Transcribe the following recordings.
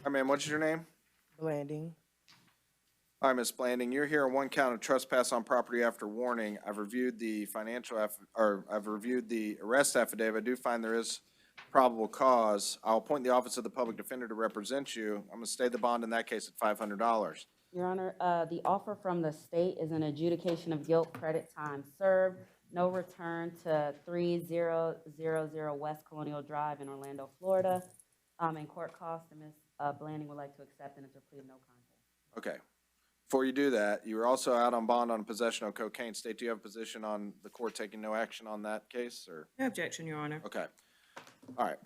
Hi, ma'am, what's your name? Blanding. Hi, Ms. Blanding, you're here on one count of trespass on property after warning. I've reviewed the I've reviewed the arrest affidavit. I do find there is probable cause. I'll appoint the Office of the Public Defender to represent you. I'm gonna stay the bond in that case at $500. Your Honor, the offer from the state is an adjudication of guilt, credit time served, no return to 3000 West Colonial Drive in Orlando, Florida, and court costs, and Ms. Blanding would like to accept and enter plea of no contest. Okay. Before you do that, you were also out on bond on possession of cocaine. State, do you have a position on the court taking no action on that case, or? No objection, Your Honor. Okay. All right.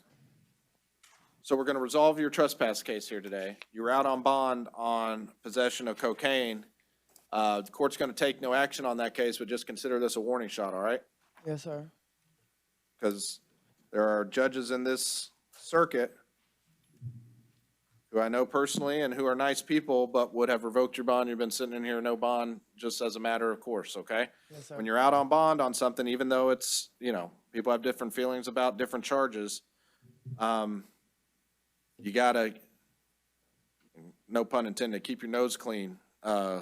So we're going to resolve your trespass case here today. You were out on bond on possession of cocaine. The court's going to take no action on that case, but just consider this a warning shot, all right? Yes, sir. Because there are judges in this circuit who I know personally and who are nice people, but would have revoked your bond. You've been sitting in here, no bond, just as a matter of course, okay? Yes, sir. When you're out on bond on something, even though it's, people have different feelings about different charges, you gotta, no pun intended, keep your nose clean, a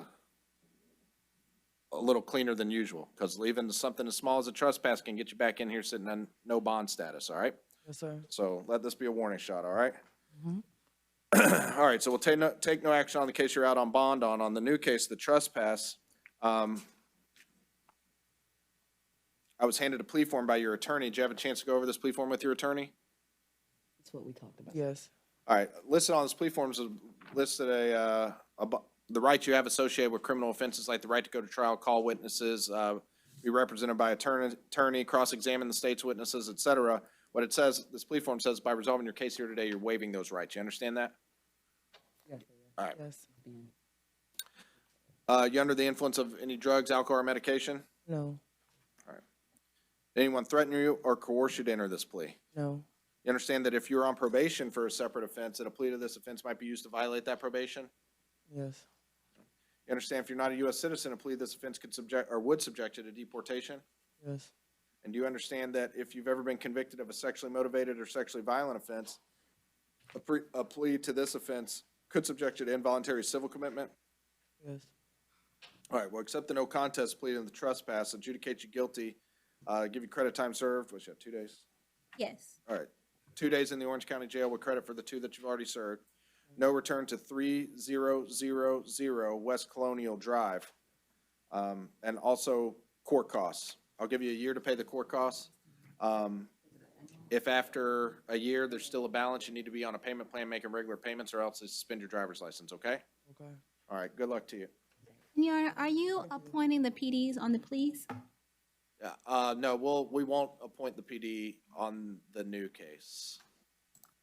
little cleaner than usual, because leaving something as small as a trespass can get you back in here sitting on no bond status, all right? Yes, sir. So let this be a warning shot, all right? All right, so we'll take no action on the case you're out on bond on. On the new case, the trespass, I was handed a plea form by your attorney. Did you have a chance to go over this plea form with your attorney? That's what we talked about. Yes. All right, listed on this plea form is listed the rights you have associated with criminal offenses, like the right to go to trial, call witnesses, be represented by attorney, cross-examine the state's witnesses, et cetera. What it says, this plea form says, by resolving your case here today, you're waiving those rights. You understand that? Yes. All right. Yes. You under the influence of any drugs, alcohol, or medication? No. Anyone threaten you or coerce you to enter this plea? No. You understand that if you're on probation for a separate offense, that a plea to this offense might be used to violate that probation? Yes. You understand if you're not a U.S. citizen, a plea to this offense could would subject you to deportation? Yes. And do you understand that if you've ever been convicted of a sexually motivated or sexually violent offense, a plea to this offense could subject you to involuntary civil commitment? Yes. All right, well, accept the no contest plea to the trespass, adjudicate you guilty, give you credit time served, what's that, 2 days? Yes. All right, 2 days in the Orange County Jail with credit for the 2 that you've already served. No return to 3000 West Colonial Drive, and also court costs. I'll give you a year to pay the court costs. If after a year there's still a balance, you need to be on a payment plan making regular payments, or else they suspend your driver's license, okay? Okay. All right, good luck to you. Your Honor, are you appointing the PDs on the pleas? Yeah, no, we won't appoint the PD on the new case.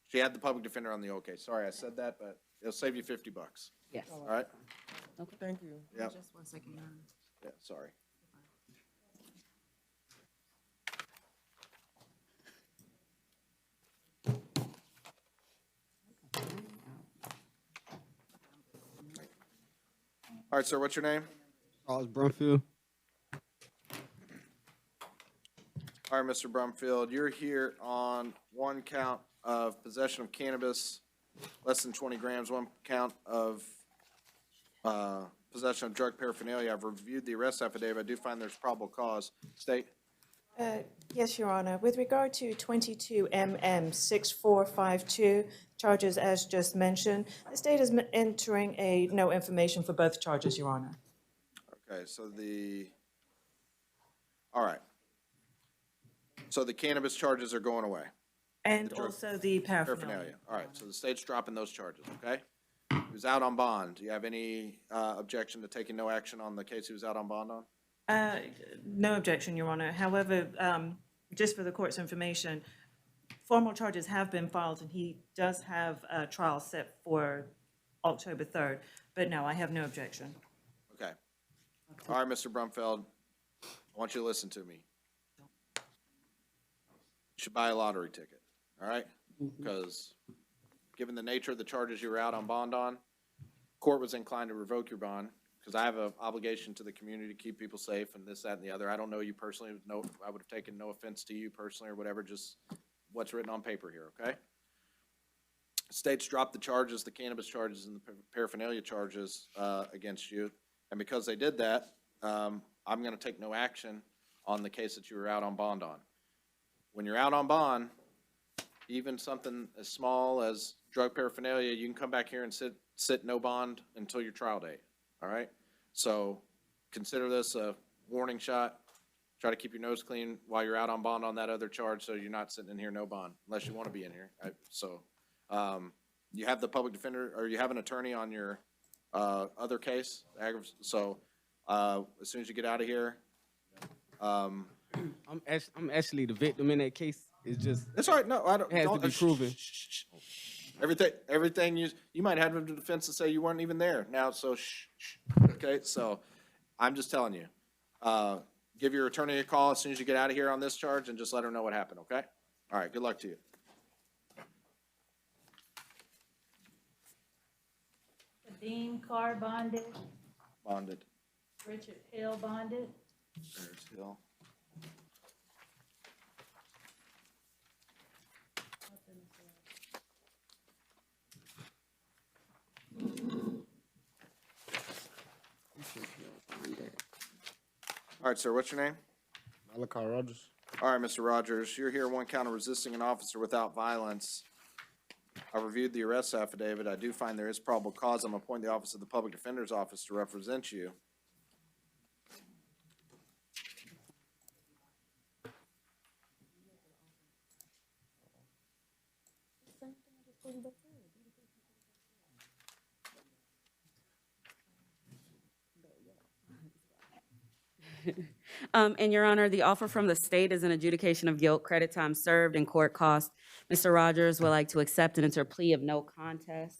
She had the public defender on the old case. Sorry, I said that, but it'll save you $50. Yes. All right? Thank you. Yeah, Just 1 second, Your Honor. yeah, sorry. All right, sir, what's your name? Brumfield. All right, Mr. Brumfield, you're here on one count of possession of cannabis, less than 20 grams, one count of possession of drug paraphernalia. I've reviewed the arrest affidavit. I do find there's probable cause. State? Yes, Your Honor. With regard to 22 MM 6452, charges as just mentioned, the state is entering a no information for both charges, Your Honor. Okay, so all right. So the cannabis charges are going away. And The drug- also the paraphernalia. Paraphernalia. All right, so the state's dropping those charges, okay? He was out on bond. Do you have any objection to taking no action on the case he was out on bond on? No objection, Your Honor. However, just for the court's information, formal charges have been filed, and he does have a trial set for October 3rd. But no, I have no objection. Okay. All right, Mr. Brumfeld, I want you to listen to me. You should buy a lottery ticket, all right? Because given the nature of the charges you were out on bond on, court was inclined to revoke your bond, because I have an obligation to the community to keep people safe and this, that, and the other. I don't know you personally. No, I would have taken no offense to you personally or whatever, just what's written on paper here, okay? States dropped the charges, the cannabis charges and the paraphernalia charges against you. And because they did that, I'm going to take no action on the case that you were out on bond on. When you're out on bond, even something as small as drug paraphernalia, you can come back here and sit no bond until your trial date, all right? So consider this a warning shot. Try to keep your nose clean while you're out on bond on that other charge so you're not sitting in here no bond, unless you want to be in here. You have the public defender, or you have an attorney on your other case, so as soon as you get out of here, I'm actually the victim in that case. It's just it's all right. No, I don't. It has to don't- be proven. Everything you might have a defense to say you weren't even there now. So okay. So I'm just telling you, give your attorney a call as soon as you get out of here on this charge, and just let her know what happened. Okay. All right. Good luck to you. Dean Carr bonded, Bonded. Richard Hill bonded, There's Hill. All right, sir. What's your name? Malachi Rogers. All right, Mr. Rogers, you're here on one count of resisting an officer without violence. I reviewed the arrest affidavit. I do find there is probable cause. I'm appointing the Office of the Public Defender's Office to represent you. And Your Honor, the offer from the state is an adjudication of guilt, credit time served, and court cost. Mr. Rogers would like to accept and enter a plea of no contest.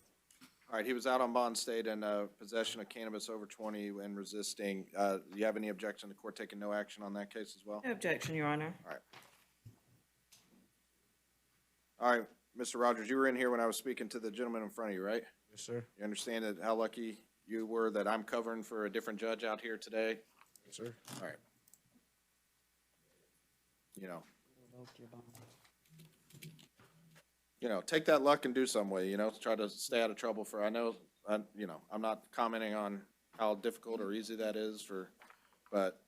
All right, he was out on bond, state, and possession of cannabis over 20 and resisting. Do you have any objection to the court taking no action on that case as well? No objection, Your Honor. All right, Mr. Rogers, you were in here when I was speaking to the gentleman in front of you, right? Yes, sir. You understand that how lucky you were that I'm covering for a different judge out here today? Yes, sir. All right. Take that luck and do some way, try to stay out of trouble for, I'm not commenting on how difficult or easy that is but,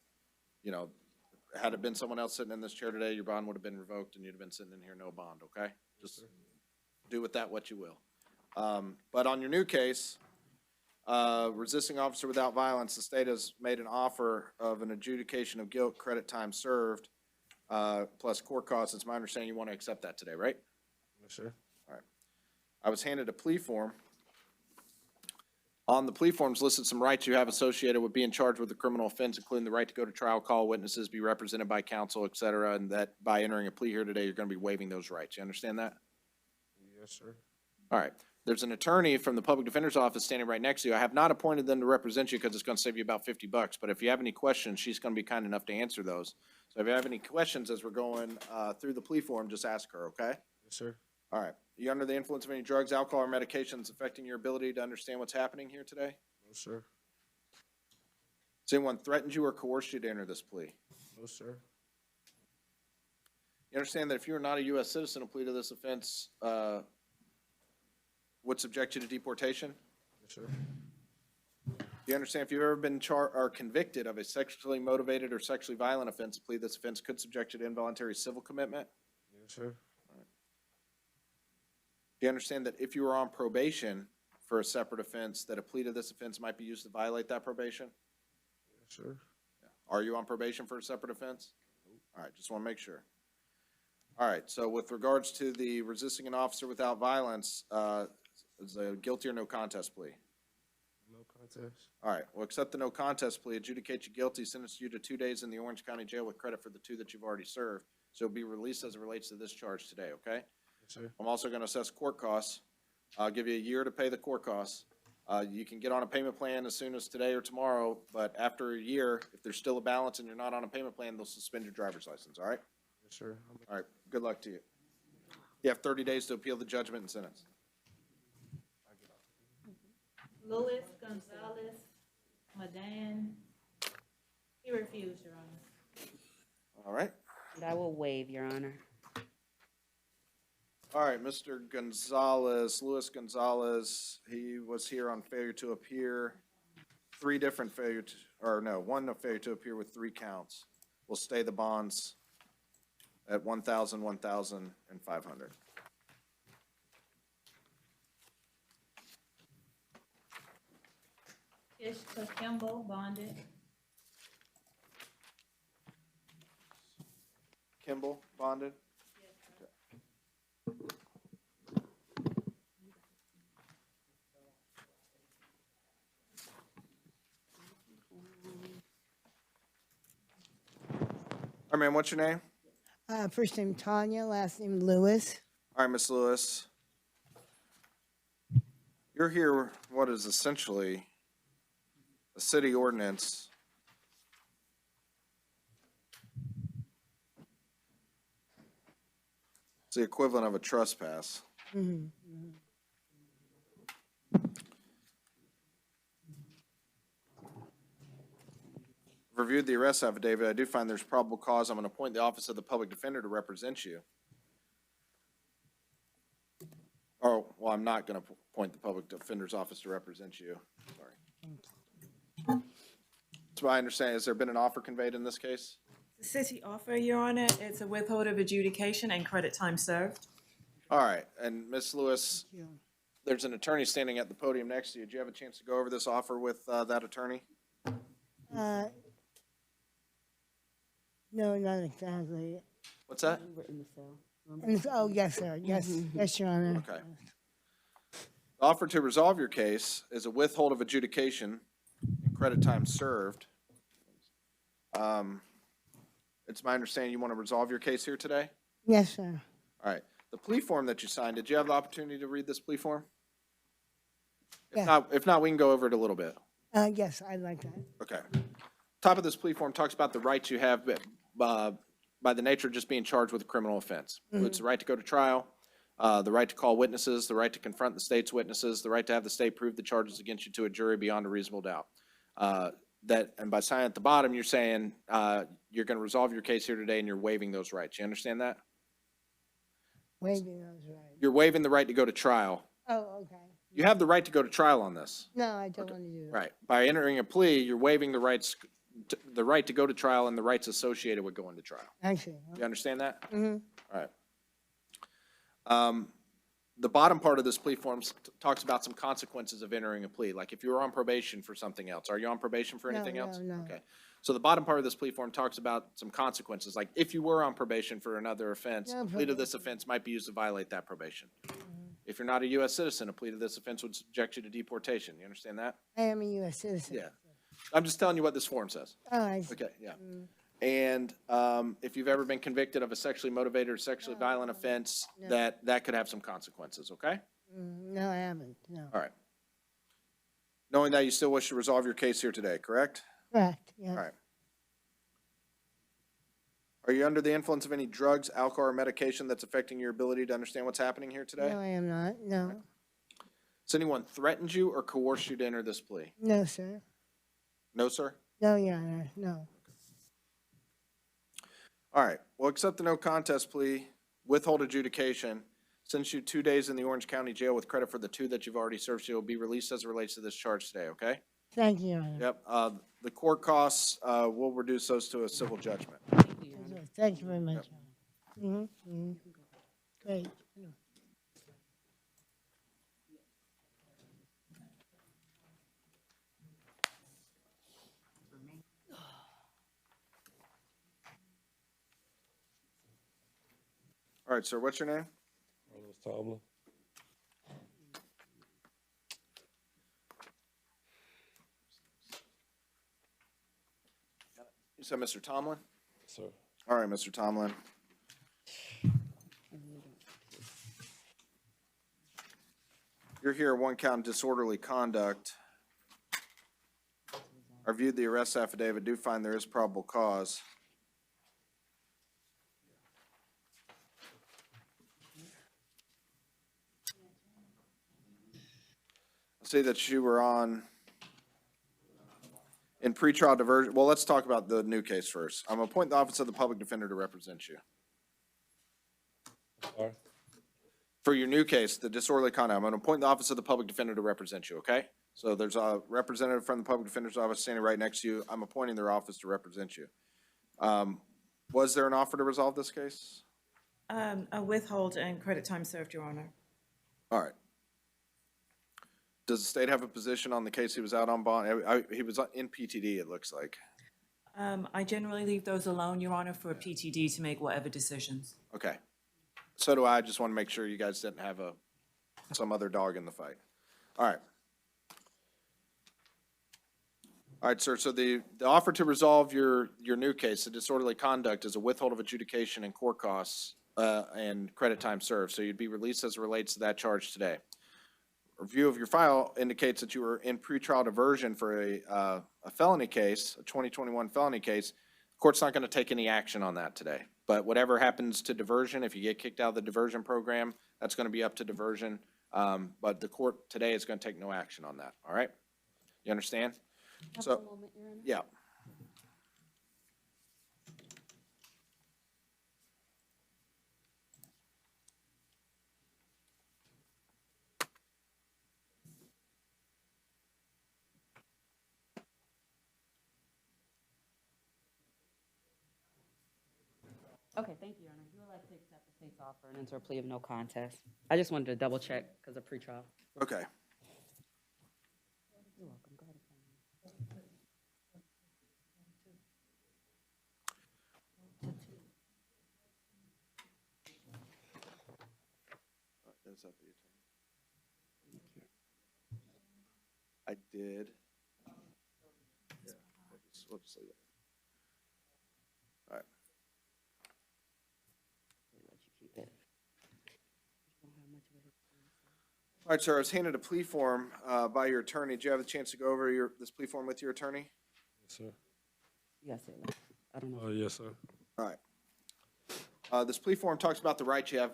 had it been someone else sitting in this chair today, your bond would have been revoked and you'd have been sitting in here no bond, okay? Just do with that what you will. But on your new case, resisting officer without violence, the state has made an offer of an adjudication of guilt, credit time served, plus court costs. It's my understanding you want to accept that today, right? Yes, sir. All right. I was handed a plea form. On the plea forms listed some rights you have associated with being charged with a criminal offense, including the right to go to trial, call witnesses, be represented by counsel, et cetera, and that by entering a plea here today, you're going to be waiving those rights. You understand that? Yes, sir. All right. There's an attorney from the public defender's office standing right next to you. I have not appointed them to represent you because it's going to save you about $50, but if you have any questions, she's going to be kind enough to answer those. So if you have any questions as we're going through the plea form, just ask her, okay? Yes, sir. All right. You under the influence of any drugs, alcohol, or medications affecting your ability to understand what's happening here today? No, sir. Has anyone threatened you or coerced you to enter this plea? No, sir. You understand that if you are not a U.S. citizen, a plea to this offense would subject you to deportation? Yes, sir. Do you understand if you've ever been convicted of a sexually motivated or sexually violent offense, a plea to this offense could subject you to involuntary civil commitment? Yes, sir. Do you understand that if you were on probation for a separate offense, that a plea to this offense might be used to violate that probation? Yes, sir. Are you on probation for a separate offense? All right, just want to make sure. All right, so with regards to the resisting an officer without violence, is a guilty or no contest plea? No contest. All right, well, accept the no contest plea, adjudicate you guilty, sentence you to 2 days in the Orange County Jail with credit for the 2 that you've already served. So it'll be released as it relates to this charge today, okay? Yes, sir. I'm also going to assess court costs. I'll give you a year to pay the court costs. You can get on a payment plan as soon as today or tomorrow, but after a year, if there's still a balance and you're not on a payment plan, they'll suspend your driver's license, all right? Yes, sir. All right, good luck to you. You have 30 days to appeal the judgment and sentence. Louis, Gonzalez, Madan. He refused, Your Honor. All right, And I will waive, Your Honor. All right, Mr. Gonzalez, Luis Gonzalez, he was here on failure to appear. Three different failure to, or no, one failure to appear with 3 counts. We'll stay the bonds at 1,000, 1,000, and 500. Ishka Kimball, bonded. Kimball, bonded? All right, ma'am, what's your name? First name Tanya, last name Lewis. All right, Miss Lewis. You're here, what is essentially a city ordinance. It's the equivalent of a trespass. Reviewed the arrest affidavit. I do find there's probable cause. I'm going to appoint the office of the public defender to represent you. Oh, well, I'm not going to appoint the public defender's office to represent you. Sorry. That's my understanding. Has there been an offer conveyed in this case? The city offer, Your Honor, it's a withhold of adjudication and credit time served. All right, and Ms. Lewis, there's an attorney standing at the podium next to you. Did you have a chance to go over this offer with that attorney? No, not exactly. What's that? We were in the cell. And oh, yes, sir. Yes, yes, Your Honor. Okay. The offer to resolve your case is a withhold of adjudication and credit time served. It's my understanding you want to resolve your case here today? Yes, sir. All right. The plea form that you signed, did you have the opportunity to read this plea form? Yeah. If not, we can go over it a little bit. Yes, I'd like that. Okay. Top of this plea form talks about the rights you have by the nature of just being charged with a criminal offense. It's the right to go to trial, the right to call witnesses, the right to confront the state's witnesses, the right to have the state prove the charges against you to a jury beyond a reasonable doubt. And by signing at the bottom, you're saying you're going to resolve your case here today and you're waiving those rights. You understand that? Waiving those rights. You're waiving the right to go to trial. Oh, okay. You have the right to go to trial on this. No, I don't want to do that. Right. By entering a plea, you're waiving the rights, the right to go to trial and the rights associated with going to trial. I see. You understand that? Mm-hmm. All right. The bottom part of this plea form talks about some consequences of entering a plea, like if you were on probation for something else. Are you on probation for anything else? No. Okay. So the bottom part of this plea form talks about some consequences, like if you were on probation for another offense, No a plea to this offense might be used to violate that probation. Mm-hmm. If you're not a U.S. citizen, a plea to this offense would subject you to deportation. You understand that? I am a U.S. citizen. Yeah. I'm just telling you what this form says. Oh, I see. Okay, yeah. And if you've ever been convicted of a sexually motivated or sexually violent offense, that could have some consequences, okay? No, I haven't. No. All right. Knowing that, you still wish to resolve your case here today, correct? Correct. Yes. All right. Are you under the influence of any drugs, alcohol, or medication that's affecting your ability to understand what's happening here today? No, I am not. No. Has anyone threatened you or coerced you to enter this plea? No, sir. No, sir? No, Your Honor. No. All right, well, accept the no contest plea, withhold adjudication, sentence you 2 days in the Orange County Jail with credit for the 2 that you've already served, so you'll be released as it relates to this charge today, okay? Thank you, Your Honor. Yep, the court costs, we'll reduce those to a civil judgment. Thank you very much. Great. All right, sir, what's your name? Tomlin. You said Mr. Tomlin? Sir. All right, Mr. Tomlin. You're here, one count disorderly conduct. I reviewed the arrest affidavit, do find there is probable cause. I see that you were on in pretrial diversion. Well, let's talk about the new case first. I'm appointing the office of the public defender to represent you. Sorry. For your new case, the disorderly conduct, I'm going to appoint the Office of the Public Defender to represent you, okay? So there's a representative from the Public Defender's Office standing right next to you. I'm appointing their office to represent you. Was there an offer to resolve this case? A withhold and credit time served, Your Honor. All right. Does the state have a position on the case he was out on bond? He was in PTD, it looks like. I generally leave those alone, Your Honor, for PTD to make whatever decisions. Okay. So do I. Just want to make sure you guys didn't have some other dog in the fight. All right. All right, sir. So the offer to resolve your new case, the disorderly conduct, is a withhold of adjudication and court costs and credit time served. So you'd be released as it relates to that charge today. Review of your file indicates that you were in pretrial diversion for a felony case, a 2021 felony case. The court's not going to take any action on that today. But whatever happens to diversion, if you get kicked out of the diversion program, that's going to be up to diversion. But the court today is going to take no action on that. All right? You understand? So, moment, Your Honor. yeah. Okay, thank you, Your Honor. You would like to accept the state's offer and enter a plea of no contest. I just wanted to double check because of pretrial. Okay. You're welcome. Go ahead and sign. Is that the attorney? I did. Yeah, we'll just leave it. All right. Let you keep it. You don't have much of a- All right, sir, I was handed a plea form by your attorney. Did you have a chance to go over this plea form with your attorney? Yes, sir. You gotta say it. I don't know. Oh, yes, sir. All right. This plea form talks about the rights you have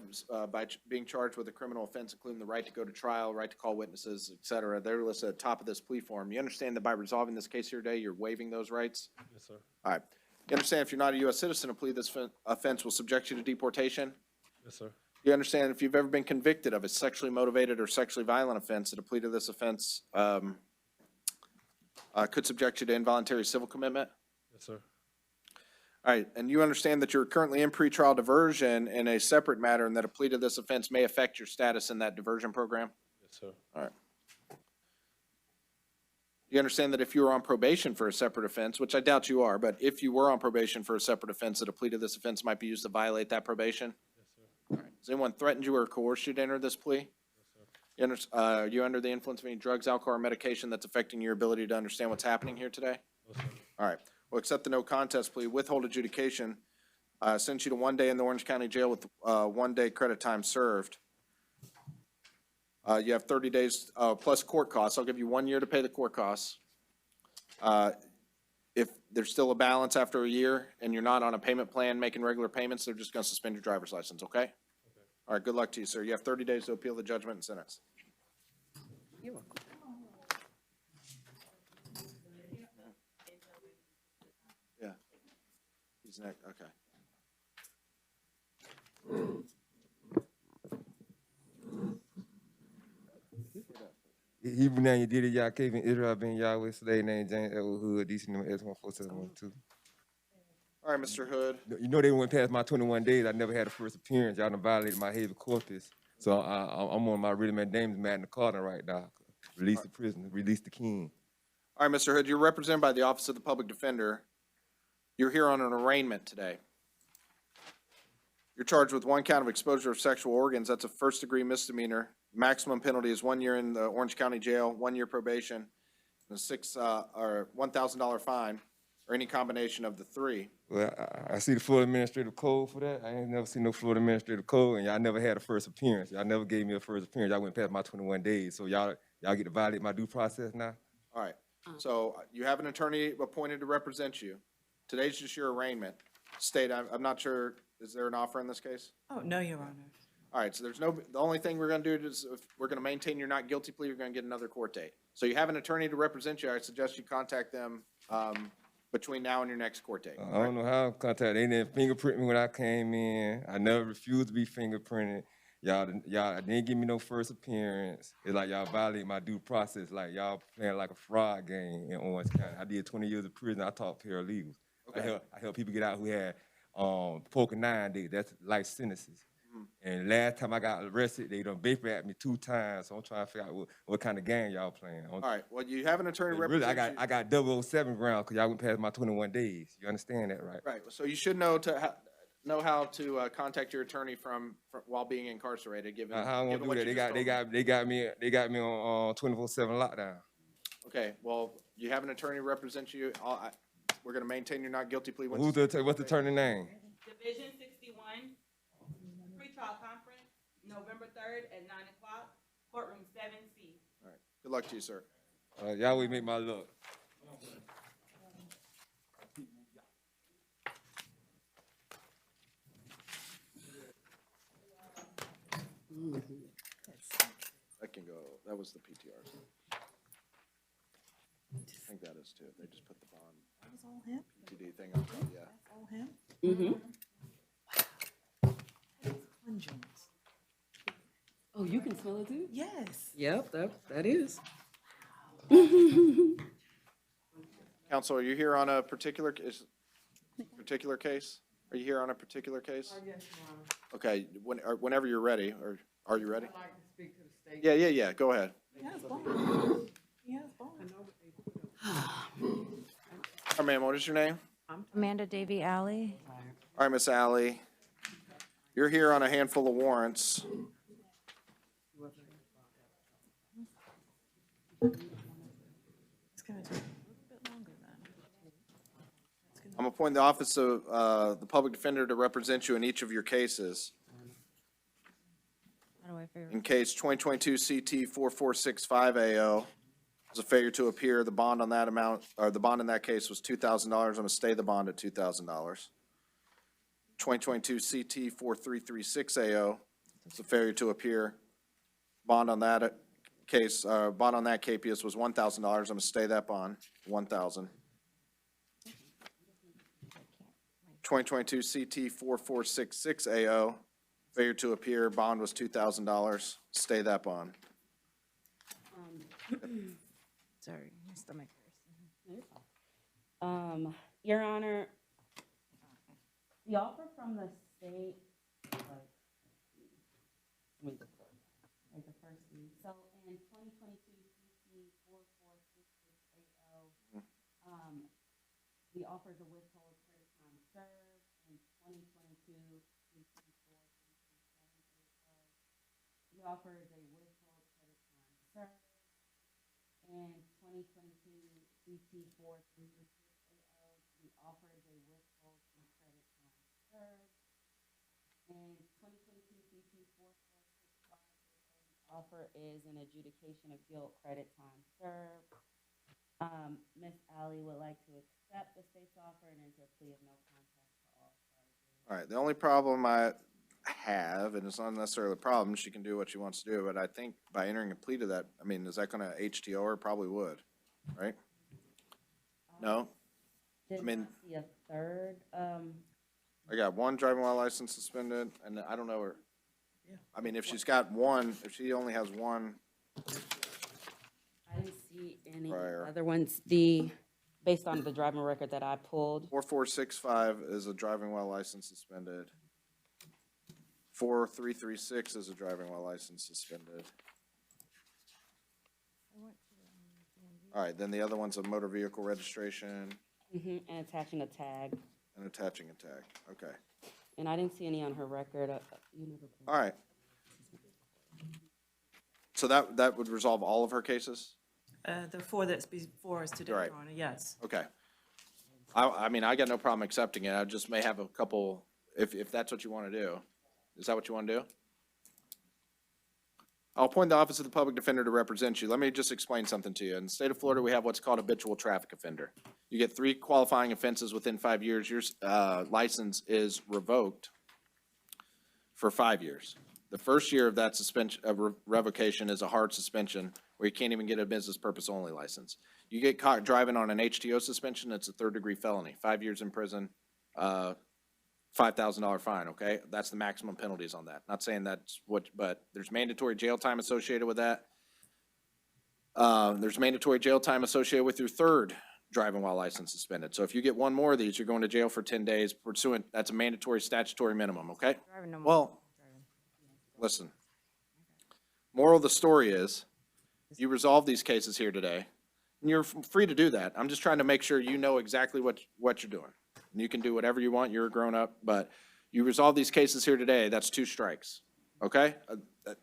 by being charged with a criminal offense, including the right to go to trial, right to call witnesses, et cetera. They're listed at the top of this plea form. You understand that by resolving this case here today, you're waiving those rights? Yes, sir. All right. You understand if you're not a U.S. citizen, a plea of this offense will subject you to deportation? Yes, sir. You understand if you've ever been convicted of a sexually motivated or sexually violent offense, that a plea to this offense could subject you to involuntary civil commitment? Yes, sir. All right, and you understand that you're currently in pretrial diversion in a separate matter and that a plea to this offense may affect your status in that diversion program? Yes, sir. All right. You understand that if you were on probation for a separate offense, which I doubt you are, but if you were on probation for a separate offense, that a plea to this offense might be used to violate that probation? Yes, sir. All right. Has anyone threatened you or coerced you to enter this plea? Yes, sir. Are you under the influence of any drugs, alcohol, or medication that's affecting your ability to understand what's happening here today? No, sir. All right. Well, accept the no contest plea, withhold adjudication, sends you to 1 day in the Orange County Jail with 1 day credit time served. You have 30 days plus court costs. I'll give you 1 year to pay the court costs. If there's still a balance after a year and you're not on a payment plan making regular payments, they're just going to suspend your driver's license, okay? All right, good luck to you, sir. You have 30 days to appeal the judgment and sentence. You're welcome. Yeah. He's next, okay. Hebrew name you did it, y'all cave in Israel, been Yahweh, slave name James Edward Hood, DC number S14712. All right, Mr. Hood. You know they went past my 21 days. I never had a first appearance. Y'all done violated my habeas corpus. So I'm on my writ of mandamus, Magna Carta right now. Release the prisoner, release the king. All right, Mr. Hood, you're represented by the Office of the Public Defender. You're here on an arraignment today. You're charged with 1 count of exposure of sexual organs. That's a first-degree misdemeanor. Maximum penalty is 1 year in the Orange County Jail, 1 year probation, and a $1,000 fine, or any combination of the three. Well, I see the Florida Administrative Code for that. I ain't never seen no Florida Administrative Code, and y'all never had a first appearance. Y'all never gave me a first appearance. Y'all went past my 21 days. So y'all get to violate my due process now? All right, so you have an attorney appointed to represent you. Today's just your arraignment. State, I'm not sure, is there an offer in this case? Oh, no, Your Honor. All right, so the only thing we're gonna do is, if we're gonna maintain your not guilty plea, you're gonna get another court date. So you have an attorney to represent you. I suggest you contact them between now and your next court date. I don't know how I'm contacted. They didn't fingerprint me when I came in. I never refused to be fingerprinted. y'all didn't give me no first appearance. It's like y'all violate my due process. Like y'all playing like a fraud game in Orange County. I did 20 years of prison. I taught paralegals. Okay. I help people get out who had poker 9 days. That's life sentences. And last time I got arrested, they done vapor at me 2 times. So I'm trying to figure out what kind of game y'all playing. All right, well, you have an attorney Really, represent you. I got 007 grounds because y'all went past my 21 days. You understand that, right? Right, so you should know how to contact your attorney from while being incarcerated, given. How I'm given gonna what do you that? just They got me on 24/7 lockdown. Okay, well, you have an attorney represent you. We're gonna maintain your not guilty plea. What's the attorney name? Division 61, pretrial conference, November 3rd at 9 o'clock, courtroom 7C. All right, good luck to you, sir. Y'all will make my luck. That can go, that was the PTRs. I think that is too. They just put the bond That was all him? TD thing on top, yeah. That's all him? Mm-hmm. It's pungent. Oh, you can smell it too? Yes. Yep, that is. Counsel, are you here on a particular case? Are you here on a particular case? Yes, Your Honor. Okay, whenever you're ready, or are you ready? I'd like to speak to the state. Yeah, go ahead. He has bond. He has bond. All right, ma'am, what is your name? Amanda Davy Alley. All right, Miss Alley. You're here on a handful of warrants. It's gonna take a little bit longer then. I'm appointing the office of the public defender to represent you in each of your cases. How do I figure? In case 2022 CT 4465 AO, there's a failure to appear. The bond on that amount, or the bond in that case was $2,000. I'm going to stay the bond at $2,000. 2022 CT 4336 AO, it's a failure to appear. Bond on that case, bond on that capias was $1,000. I'm going to stay that bond, $1,000. 2022 CT 4466 AO, failure to appear, bond was $2,000. Stay that bond. Sorry, my stomach hurts. Your Honor, the offer from the state, like the first week, so in 2022 CC 4466 AO, the offers a withhold credit time served. In 2022 CC 4367 AO, the offer is a withhold credit time served. In 2022 CT 4366 AO, the offer is a withhold from credit time served. In 2022 CT 4465 AO, the offer is an adjudication of guilt, credit time served. Ms. Alley would like to accept the state's offer and enter a plea of no contest to all charges. All right, the only problem I have, and it's not necessarily a problem, she can do what she wants to do, but I think by entering a plea to that, I mean, is that gonna HTO her? Probably would, right? No? Did mean- not see a third, I got one driving while license suspended, and I don't know her. I mean, if she's got one, if she only has one, I didn't see any Prior. other ones. Based on the driving record that I pulled, 4465 is a driving while license suspended. 4336 is a driving while license suspended. All right, then the other one's a motor vehicle registration and attaching a tag. and attaching a tag. Okay, And I didn't see any on her record. You never pulled. all right. So that would resolve all of her cases? The 4 that's before us today, Right. Your Honor, yes. Okay. I mean, I got no problem accepting it. I just may have a couple, if that's what you want to do. Is that what you want to do? I'll appoint the Office of the Public Defender to represent you. Let me just explain something to you. In the state of Florida, we have what's called habitual traffic offender. You get 3 qualifying offenses within 5 years. Your license is revoked for 5 years. The first year of that suspension, revocation is a hard suspension where you can't even get a business purpose only license. You get caught driving on an HTO suspension, it's a 3rd-degree felony, 5 years in prison, $5,000 fine, okay? That's the maximum penalties on that. Not saying that's what, but there's mandatory jail time associated with that. There's mandatory jail time associated with your third driving while license suspended. So if you get one more of these, you're going to jail for 10 days pursuant, that's a mandatory statutory minimum, okay? Driving no more. Well, listen. Moral of the story is, you resolve these cases here today, and you're free to do that. I'm just trying to make sure you know exactly what you're doing. And you can do whatever you want, you're a grown-up, but you resolve these cases here today, that's 2 strikes, okay?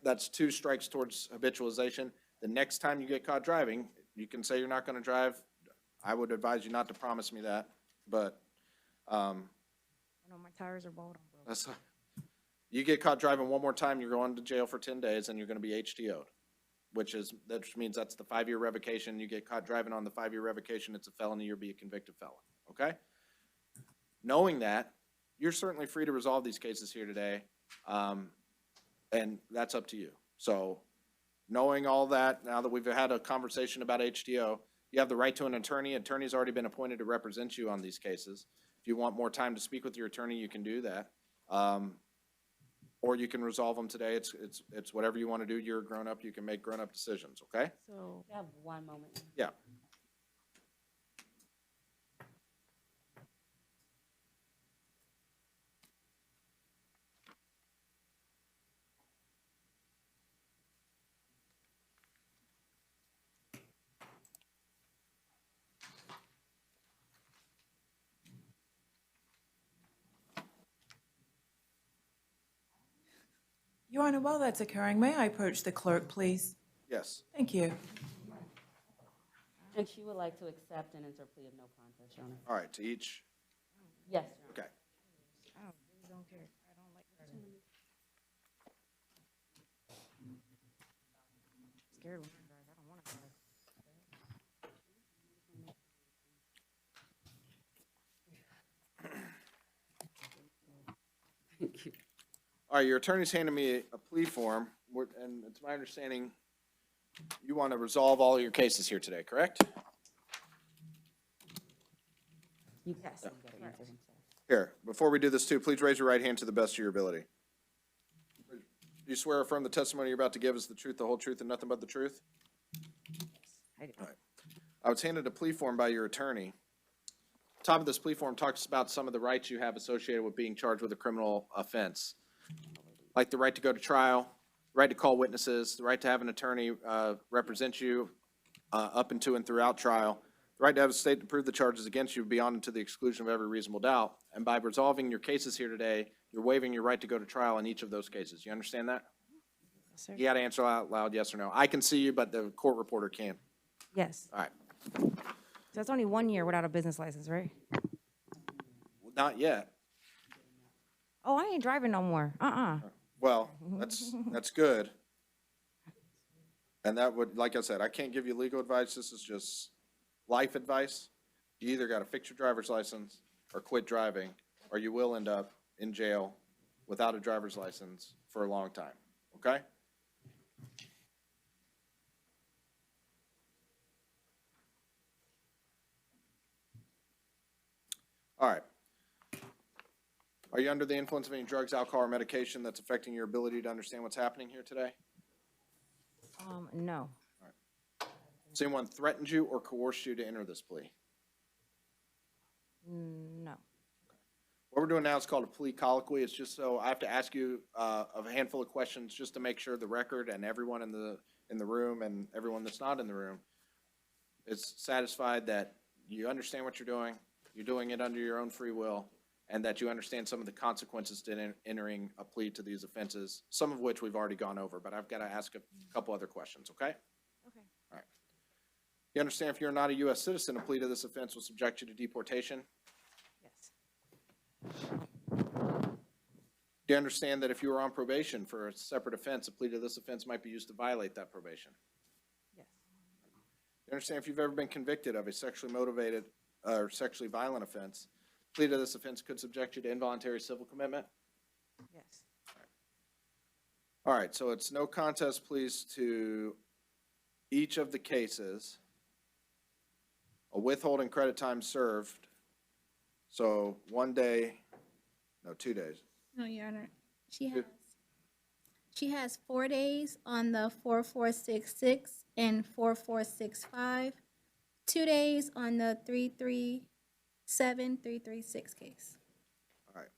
That's 2 strikes towards habitualization. The next time you get caught driving, you can say you're not gonna drive. I would advise you not to promise me that, but, I know my tires are bald. that's, you get caught driving one more time, you're going to jail for 10 days and you're gonna be HTO'd, that means that's the 5-year revocation. You get caught driving on the 5-year revocation, it's a felony, you'll be a convicted felon, okay? Knowing that, you're certainly free to resolve these cases here today, and that's up to you. So, knowing all that, now that we've had a conversation about HTO, you have the right to an attorney. Attorney's already been appointed to represent you on these cases. If you want more time to speak with your attorney, you can do that. Or you can resolve them today. It's whatever you want to do. You're a grown-up. You can make grown-up decisions, okay? So. You have 1 moment. Yeah. Your Honor, while that's occurring, may I approach the clerk, please? Yes. Thank you. And she would like to accept and enter a plea of no contest, Your Honor. All right, to each? Yes, Your Honor. Okay. I really don't care. I don't like driving. Scared when I drive. I don't want to drive. Thank you. All right, your attorney's handed me a plea form, and it's my understanding you want to resolve all your cases here today, correct? You can answer himself. Here, before we do this too, please raise your right hand to the best of your ability. Do you swear or affirm the testimony you're about to give is the truth, the whole truth, and nothing but the truth? I do. All right. I was handed a plea form by your attorney. Top of this plea form talks about some of the rights you have associated with being charged with a criminal offense, like the right to go to trial, right to call witnesses, the right to have an attorney represent you up into and throughout trial, the right to have a state to prove the charges against you beyond and to the exclusion of every reasonable doubt. And by resolving your cases here today, you're waiving your right to go to trial in each of those cases. You understand that? Yes, sir. You got to answer out loud, yes or no. I can see you, but the court reporter can't. Yes. All right. So that's only 1 year without a business license, right? Not yet. Oh, I ain't driving no more. Well, that's good. And that would, like I said, I can't give you legal advice. This is just life advice. You either got to fix your driver's license or quit driving, or you will end up in jail without a driver's license for a long time, okay? All right. Are you under the influence of any drugs, alcohol, or medication that's affecting your ability to understand what's happening here today? No. Has anyone threatened you or coerced you to enter this plea? No. What we're doing now is called a plea colloquy. It's just so I have to ask you a handful of questions just to make sure the record and everyone in the room and everyone that's not in the room is satisfied that you understand what you're doing it under your own free will, and that you understand some of the consequences to entering a plea to these offenses, some of which we've already gone over, but I've got to ask a couple other questions, okay? Okay. All right. You understand if you're not a U.S. citizen, a plea to this offense will subject you to deportation? Yes. Do you understand that if you were on probation for a separate offense, a plea to this offense might be used to violate that probation? Yes. Do you understand if you've ever been convicted of a sexually motivated or sexually violent offense, a plea to this offense could subject you to involuntary civil commitment? Yes. All right, so it's no contest pleas to each of the cases, a withholding credit time served, so 1 day No, 2 days. No, Your Honor. She has 4 days on the 4466 and 4465, 2 days on the 337, 336 case. All right.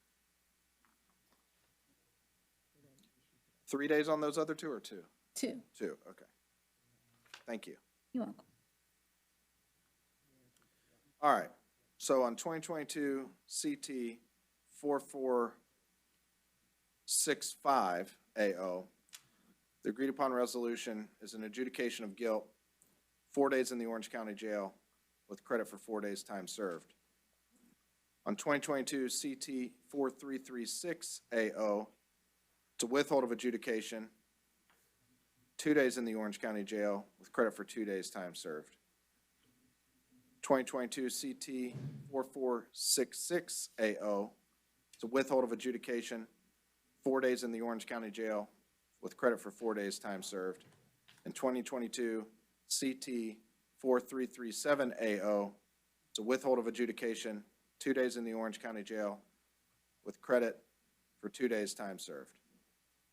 3 days on those other two or two? 2. Two, okay. Thank you. You're welcome. All right, so on 2022 CT 4465 AO, the agreed upon resolution is an adjudication of guilt, 4 days in the Orange County Jail with credit for 4 days' time served. On 2022 CT 4336 AO, it's a withhold of adjudication, 2 days in the Orange County Jail with credit for 2 days' time served. 2022 CT 4466 AO, it's a withhold of adjudication, 4 days in the Orange County Jail with credit for 4 days' time served. And 2022 CT 4337 AO, it's a withhold of adjudication, 2 days in the Orange County Jail with credit for 2 days' time served.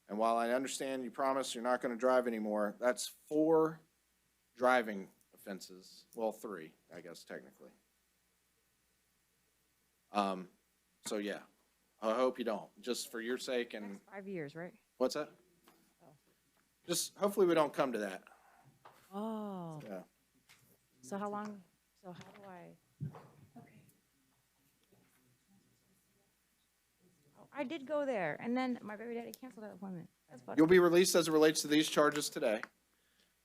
And while I understand you promised you're not going to drive anymore, that's 4 driving offenses. Well, 3, I guess, technically. So yeah, I hope you don't, just for your sake and, That's 5 years, right? what's that? Just, hopefully we don't come to that. Oh. Yeah. So how long, so how do I? Oh, I did go there, and then my baby daddy canceled that appointment. That's fucking. You'll be released as it relates to these charges today.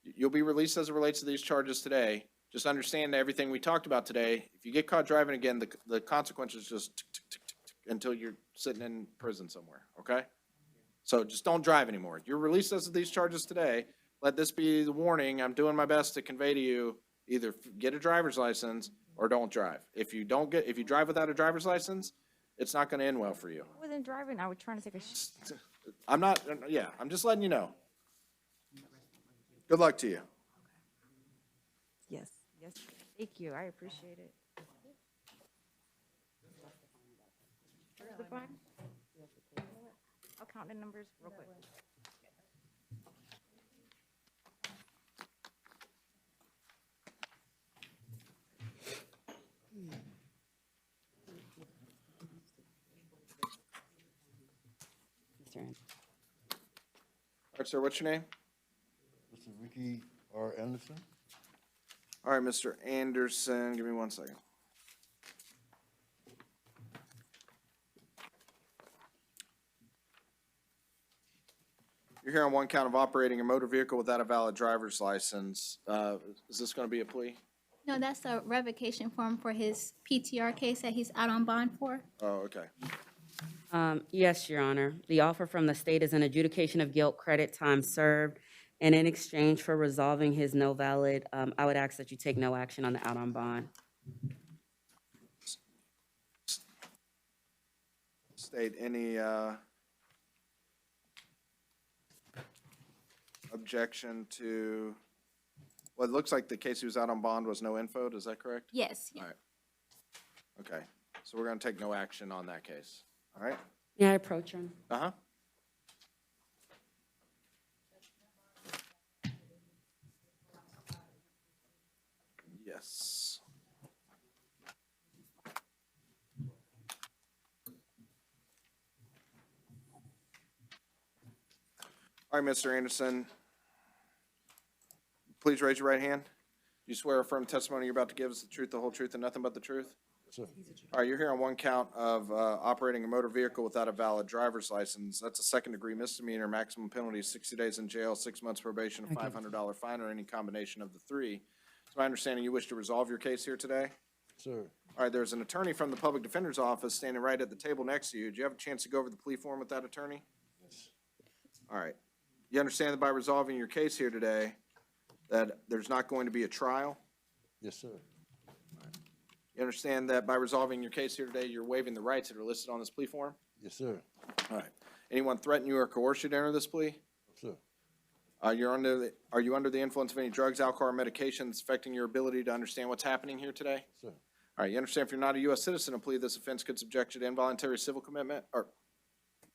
You'll be released as it relates to these charges today. Just understand everything we talked about today. If you get caught driving again, the consequences just tick, tick, tick, tick, tick, until you're sitting in prison somewhere, okay? So just don't drive anymore. You're released as of these charges today. Let this be the warning. I'm doing my best to convey to you, either get a driver's license or don't drive. If you drive without a driver's license, it's not gonna end well for you. I wasn't driving, I was trying to take a I'm not, yeah, I'm just letting you know. Good luck to you. Yes, yes, thank you, I appreciate it. Where's the fine? I'll count the numbers real quick. Mr. Anderson. All right, sir, what's your name? Mr. Ricky R. Anderson? All right, Mr. Anderson, give me 1 second. You're here on one count of operating a motor vehicle without a valid driver's license. Is this going to be a plea? No, that's a revocation form for his PTR case that he's out on bond for. Oh, okay. Yes, Your Honor. The offer from the state is an adjudication of guilt, credit, time served, and in exchange for resolving his no valid, I would ask that you take no action on the out on bond. State any objection to, well, it looks like the case he was out on bond was no info, is that correct? Yes, All right. Okay, so we're going to take no action on that case, all right? May I approach, Your Honor? Uh-huh. Yes. All right, Mr. Anderson. Please raise your right hand. Do you swear or affirm testimony you're about to give is the truth, the whole truth, and nothing but the truth? Sir. All right, you're here on one count of operating a motor vehicle without a valid driver's license. That's a second-degree misdemeanor. Maximum penalty is 60 days in jail, 6 months probation, a $500 fine, or any combination of the three. It's my understanding you wish to resolve your case here today? Sir. All right, there's an attorney from the Public Defender's Office standing right at the table next to you. Do you have a chance to go over the plea form with that attorney? Yes. All right. You understand that by resolving your case here today, that there's not going to be a trial? Yes, sir. You understand that by resolving your case here today, you're waiving the rights that are listed on this plea form? Yes, sir. All right. Anyone threaten you or coerce you to enter this plea? Sir. Are you under the influence of any drugs, alcohol, or medications affecting your ability to understand what's happening here today? Sir. All right, you understand if you're not a U.S. citizen, a plea to this offense could subject you to involuntary civil commitment, or,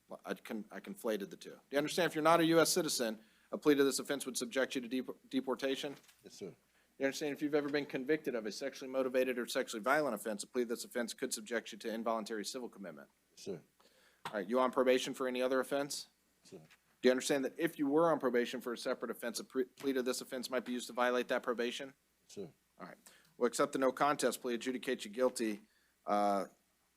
well, I conflated the two. Do you understand if you're not a U.S. citizen, a plea to this offense would subject you to deportation? Yes, sir. You understand if you've ever been convicted of a sexually motivated or sexually violent offense, a plea to this offense could subject you to involuntary civil commitment? Yes, sir. All right, you on probation for any other offense? Sir. Do you understand that if you were on probation for a separate offense, a plea to this offense might be used to violate that probation? Yes, sir. All right. We'll accept the no contest plea, adjudicate you guilty,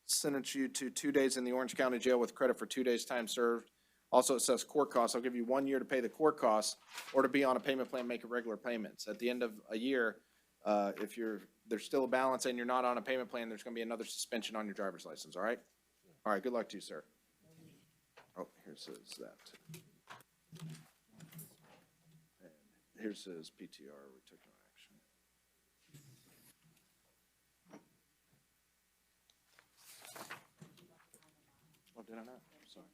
sentence you to 2 days in the Orange County Jail with credit for 2 days' time served. Also assess court costs. I'll give you 1 year to pay the court costs or to be on a payment plan, make regular payments. At the end of a year, if there's still a balance and you're not on a payment plan, there's gonna be another suspension on your driver's license, all right? All right, good luck to you, sir. Oh, here says that. And here says PTR, we took no action. Oh, did I not? I'm sorry.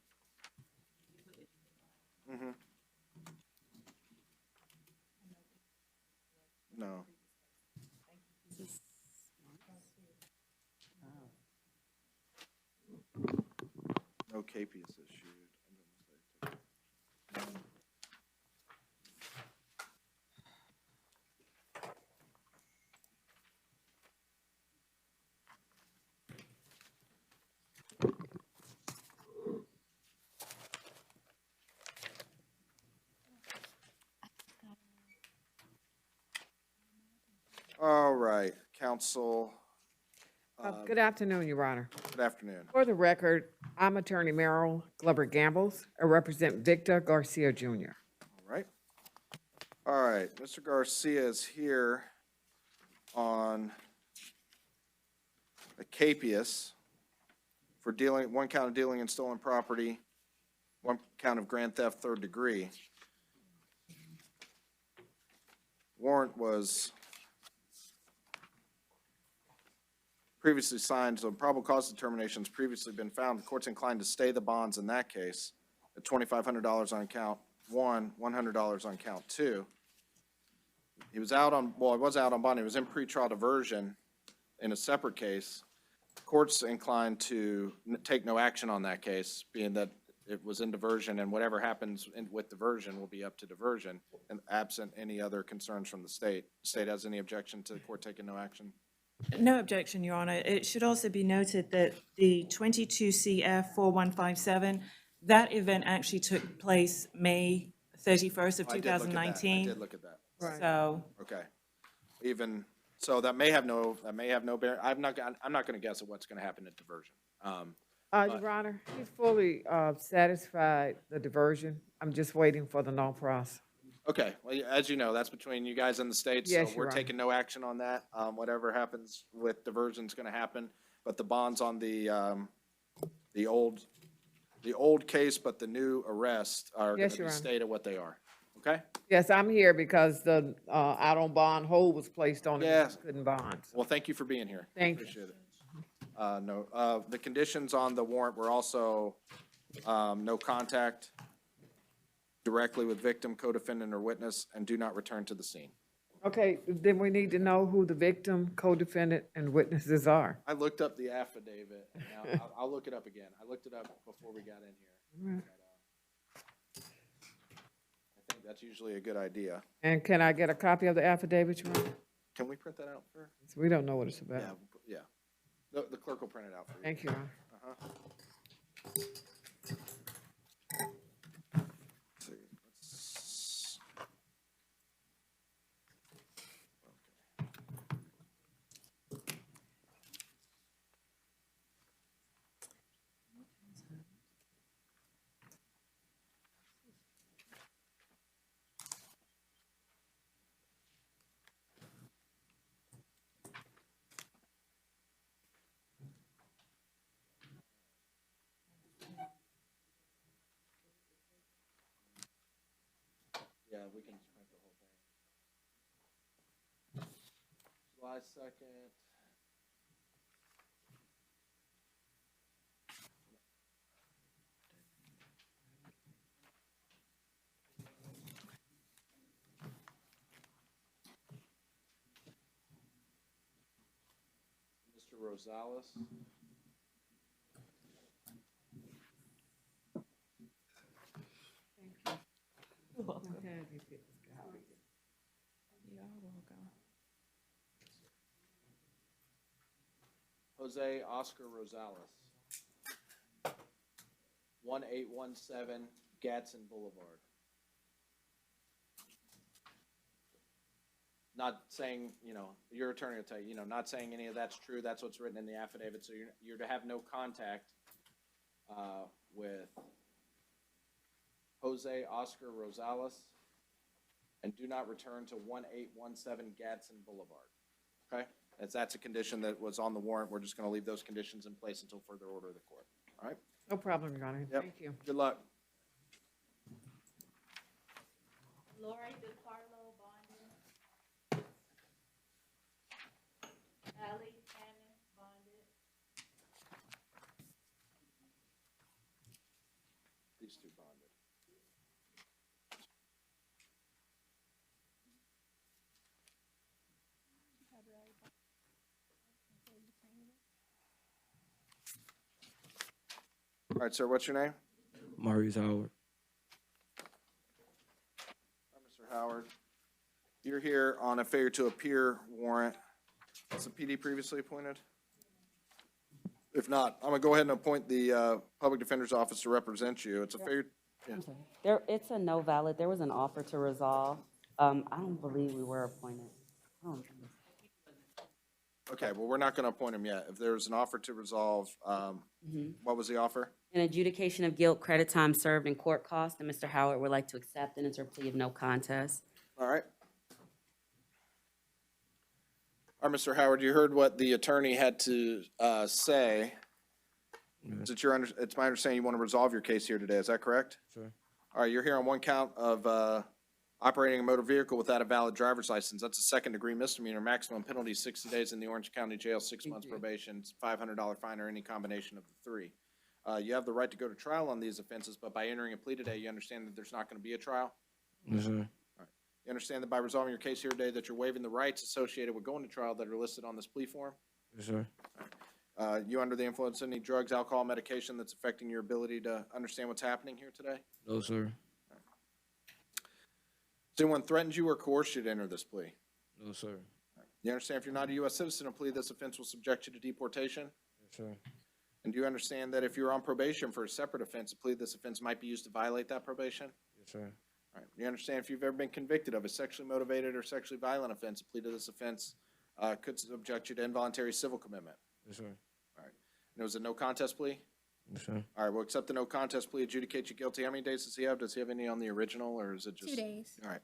Mm-hmm. No. No KP is issued. All right, counsel. Good afternoon, Your Honor. Good afternoon. For the record, I'm Attorney Merrill Glover Gambles. I represent Victor Garcia Jr. All right. All right, Mr. Garcia is here on a capias for dealing, 1 count of dealing in stolen property, 1 count of grand theft, 3rd degree. Warrant was previously signed, so probable cause determination's previously been found. The court's inclined to stay the bonds in that case at $2,500 on count 1, $100 on count 2. He was out on, well, he was out on bond. He was in pretrial diversion in a separate case. The court's inclined to take no action on that case, being that it was in diversion, and whatever happens with diversion will be up to diversion, and absent any other concerns from the state. The state has any objection to the court taking no action? No objection, Your Honor. It should also be noted that the 22 CF 4157, that event actually took place May 31st of I did look at that. 2019. I did look at that. So, Okay. Even, so that may have no bearing. I'm not gonna guess at what's gonna happen at diversion. Your Honor, he's fully satisfied the diversion. I'm just waiting for the non pros. Okay, well, as you know, that's between you guys and the state, so Yes, we're Your Honor. taking no action on that. Whatever happens with diversion's gonna happen, but the bonds on the old case, but the new arrest are Yes, gonna Your be Honor. stayed at what they are, okay? Yes, I'm here because the out on bond hold was placed on it. Yes. Couldn't bond. So, Well, thank you for being here. Thank you. Appreciate it. No, the conditions on the warrant were also, no contact directly with victim, co-defendant, or witness, and do not return to the scene. Okay, then we need to know who the victim, co-defendant, and witnesses are. I looked up the affidavit, and now I'll look it up again. I looked it up before we got in here. Right. But, I think that's usually a good idea. And can I get a copy of the affidavit, Your Honor? Can we print that out for? We don't know what it's about. Yeah, yeah. The clerk will print it out for you. Thank you, Your Honor. Uh-huh. Let's see. Yeah, we can print the whole thing. July 2nd. Mr. Oscar Rosales. Jose Oscar Rosales. 1817 Gadsden Boulevard. Not saying, your attorney will tell you, not saying any of that's true. That's what's written in the affidavit. So you're to have no contact with Jose Oscar Rosales, and do not return to 1817 Gadsden Boulevard. Okay? As that's a condition that was on the warrant, we're just going to leave those conditions in place until further order of the court. All right? No problem, Your Honor. Yep. Thank you. Good luck. Lori DeCarlo bonded. Allie Cannon bonded. These two bonded. All right, sir, what's your name? Maurice Howard. Mr. Howard, you're here on a failure to appear warrant. Was the PD previously appointed? If not, I'm gonna go ahead and appoint the Public Defender's Office to represent you. It's a failure, yeah. It's a no valid, there was an offer to resolve. I don't believe we were appointed. I don't think so. Okay, well, we're not gonna appoint him yet. If there's an offer to resolve, what was the offer? An adjudication of guilt, credit time served, and court cost, and Mr. Howard would like to accept and enter a plea of no contest. All right. All right, Mr. Howard, you heard what the attorney had to say. Is it it's my understanding you want to resolve your case here today, is that correct? Sure. All right, you're here on one count of operating a motor vehicle without a valid driver's license. That's a second-degree misdemeanor. Maximum penalty, 60 days in the Orange County Jail, 6 months probation, $500 fine, or any combination of the three. You have the right to go to trial on these offenses, but by entering a plea today, you understand that there's not going to be a trial? Yes, sir. You understand that by resolving your case here today, that you're waiving the rights associated with going to trial that are listed on this plea form? Yes, sir. You under the influence of any drugs, alcohol, medication that's affecting your ability to understand what's happening here today? No, sir. Has anyone threatened you or coerced you to enter this plea? No, sir. You understand if you're not a U.S. citizen, a plea of this offense will subject you to deportation? Yes, sir. And do you understand that if you're on probation for a separate offense, a plea of this offense might be used to violate that probation? Yes, sir. All right. You understand if you've ever been convicted of a sexually motivated or sexually violent offense, a plea to this offense could subject you to involuntary civil commitment? Yes, sir. All right. And it was a no contest plea? Yes, sir. All right, we'll accept the no contest plea, adjudicate you guilty. How many days does he have? Does he have any on the original, or is it just? 2 days. All right.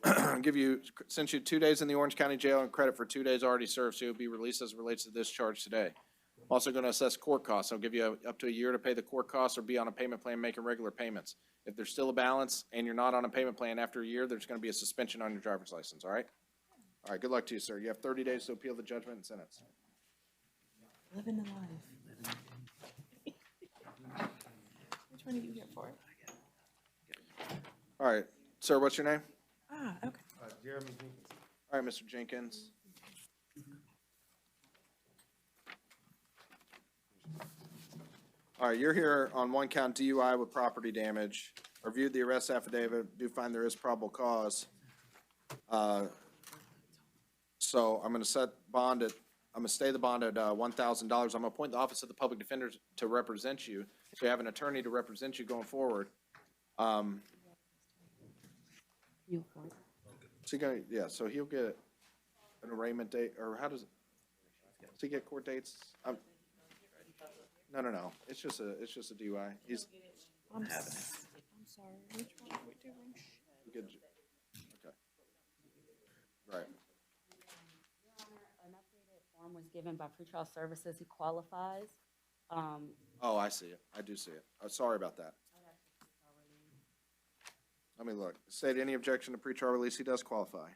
I'll give you, since you 2 days in the Orange County Jail and credit for 2 days already served, so you'll be released as it relates to this charge today. I'm also going to assess court costs. I'll give you up to a year to pay the court costs or be on a payment plan making regular payments. If there's still a balance and you're not on a payment plan after a year, there's going to be a suspension on your driver's license, all right? All right, good luck to you, sir. You have 30 days to appeal the judgment and sentence. Living the life. Which one are you here for? All right, sir, what's your name? Ah, okay. Jeremy Jenkins. All right, Mr. Jenkins. All right, you're here on one count DUI with property damage. Reviewed the arrest affidavit, do find there is probable cause. So I'm gonna set bond at, I'm gonna stay the bond at $1,000. I'm gonna appoint the Office of the Public Defender to represent you. So you have an attorney to represent you going forward. You appoint. So so he'll get an arraignment date, or how does he get court dates? No. It's just a DUI. He's. I'm sorry, which one are we doing? Good. Okay. Right. Your Honor, an updated form was given by pretrial services. He qualifies. Oh, I see it. I do see it. Sorry about that. Let me look. State any objection to pretrial release. He does qualify.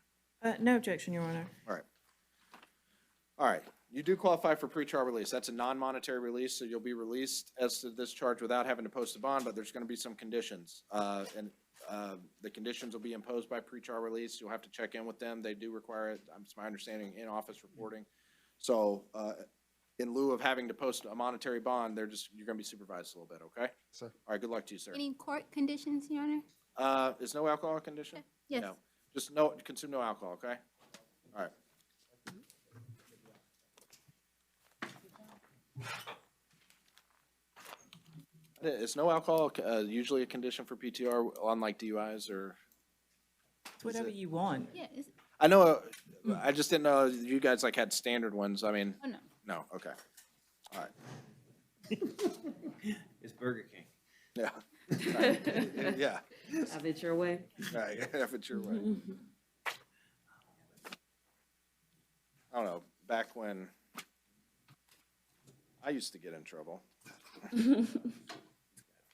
No objection, Your Honor. All right. All right. You do qualify for pretrial release. That's a non-monetary release, so you'll be released as to this charge without having to post a bond, but there's going to be some conditions. And the conditions will be imposed by pretrial release. You'll have to check in with them. They do require it. It's my understanding, in-office reporting. So, in lieu of having to post a monetary bond, you're gonna be supervised a little bit, okay? Sir. All right, good luck to you, sir. Any court conditions, Your Honor? Is no alcohol a condition? Yes. No. Just consume no alcohol, okay? All right. Is no alcohol usually a condition for PTR, unlike DUIs, or? It's whatever you want. Yeah, it's, I know, I just didn't know you guys like had standard ones. I mean, oh, no. no, okay. All right. It's Burger King. Yeah. Yeah. Have it your way. Right, if it's your way. I don't know, back when I used to get in trouble.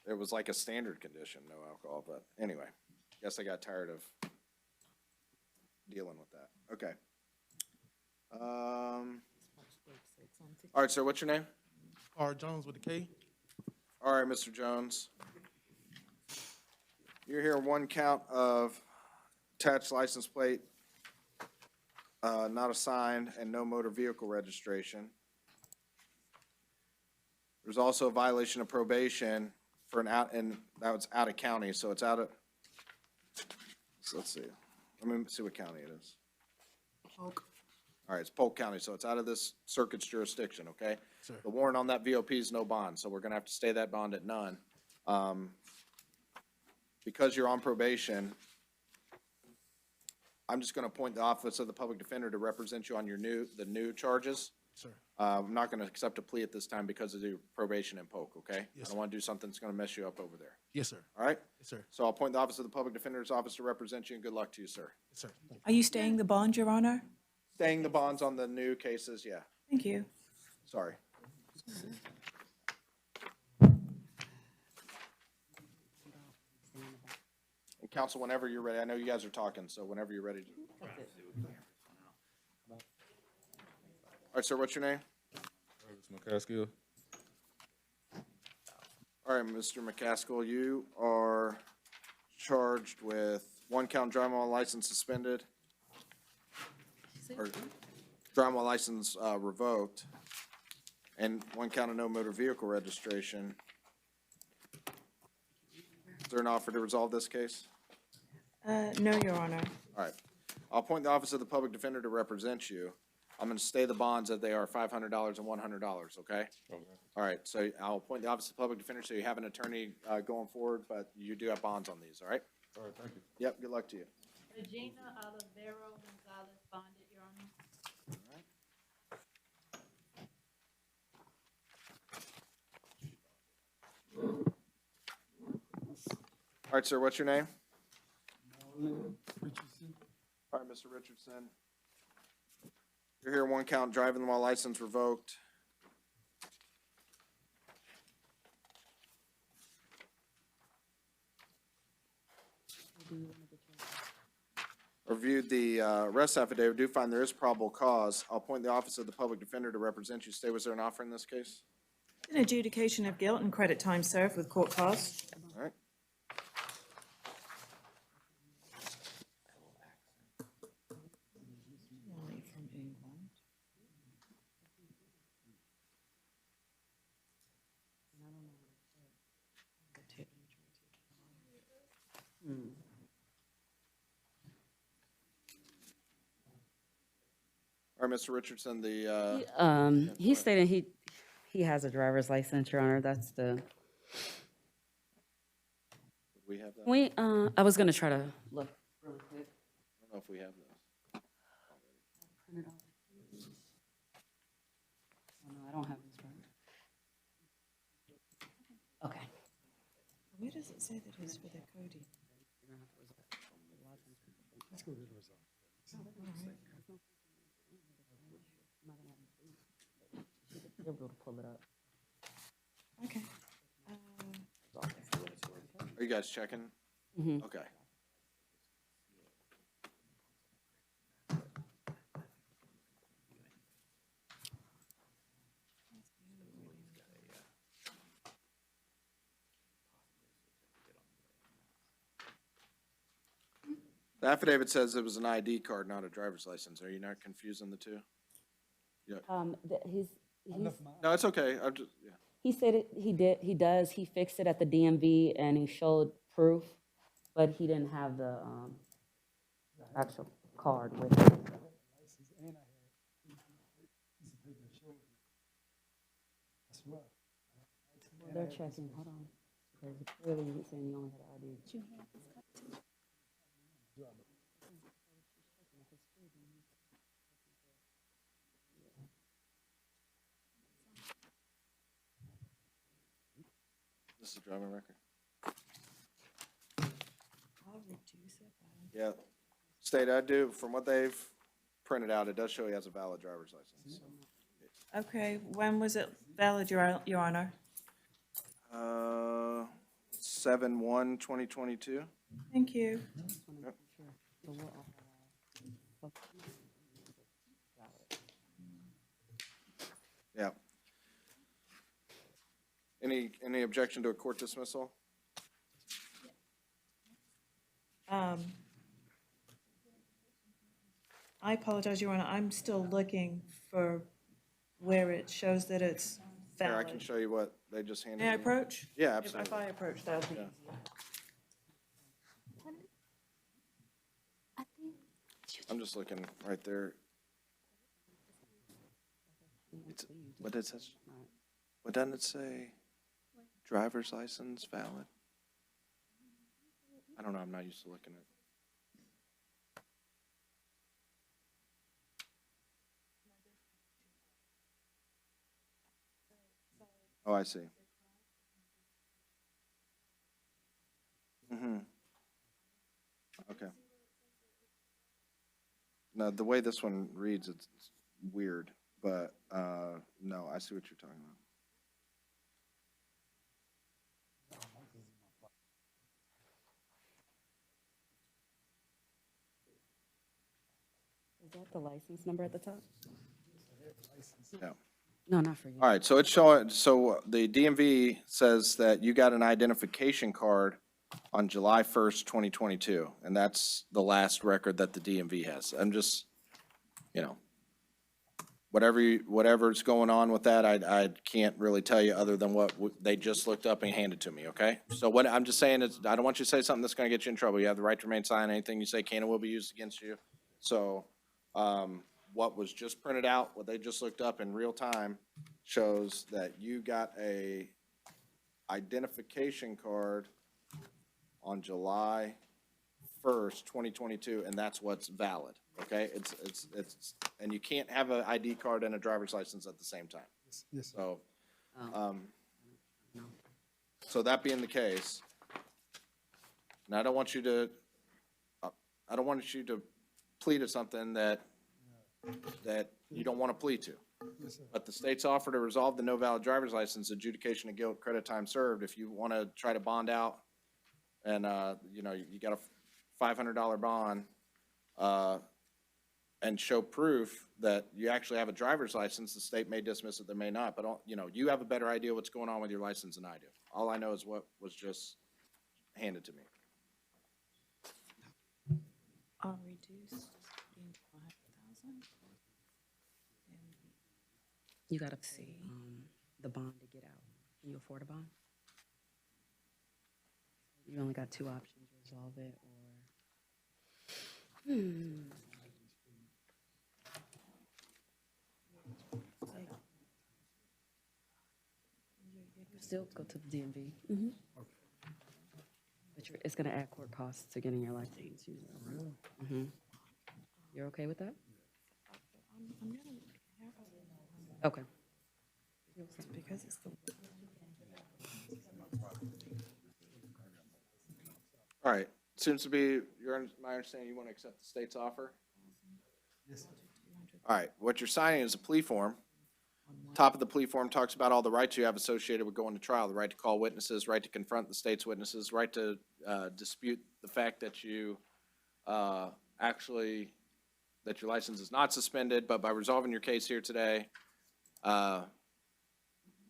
It was like a standard condition, no alcohol, but anyway, guess I got tired of dealing with that. Okay. All right, sir, what's your name? R. Jones with a K. All right, Mr. Jones. You're here on one count of attached license plate, not assigned, and no motor vehicle registration. There's also a violation of probation for and that was out of county, so it's out of, so let's see. Let me see what county it is. Polk. All right, it's Polk County, so it's out of this circuit's jurisdiction, okay? Sir. The warrant on that VOP is no bond, so we're gonna have to stay that bond at none. Because you're on probation, I'm just gonna appoint the Office of the Public Defender to represent you on the new charges. Sir. I'm not gonna accept a plea at this time because of the probation in Polk, okay? Yes, I don't wanna do something that's gonna mess you up over there, Yes, sir. all right? Yes, sir. So I'll appoint the Office of the Public Defender's office to represent you, and good luck to you, sir. Yes, sir. Thank you. Are you staying the bond, Your Honor? Staying the bonds on the new cases, yeah, Thank you. sorry. And counsel, whenever you're ready, I know you guys are talking, so whenever you're ready. All right, sir, what's your name? Mccaskill. All right, Mr. Mccaskill, you are charged with one count driving while license suspended, or driving while license revoked, and one count of no motor vehicle registration. Is there an offer to resolve this case? No, Your Honor. All right. I'll appoint the Office of the Public Defender to represent you. I'm going to stay the bonds as they are $500 and $100, okay? Okay. All right, so I'll appoint the Office of the Public Defender, so you have an attorney going forward, but you do have bonds on these, all right? All right, thank you. Yep, good luck to you. Regina Olivero Gonzalez bonded, Your Honor. All right, sir, what's your name? Richardson. All right, Mr. Richardson. You're here, one count, driving while license revoked. Reviewed the arrest affidavit, do find there is probable cause. I'll appoint the Office of the Public Defender to represent you. Stay, was there an offer in this case? An adjudication of guilt and credit time served with court costs. All right. All right, Mr. Richardson, He stated he has a driver's license, Your Honor. That's the, we have that? I was gonna try to look really quick. I don't know if we have this. Print it off. Oh, no, I don't have this one. Okay. Where does it say that it's for the Cody? Let's go to the result. You'll be able to pull it up. Okay. Are you guys checking? Mhm. Okay. The affidavit says it was an ID card, not a driver's license. Are you not confusing the two? He's, No, it's okay. I'm just, yeah. he said he does, he fixed it at the DMV and he showed proof, but he didn't have the, actual card with him. Well, they're checking, hold on, because clearly you're saying you only had ID. This is a driving record. Yeah. State, I do, from what they've printed out, it does show he has a valid driver's license. Okay, when was it valid, Your Honor? 7/1/2022. Thank you. Yep. Yeah. Any objection to a court dismissal? I apologize, Your Honor, I'm still looking for where it shows that it's Here, I valid. can show you what they just handed me. May I approach? Yeah, If absolutely. I approach, that'll be Yeah. easier. I'm just looking right there. What does it, what doesn't it say? Driver's license valid? I don't know, I'm not used to looking at. Oh, I see. Mm-hmm. Okay. Now, the way this one reads, it's weird, but, no, I see what you're talking about. Is that the license number at the top? Yeah. No, not for you. All right, so it's showing, so the DMV says that you got an identification card on July 1st, 2022, and that's the last record that the DMV has. I'm just, you know, whatever's going on with that, I can't really tell you other than what they just looked up and handed to me, okay? So what I'm just saying is, I don't want you to say something that's gonna get you in trouble. You have the right to remain silent. Anything you say can and will be used against you. So, what was just printed out, what they just looked up in real time, shows that you got a identification card on July 1st, 2022, and that's what's valid, okay? It's, and you can't have an ID card and a driver's license at the same time. Yes, So, so that being the case, and I don't want you to plead to something that you don't want to plead to. But the state's offer to resolve the no valid driver's license adjudication of guilt, credit time served, if you want to try to bond out and, you know, you got a $500 bond, and show proof that you actually have a driver's license, the state may dismiss it, they may not, but, you know, you have a better idea what's going on with your license than I do. All I know is what was just handed to me. I'll reduce 5,000. You gotta see, the bond to get out. Can you afford a bond? You only got two options, resolve it or. Still go to the DMV. But it's gonna add court costs to getting your license. You're okay with that? Okay. Because it's the. All right, seems to be, my understanding, you want to accept the state's offer? yes. All right, what you're signing is a plea form. Top of the plea form talks about all the rights you have associated with going to trial, the right to call witnesses, right to confront the state's witnesses, right to dispute the fact that you actually, that your license is not suspended, but by resolving your case here today,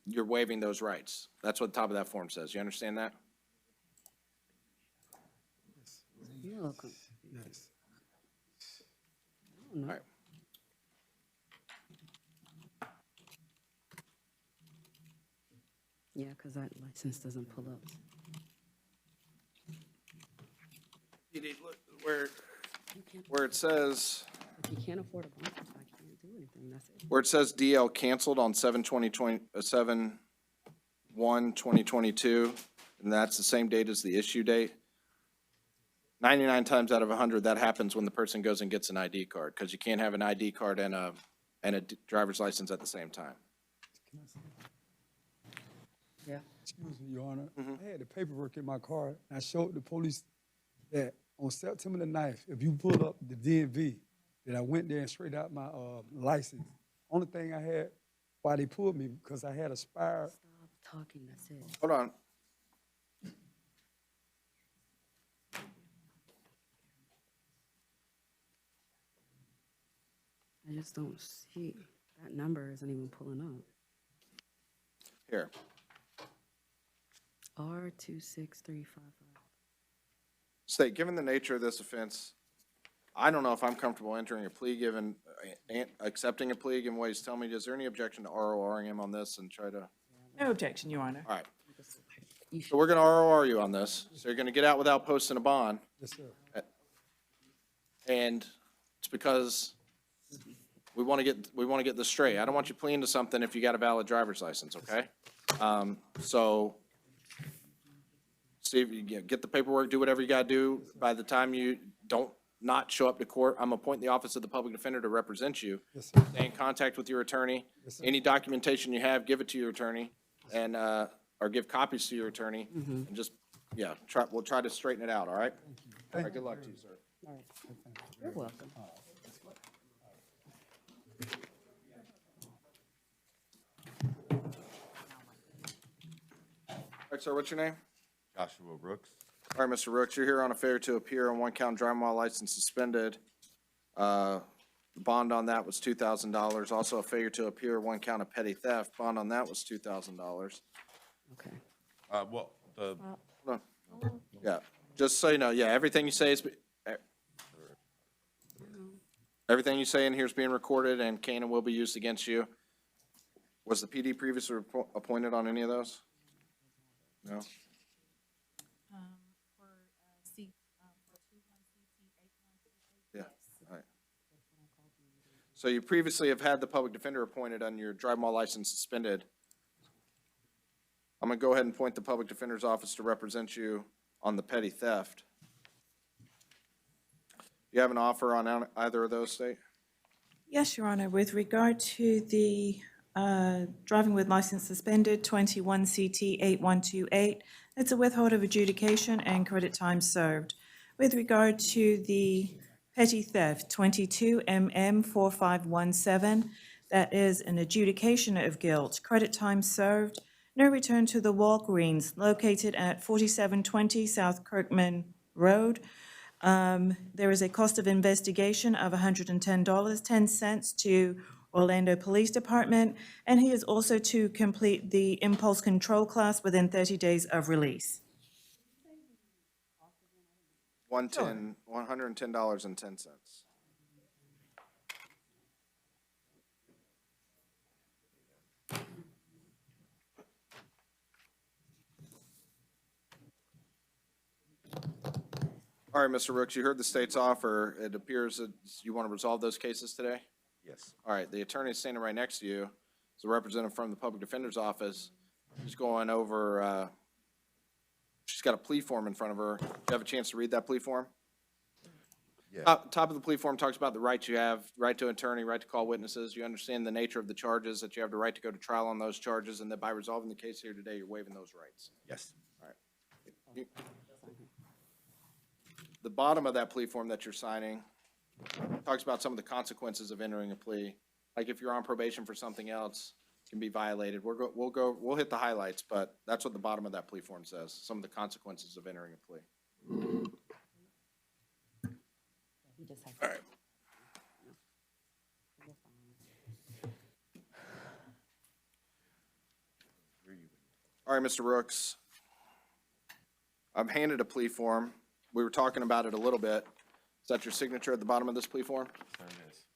you're waiving those rights. That's what the top of that form says. You understand that? You're welcome. Yes. All right. Yeah, because that license doesn't pull up. You need, look, where it says, If you can't afford a bond, I can't do anything, that's it. where it says DL canceled on 7/1/2022, and that's the same date as the issue date. 99 times out of 100, that happens when the person goes and gets an ID card, because you can't have an ID card and a driver's license at the same time. Yeah. Excuse me, Your Honor. I had the paperwork in my car, and I showed the police that on September the 9th, if you pull up the DMV, that I went there and straight out my license. Only thing I had, why they pulled me, because I had expired. Stop talking, that's it. Hold on. I just don't see, that number isn't even pulling up. Here. R26355. State, given the nature of this offense, I don't know if I'm comfortable entering a plea given, accepting a plea given what he's telling me. Is there any objection to RORing him on this and try to? No objection, Your Honor. All right. So we're gonna ROR you on this. So you're gonna get out without posting a bond. Yes, sir. And it's because we want to get this straight. I don't want you pleading to something if you got a valid driver's license, okay? So, Steve, you get the paperwork, do whatever you gotta do. By the time you don't not show up to court, I'm appointing the Office of the Public Defender to represent you. Yes, sir. Stay in contact with your attorney. Yes, sir. Any documentation you have, give it to your attorney, and, or give copies to your attorney. And just, yeah, we'll try to straighten it out, all right? All right, good luck to you, sir. All right. You're welcome. All right, sir, what's your name? Joshua Brooks. All right, Mr. Rooks, you're here on a failure to appear on one count driving while license suspended. The bond on that was $2,000. Also a failure to appear, one count of petty theft. Bond on that was $2,000. Okay. Well, the, Yeah, just so you know, yeah, everything you say is, everything you say in here is being recorded and can and will be used against you. Was the PD previously appointed on any of those? No? Yeah, all right. So you previously have had the public defender appointed on your driving while license suspended. I'm gonna go ahead and appoint the public defender's office to represent you on the petty theft. You have an offer on either of those, State? Yes, Your Honor. With regard to the driving with license suspended, 21 CT 8128, it's a withhold of adjudication and credit time served. With regard to the petty theft, 22 MM 4517, that is an adjudication of guilt, credit time served, no return to the Walgreens located at 4720 South Kirkman Road. There is a cost of investigation of $110.10 to Orlando Police Department, and he is also to complete the impulse control class within 30 days of release. $110.10. All right, Mr. Rooks, you heard the state's offer. It appears that you want to resolve those cases today? yes. All right, the attorney standing right next to you is a representative from the public defender's office. She's going over, she's got a plea form in front of her. Do you have a chance to read that plea form? Yeah. Top of the plea form talks about the rights you have, right to attorney, right to call witnesses. You understand the nature of the charges, that you have the right to go to trial on those charges, and that by resolving the case here today, you're waiving those rights. Yes. All right. The bottom of that plea form that you're signing talks about some of the consequences of entering a plea. Like if you're on probation for something else, it can be violated. We'll hit the highlights, but that's what the bottom of that plea form says, some of the consequences of entering a plea. He just has All right. All right, Mr. Rooks. I'm handed a plea form. We were talking about it a little bit. Is that your signature at the bottom of this plea form?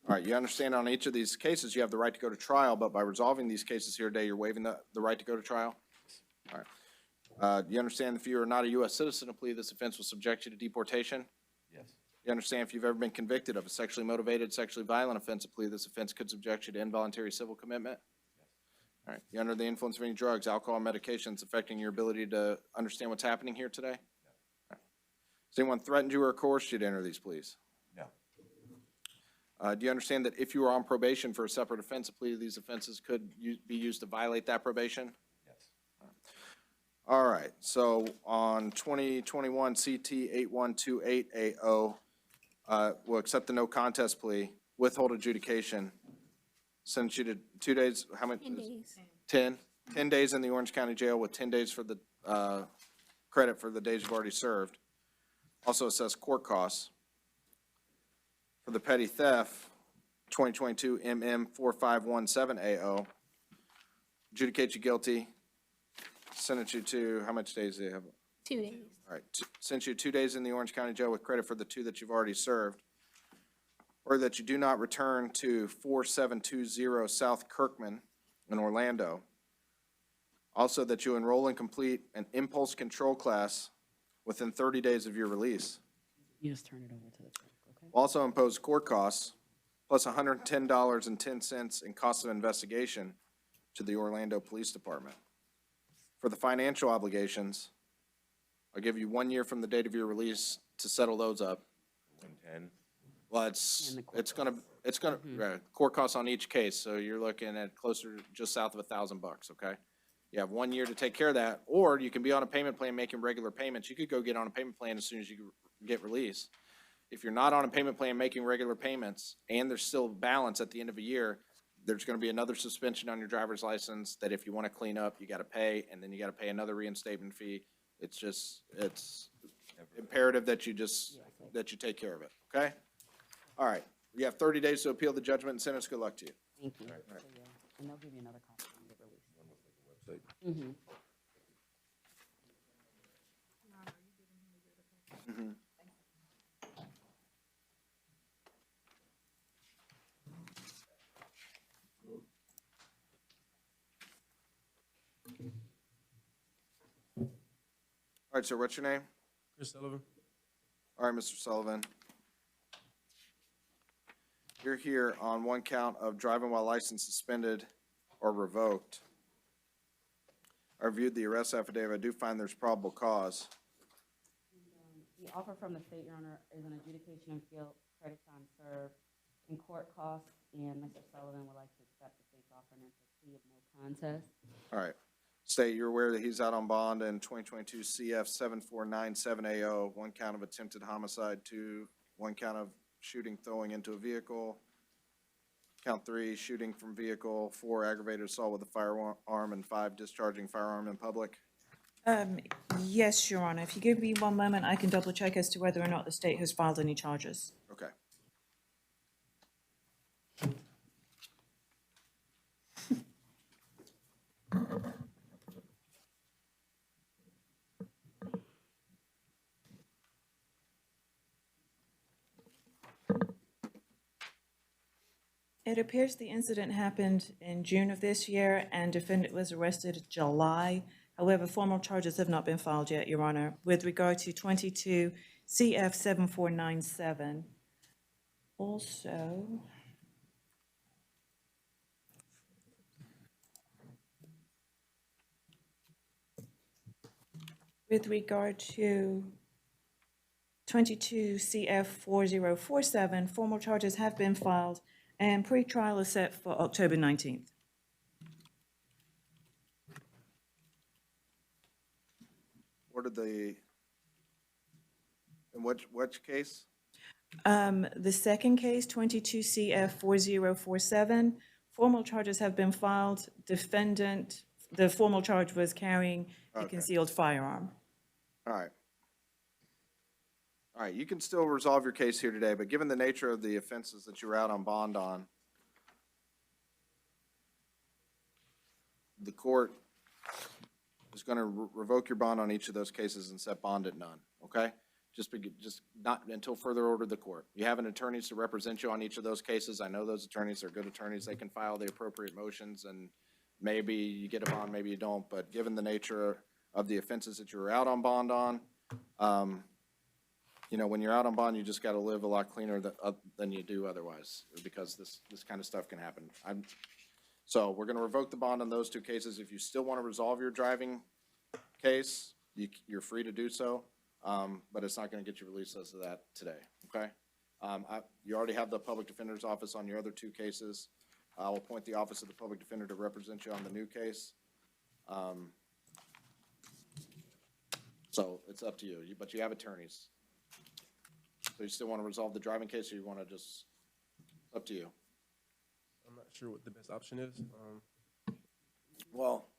All right, you understand on each of these cases, you have the right to go to trial, but by resolving these cases here today, you're waiving the right to go to trial? All right. Do you understand if you are not a U.S. citizen, a plea of this offense will subject you to deportation? Yes. You understand if you've ever been convicted of a sexually motivated, sexually violent offense, a plea of this offense could subject you to involuntary civil commitment? All right. You under the influence of any drugs, alcohol, medications affecting your ability to understand what's happening here today? No. Right. Has anyone threatened you or coerced you to enter these pleas? No. Do you understand that if you are on probation for a separate offense, a plea of these offenses could be used to violate that probation? Yes. All right. So on 2021 CT 8128AO, we'll accept the no contest plea, withhold adjudication, sentence you to 2 days, how many? 10 days. 10 days in the Orange County Jail with 10 days for the credit for the days you've already served. Also assess court costs. For the petty theft, 2022 MM 4517AO, adjudicate you guilty, sentence you to, how much days do you have? 2 days. All right, sentence you 2 days in the Orange County Jail with credit for the 2 that you've already served, or that you do not return to 4720 South Kirkman in Orlando. Also, that you enroll and complete an impulse control class within 30 days of your release. You just turn it over to the clerk, okay? Will also impose court costs plus $110.10 in cost of investigation to the Orlando Police Department. For the financial obligations, I'll give you 1 year from the date of your release to settle those up. 110. Well, And it's the court gonna, court costs on each case, so you're looking at closer, just south of $1,000, okay? You have 1 year to take care of that, or you can be on a payment plan making regular payments. You could go get on a payment plan as soon as you get released. If you're not on a payment plan making regular payments, and there's still balance at the end of a year, there's gonna be another suspension on your driver's license that if you wanna clean up, you gotta pay, and then you gotta pay another reinstatement fee. It's just, it's imperative that you take care of it, okay? All right, you have 30 days to appeal the judgment and sentence. Good luck to you. Thank you. right. So, yeah, and they'll give you another copy when you get released. Mm-hmm. All right, sir, what's your name? Chris Sullivan. All right, Mr. Sullivan. You're here on one count of driving while license suspended or revoked. I reviewed the arrest affidavit. I do find there's probable cause. The offer from the state, Your Honor, is an adjudication of guilt, credit time served, and court costs, and Mr. Sullivan would like to accept the state's offer and enter a plea of no contest. All right. State, you're aware that he's out on bond in 2022 CF 7497AO, one count of attempted homicide, one count of shooting, throwing into a vehicle, count 3, shooting from vehicle, 4, aggravated assault with a firearm, and 5, discharging firearm in public. Yes, Your Honor. If you give me 1 moment, I can double check as to whether or not the state has filed any charges. Okay. It appears the incident happened in June of this year and defendant was arrested July. However, formal charges have not been filed yet, Your Honor. With regard to 22 CF 7497, also, with regard to 22 CF 4047, formal charges have been filed and pretrial is set for October 19th. What are the, in which case? The second case, 22 CF 4047, formal charges have been filed. Defendant, the formal charge was carrying a Okay. concealed firearm. All right. All right, you can still resolve your case here today, but given the nature of the offenses that you were out on bond on, the court is going to revoke your bond on each of those cases and set bond at none, okay? Just not until further order of the court. You have an attorney to represent you on each of those cases. I know those attorneys are good attorneys. They can file the appropriate motions and maybe you get a bond, maybe you don't, but given the nature of the offenses that you were out on bond on, you know, when you're out on bond, you just gotta live a lot cleaner than you do otherwise, because this kind of stuff can happen. So we're gonna revoke the bond on those two cases. If you still wanna resolve your driving case, you're free to do so, but it's not gonna get you released as of that today, okay? You already have the public defender's office on your other two cases. I'll appoint the office of the public defender to represent you on the new case. So it's up to you, but you have attorneys. So you still want to resolve the driving case, or you want to just, up to you? I'm not sure what the best option is. Well,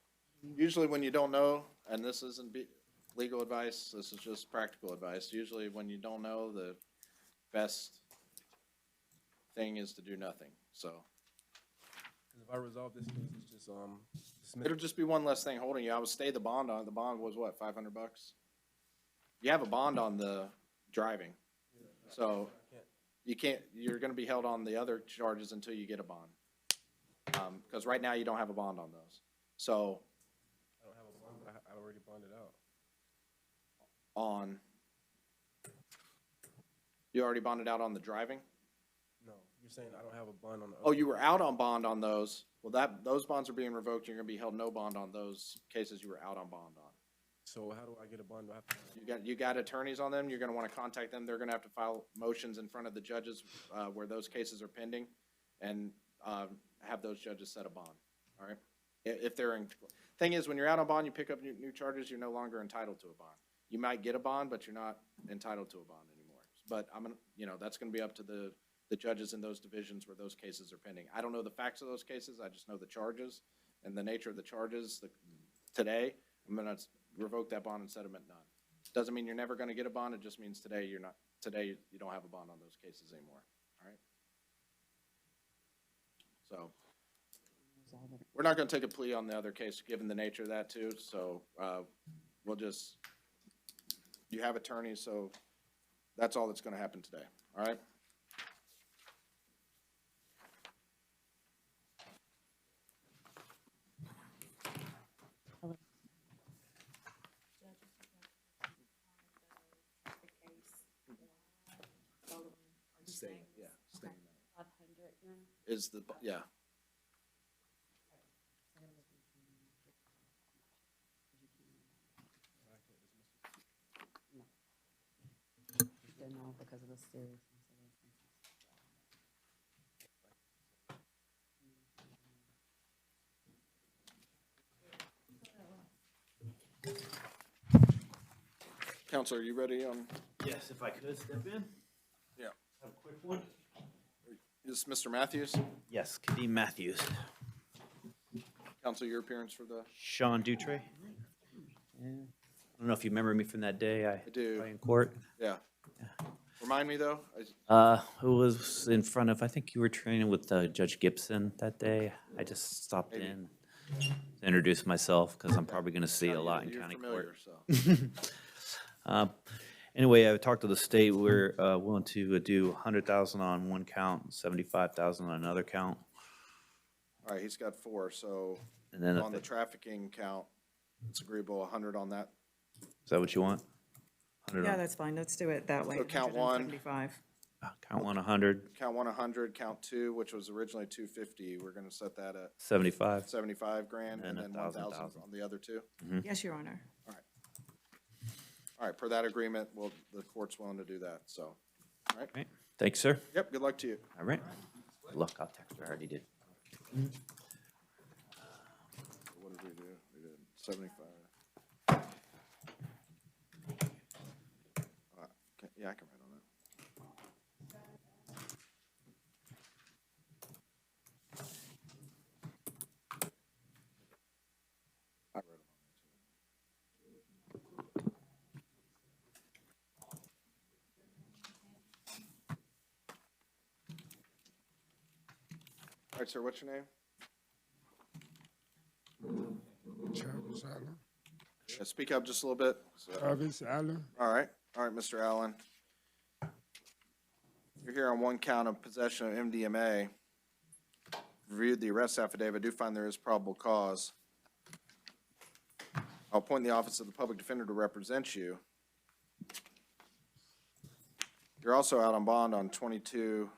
usually when you don't know, and this isn't legal advice, this is just practical advice. Usually when you don't know, the best thing is to do nothing, so. If I resolve this case, it's just, dismiss. It'll just be one less thing holding you. I would stay the bond on it. The bond was what, $500? You have a bond on the driving. So you're gonna be held on the other charges until you get a bond. Because right now you don't have a bond on those. So. I don't have a bond, but I already bonded out. You already bonded out on the driving? No, you're saying I don't have a bond on the. Oh, you were out on bond on those. Well, those bonds are being revoked. You're gonna be held no bond on those cases you were out on bond on. So how do I get a bond? Do I have to? You got attorneys on them. You're gonna wanna contact them. They're gonna have to file motions in front of the judges, where those cases are pending, and, have those judges set a bond, all right? If they're thing is, when you're out on bond, you pick up new charges, you're no longer entitled to a bond. You might get a bond, but you're not entitled to a bond anymore. But that's gonna be up to the judges in those divisions where those cases are pending. I don't know the facts of those cases. I just know the charges and the nature of the charges. Today, I'm gonna revoke that bond and set them at none. Doesn't mean you're never gonna get a bond. It just means today you don't have a bond on those cases anymore, all right? So, we're not gonna take a plea on the other case, given the nature of that too, so, you have attorneys, so that's all that's gonna happen today, all right? Staying. 500, Is yeah. No, because of the seriousness of it. Counselor, are you ready on? Yes, if I could step in. Yeah. Have a quick one. Is this Mr. Matthews? Yes, Kadeem Matthews. Counselor, your appearance for the? Sean Dutre. Yeah. I don't know if you remember me from that day I do. in court. Yeah. Remind me though? It was in front of, I think you were training with Judge Gibson that day. I just stopped in to introduce myself because I'm probably going to see a lot in county court. So. Anyway, I talked to the state. We're willing to do 100,000 on one count, 75,000 on another count. All right, he's got 4, so And then on the trafficking count, it's agreeable, 100 on that. Is that what you want? 100 Yeah, on, that's fine. Let's do it that way. So count one. 175. count 100, Count 100, count 2, which was originally 250. We're gonna set that at 75. 75 grand, and then 1,000 1,000. on the other 2. Yes, Your Honor. All right, per that agreement, the court's willing to do that, so, all right? Right. Thanks, sir. Yep, good luck to you. All right. Look, I'll text her. I already did. What did we do? We did 75. Yeah, I can write on that. I wrote it on there too. All right, sir, what's your name? Travis Allen. Yeah, speak up just a little bit. Travis Allen. All right, Mr. Allen. You're here on one count of possession of MDMA. reviewed the arrest affidavit. I do find there is probable cause. I'll appoint the Office of the Public Defender to represent you. You're also out on bond on 22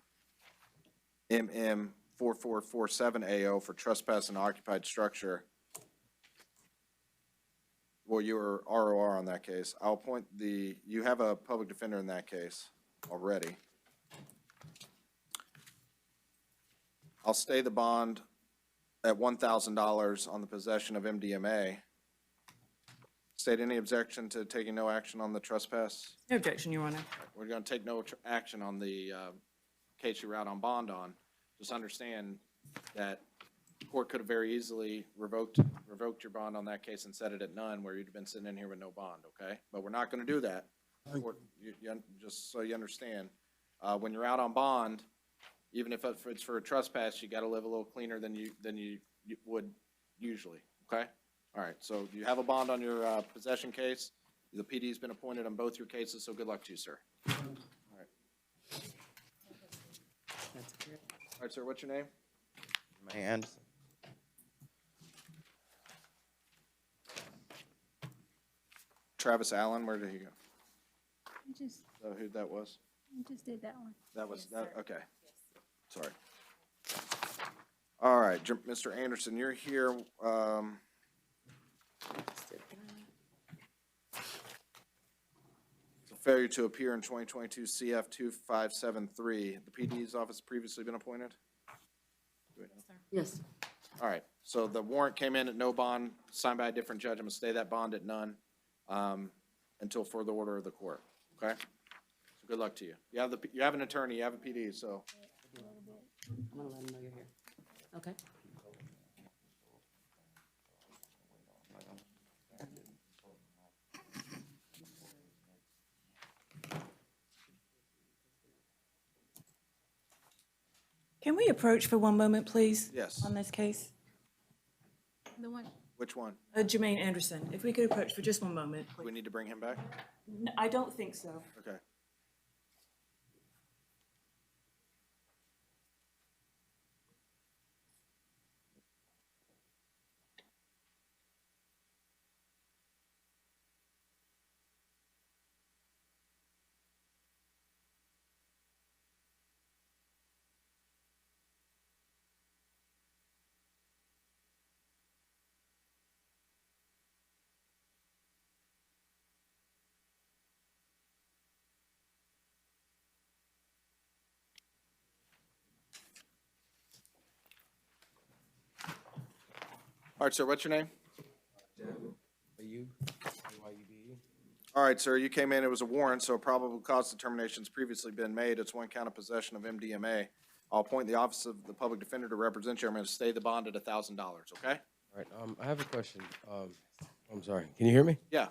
MM 4447 AO for trespass in occupied structure. Well, you were ROR on that case. I'll appoint you have a public defender in that case already. I'll stay the bond at $1,000 on the possession of MDMA. State any objection to taking no action on the trespass? No objection, Your Honor. We're going to take no action on the case you were out on bond on. Just understand that the court could have very easily revoked your bond on that case and set it at none, where you'd have been sitting in here with no bond, okay? But we're not going to do that. Just so you understand, when you're out on bond, even if it's for a trespass, you got to live a little cleaner than you would usually, okay? All right, so you have a bond on your possession case. The PD's been appointed on both your cases, so good luck to you, sir. All right, sir, what's your name? Anderson. Travis Allen, where did he go? Just, Is that who that was? just did that one. That was, okay. Sorry. All right, Mr. Anderson, you're here, it's a failure to appear in 2022 CF 2573. The PD's office previously been appointed? Yes. All right, so the warrant came in at no bond, signed by a different judge. I'm gonna stay that bond at none until further order of the court, okay? So good luck to you. You have an attorney, you have a PD, so. I'm gonna let him know you're here. Okay. Can we approach for one moment, please? Yes. On this case? The one, Which one? Jermaine Anderson, if we could approach for just one moment, Do we please. need to bring him back? I don't think so. Okay. All right, sir, what's your name? All right, sir, you came in, it was a warrant, so a probable cause determination's previously been made. It's one count of possession of MDMA. I'll appoint the Office of the Public Defender to represent you. I'm going to stay the bond at $1,000, okay? All right, I have a question. I'm sorry, can you hear me? Yeah.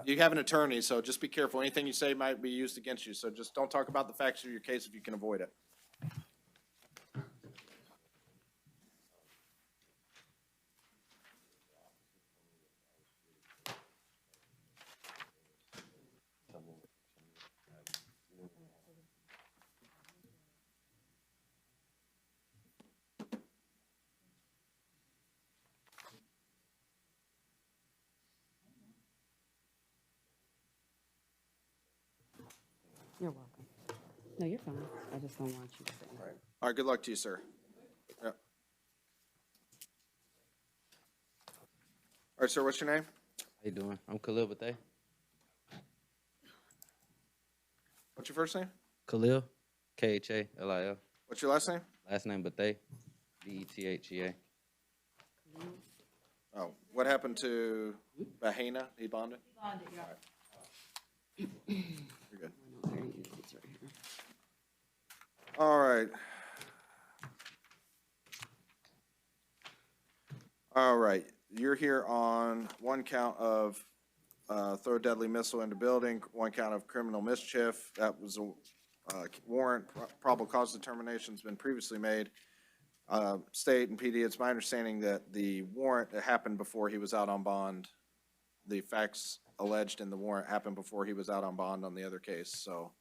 You have an attorney, so just be careful. Anything you say might be used against you, so just don't talk about the facts of your case if you can avoid it. You're welcome. No, you're fine. I just don't want you to sit. All right, good luck to you, sir. Yeah. All right, sir, what's your name? How you doing? I'm Khalil Bethea. What's your first name? Khalil, Khalil. What's your last name? Last name Bethea, Bethea. Oh, what happened to Bahena? He bonded? Bonded, yeah. You're good. All right. All right, you're here on one count of throw a deadly missile into building, one count of criminal mischief. That was a warrant. Probable cause determination's been previously made. State and PD, it's my understanding that the warrant that happened before he was out on bond, the facts alleged in the warrant happened before he was out on bond on the other case, so.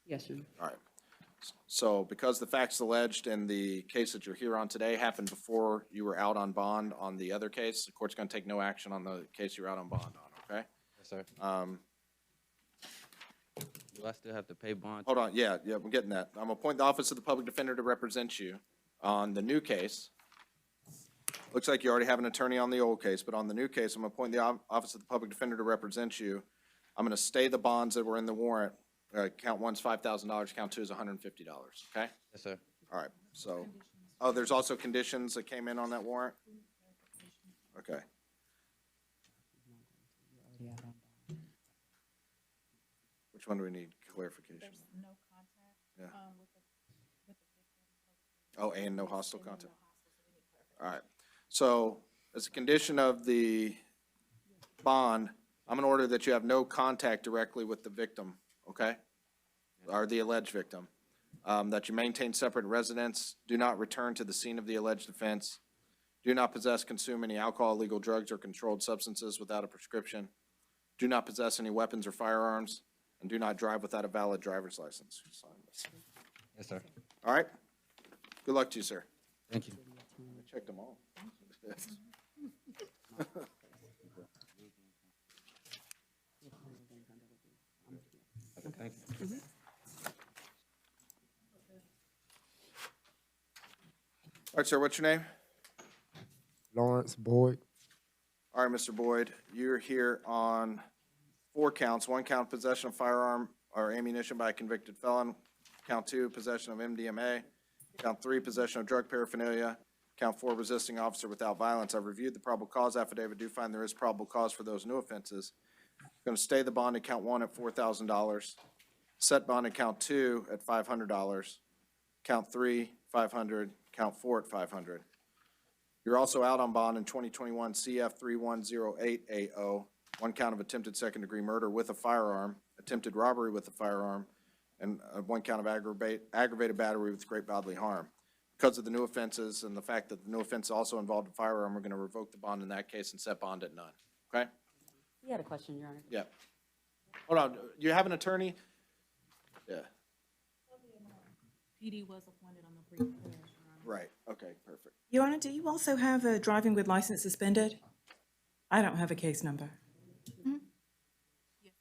Yes, sir. All right. So because the facts alleged in the case that you're here on today happened before you were out on bond on the other case, the court's gonna take no action on the case you're out on bond on, okay? Yes, sir. Do I still have to pay bond? Hold on, yeah, I'm getting that. I'm gonna appoint the Office of the Public Defender to represent you on the new case. Looks like you already have an attorney on the old case, but on the new case, I'm gonna appoint the Office of the Public Defender to represent you. I'm gonna stay the bonds that were in the warrant. Count one's $5,000, count two is $150, okay? Yes, sir. All right, so, oh, there's also conditions that came in on that warrant? Okay. Which one do we need clarification? No contact. Yeah. With the victim. Oh, and no hostile contact? All right, so as a condition of the bond, I'm gonna order that you have no contact directly with the victim, okay? Or the alleged victim. That you maintain separate residence, do not return to the scene of the alleged offense, do not possess, consume any alcohol, illegal drugs, or controlled substances without a prescription, do not possess any weapons or firearms, and do not drive without a valid driver's license. Sign this. Yes, sir. All right? Good luck to you, sir. Thank you. I checked them all. Thank you. All right, sir, what's your name? Lawrence Boyd. All right, Mr. Boyd, you're here on 4 counts. 1 count, possession of firearm or ammunition by a convicted felon. Count 2, possession of MDMA. Count 3, possession of drug paraphernalia. Count 4, resisting officer without violence. I've reviewed the probable cause affidavit. Do find there is probable cause for those new offenses. Going to stay the bond at count 1 at $4,000. Set bond at count 2 at $500. Count 3, $500. Count 4 at $500. You're also out on bond in 2021 CF 3108AO. 1 count of attempted second-degree murder with a firearm, attempted robbery with a firearm, and 1 count of aggravated battery with great bodily harm. Because of the new offenses and the fact that the new offense also involved a firearm, we're going to revoke the bond in that case and set bond at none. Okay? You had a question, Your Honor. Yeah. Hold on. You have an attorney? Yeah. PD was appointed on the brief. Right. Okay, perfect. Your Honor, do you also have a driving with license suspended? I don't have a case number.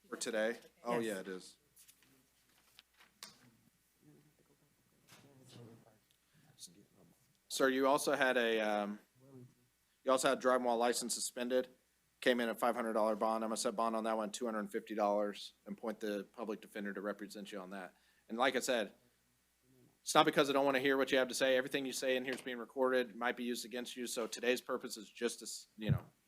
For today? Oh, Yes. yeah, it is. Sir, you also had driving while license suspended, came in at $500 bond. I'm gonna set bond on that one, $250, and point the public defender to represent you on that. And like I said, it's not because I don't want to hear what you have to say. Everything you say in here is being recorded, might be used against you. So today's purpose is just as,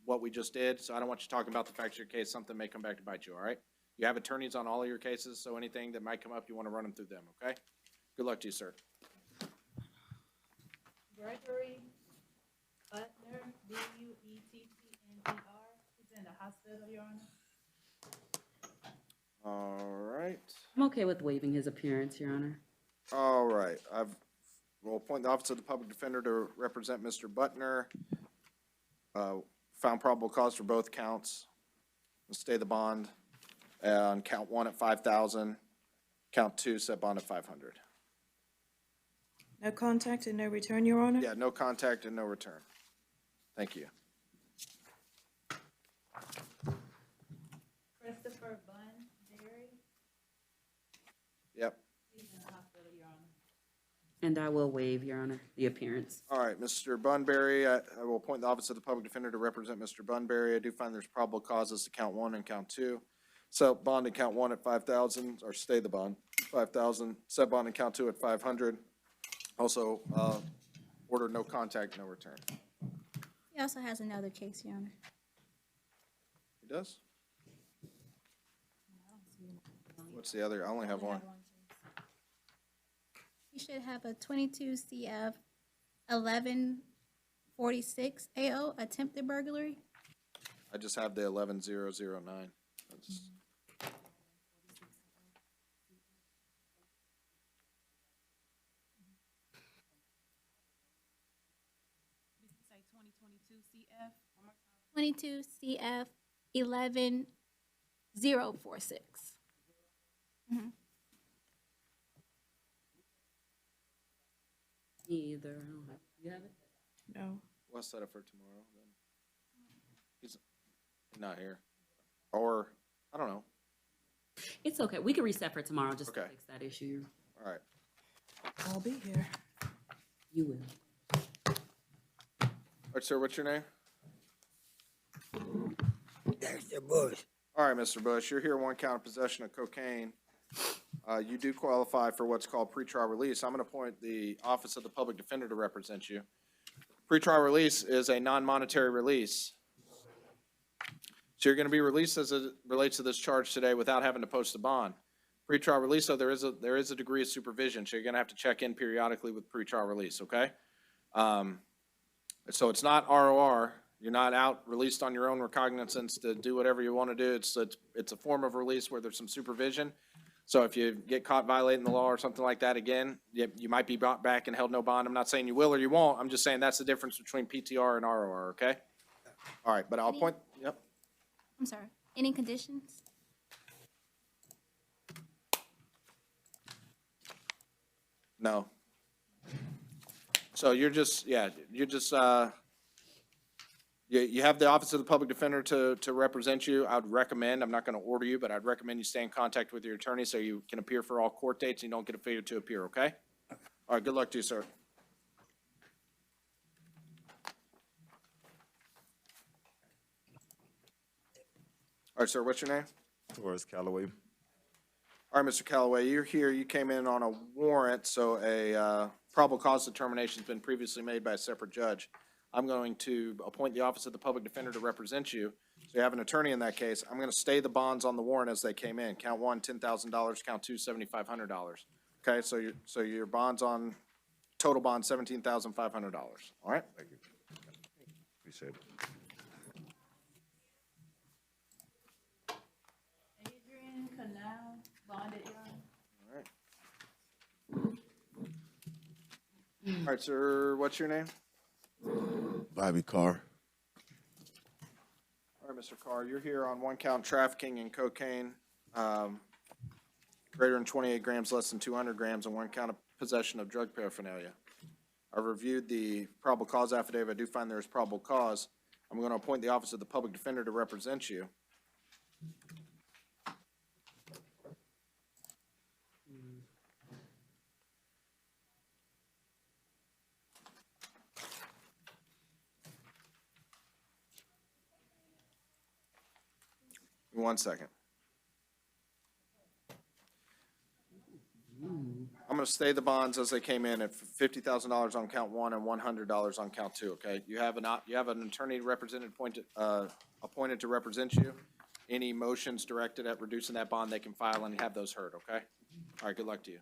what we just did. So I don't want you talking about the facts of your case. Something may come back to bite you, all right? You have attorneys on all of your cases, so anything that might come up, you want to run them through them, okay? Good luck to you, sir. Gregory Buttner, Buettner. He's in the hospital, Your Honor. All right. I'm okay with waiving his appearance, Your Honor. All right. We'll appoint the Office of the Public Defender to represent Mr. Buttner. Found probable cause for both counts. We'll stay the bond on count 1 at $5,000. Count 2, set bond at $500. No contact and no return, Your Honor? Yeah, no contact and no return. Thank you. Christopher Bunbury. Yep. He's in the hospital, Your Honor. And I will waive, Your Honor, the appearance. All right, Mr. Bunbury, I will appoint the Office of the Public Defender to represent Mr. Bunbury. I do find there's probable causes to count 1 and count 2. So bond and count 1 at $5,000, or stay the bond, $5,000. Set bond and count 2 at $500. Also, order no contact, no return. He also has another case, Your Honor. He does? What's the other? I only have one. You should have a 22 CF 1146 AO, attempted burglary. I just have the 11009. That's- Say 2022 CF. 22 CF 11046. Either, I don't have, you have it? No. We'll set it for tomorrow then. He's not here. Or, I don't know. It's okay, we can reset for tomorrow, just to Okay. fix that issue. All right. I'll be here. You will. All right, sir, what's your name? Dexter Bush. All right, Mr. Bush, you're here one count of possession of cocaine. You do qualify for what's called pretrial release. I'm going to appoint the Office of the Public Defender to represent you. Pretrial release is a non-monetary release. So you're going to be released as it relates to this charge today without having to post a bond. Pretrial release, so there is a degree of supervision, so you're going to have to check in periodically with pretrial release, okay? So it's not ROR. You're not out released on your own recognizance to do whatever you want to do. It's a form of release where there's some supervision. So if you get caught violating the law or something like that again, you might be brought back and held no bond. I'm not saying you will or you won't. I'm just saying that's the difference between PTR and ROR, okay? All right, but I'll point, yep. I'm sorry. Any conditions? No. So you have the Office of the Public Defender to represent you. I would recommend, I'm not going to order you, but I'd recommend you stay in contact with your attorney so you can appear for all court dates and you don't get a failure to appear, okay? All right, good luck to you, sir. All right, sir, what's your name? Towards Callaway. All right, Mr. Callaway, you're here, you came in on a warrant, so a probable cause determination has been previously made by a separate judge. I'm going to appoint the Office of the Public Defender to represent you. So you have an attorney in that case. I'm going to stay the bonds on the warrant as they came in. Count one, $10,000, count two, $7,500. Okay, so your bonds on, total bond, $17,500. All right? Thank you. Appreciate it. Adrian Canal, bonded, Your Honor. All right, sir, what's your name? Bobby Carr. All right, Mr. Carr, you're here on one count trafficking in cocaine, greater than 28 grams, less than 200 grams, and one count of possession of drug paraphernalia. I've reviewed the probable cause affidavit. I do find there is probable cause. I'm going to appoint the Office of the Public Defender to represent you. One second. I'm going to stay the bonds as they came in at $50,000 on count one and $100 on count two, okay? You have an attorney appointed to represent you. Any motions directed at reducing that bond, they can file and have those heard, okay? All right, good luck to you.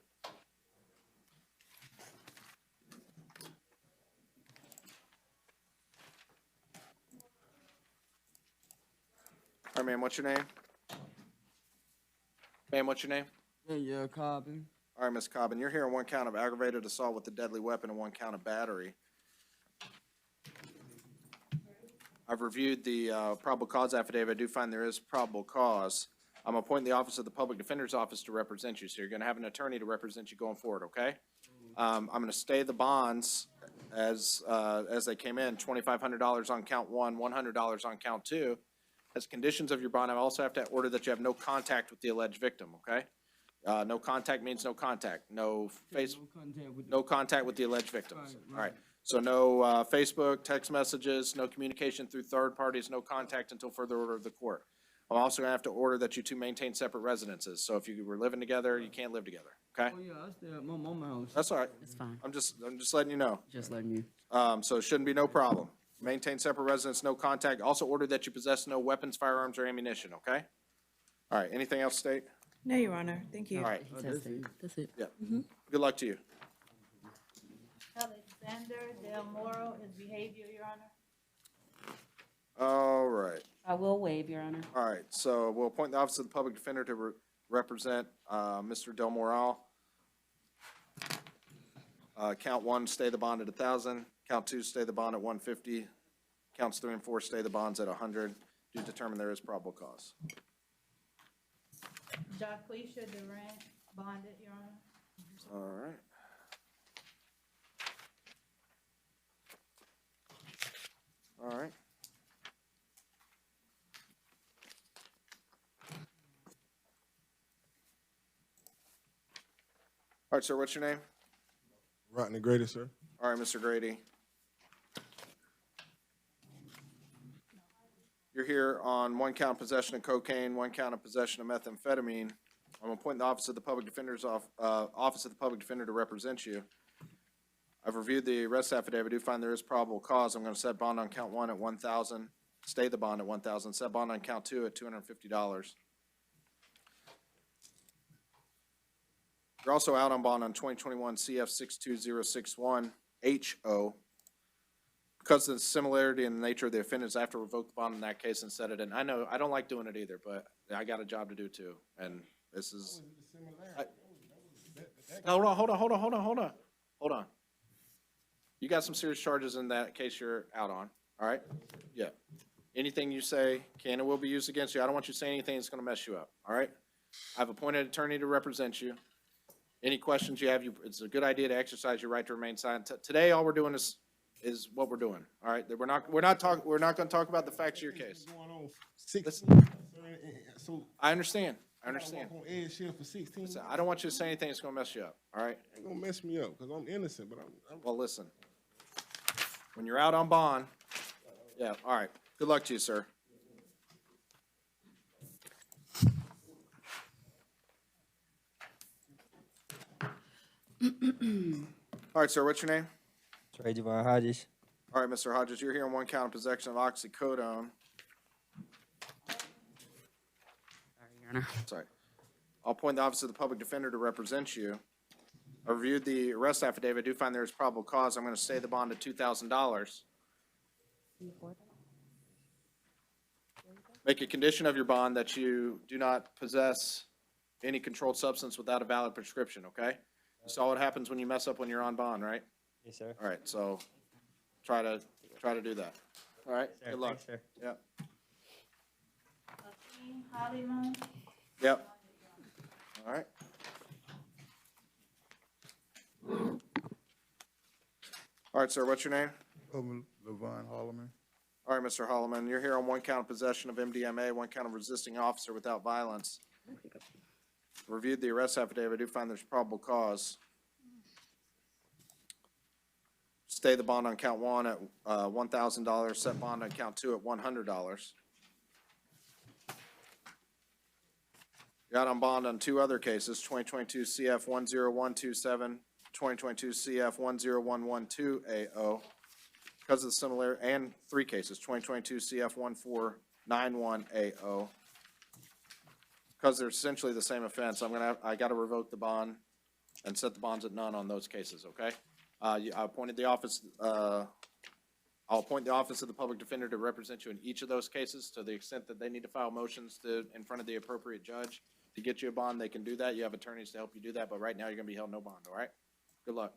All right, ma'am, what's your name? Ma'am, what's your name? Yeah, Cobbin. All right, Ms. Cobbin, you're here on one count of aggravated assault with a deadly weapon and one count of battery. I've reviewed the probable cause affidavit. I do find there is probable cause. I'm appointing the Office of the Public Defender's Office to represent you, so you're going to have an attorney to represent you going forward, okay? I'm going to stay the bonds as they came in, $2,500 on count one, $100 on count two. As conditions of your bond, I also have to order that you have no contact with the alleged victim, okay? No contact means no contact. No contact with the alleged victims. All right. So no Facebook, text messages, no communication through third parties, no contact until further order of the court. I'm also gonna have to order that you two maintain separate residences. So if you were living together, you can't live together, okay? Oh, yeah, I stay at my mama's house. That's all right. It's fine. I'm just letting you know. Just letting you. So it shouldn't be no problem. Maintain separate residence, no contact. Also order that you possess no weapons, firearms, or ammunition, okay? All right, anything else, State? No, Your Honor. Thank you. All right. That's it. Yeah. Good luck to you. Alexander Del Moro, his behavior, Your Honor. All right. I will waive, Your Honor. All right, so we'll appoint the Office of the Public Defender to represent Mr. Del Moral. Count one, stay the bond at 1,000. Count two, stay the bond at 150. Counts three and four, stay the bonds at 100. Do determine there is probable cause. Jacquelisha Durant, bonded, Your Honor. All right. All right, sir, what's your name? Rodney Grady, sir. All right, Mr. Grady. You're here on 1 count of possession of cocaine, 1 count of possession of methamphetamine. I'm appointing the Office of the Public Defender's Office of the Public Defender to represent you. I've reviewed the arrest affidavit. I do find there is probable cause. I'm going to set bond on count 1 at $1,000, stay the bond at $1,000, set bond on count 2 at $250. You're also out on bond on 2021 CF 62061 HO. Because of the similarity in the nature of the offense, I have to revoke the bond in that case and set it in. I know, I don't like doing it either, but I got a job to do too. And this is. Hold on. You got some serious charges in that case you're out on, all right? Yeah. Anything you say can and will be used against you. I don't want you to say anything that's gonna mess you up, all right? I've appointed an attorney to represent you. Any questions you have, it's a good idea to exercise your right to remain silent. Today, all we're doing is what we're doing, all right? We're not gonna talk about the facts of your case. So I understand. on eggshell for 16. Listen, I don't want you to say anything that's gonna mess you up, all right? Ain't gonna mess me up because I'm innocent, but I'm Well, listen, when you're out on bond, yeah, all right. Good luck to you, sir. All right, sir, what's your name? Trey Javon Hodges. All right, Mr. Hodges, you're here on 1 count of possession of oxycodone. Sorry. I'll appoint the Office of the Public Defender to represent you. I reviewed the arrest affidavit. I do find there is probable cause. I'm going to stay the bond at $2,000. Make a condition of your bond that you do not possess any controlled substance without a valid prescription, okay? You saw what happens when you mess up when you're on bond, right? Yes, sir. All right, so try to do that. All right, Sir, good luck. thanks, sir. Yep. Holloman. Yep. All right. All right, sir, what's your name? Levon Holloman. All right, Mr. Holloman, you're here on 1 count of possession of MDMA, 1 count of resisting officer without violence. Reviewed the arrest affidavit. I do find there's probable cause. Stay the bond on count 1 at $1,000, set bond on count 2 at $100. You're out on bond on 2 other cases, 2022 CF 10127, 2022 CF 10112 AO. Because of the similar, and 3 cases, 2022 CF 1491 AO. Because they're essentially the same offense, I gotta revoke the bond and set the bonds at none on those cases, okay? I appointed the office, I'll appoint the Office of the Public Defender to represent you in each of those cases to the extent that they need to file motions in front of the appropriate judge to get you a bond, they can do that. You have attorneys to help you do that, but right now you're gonna be held no bond, all right? Good luck.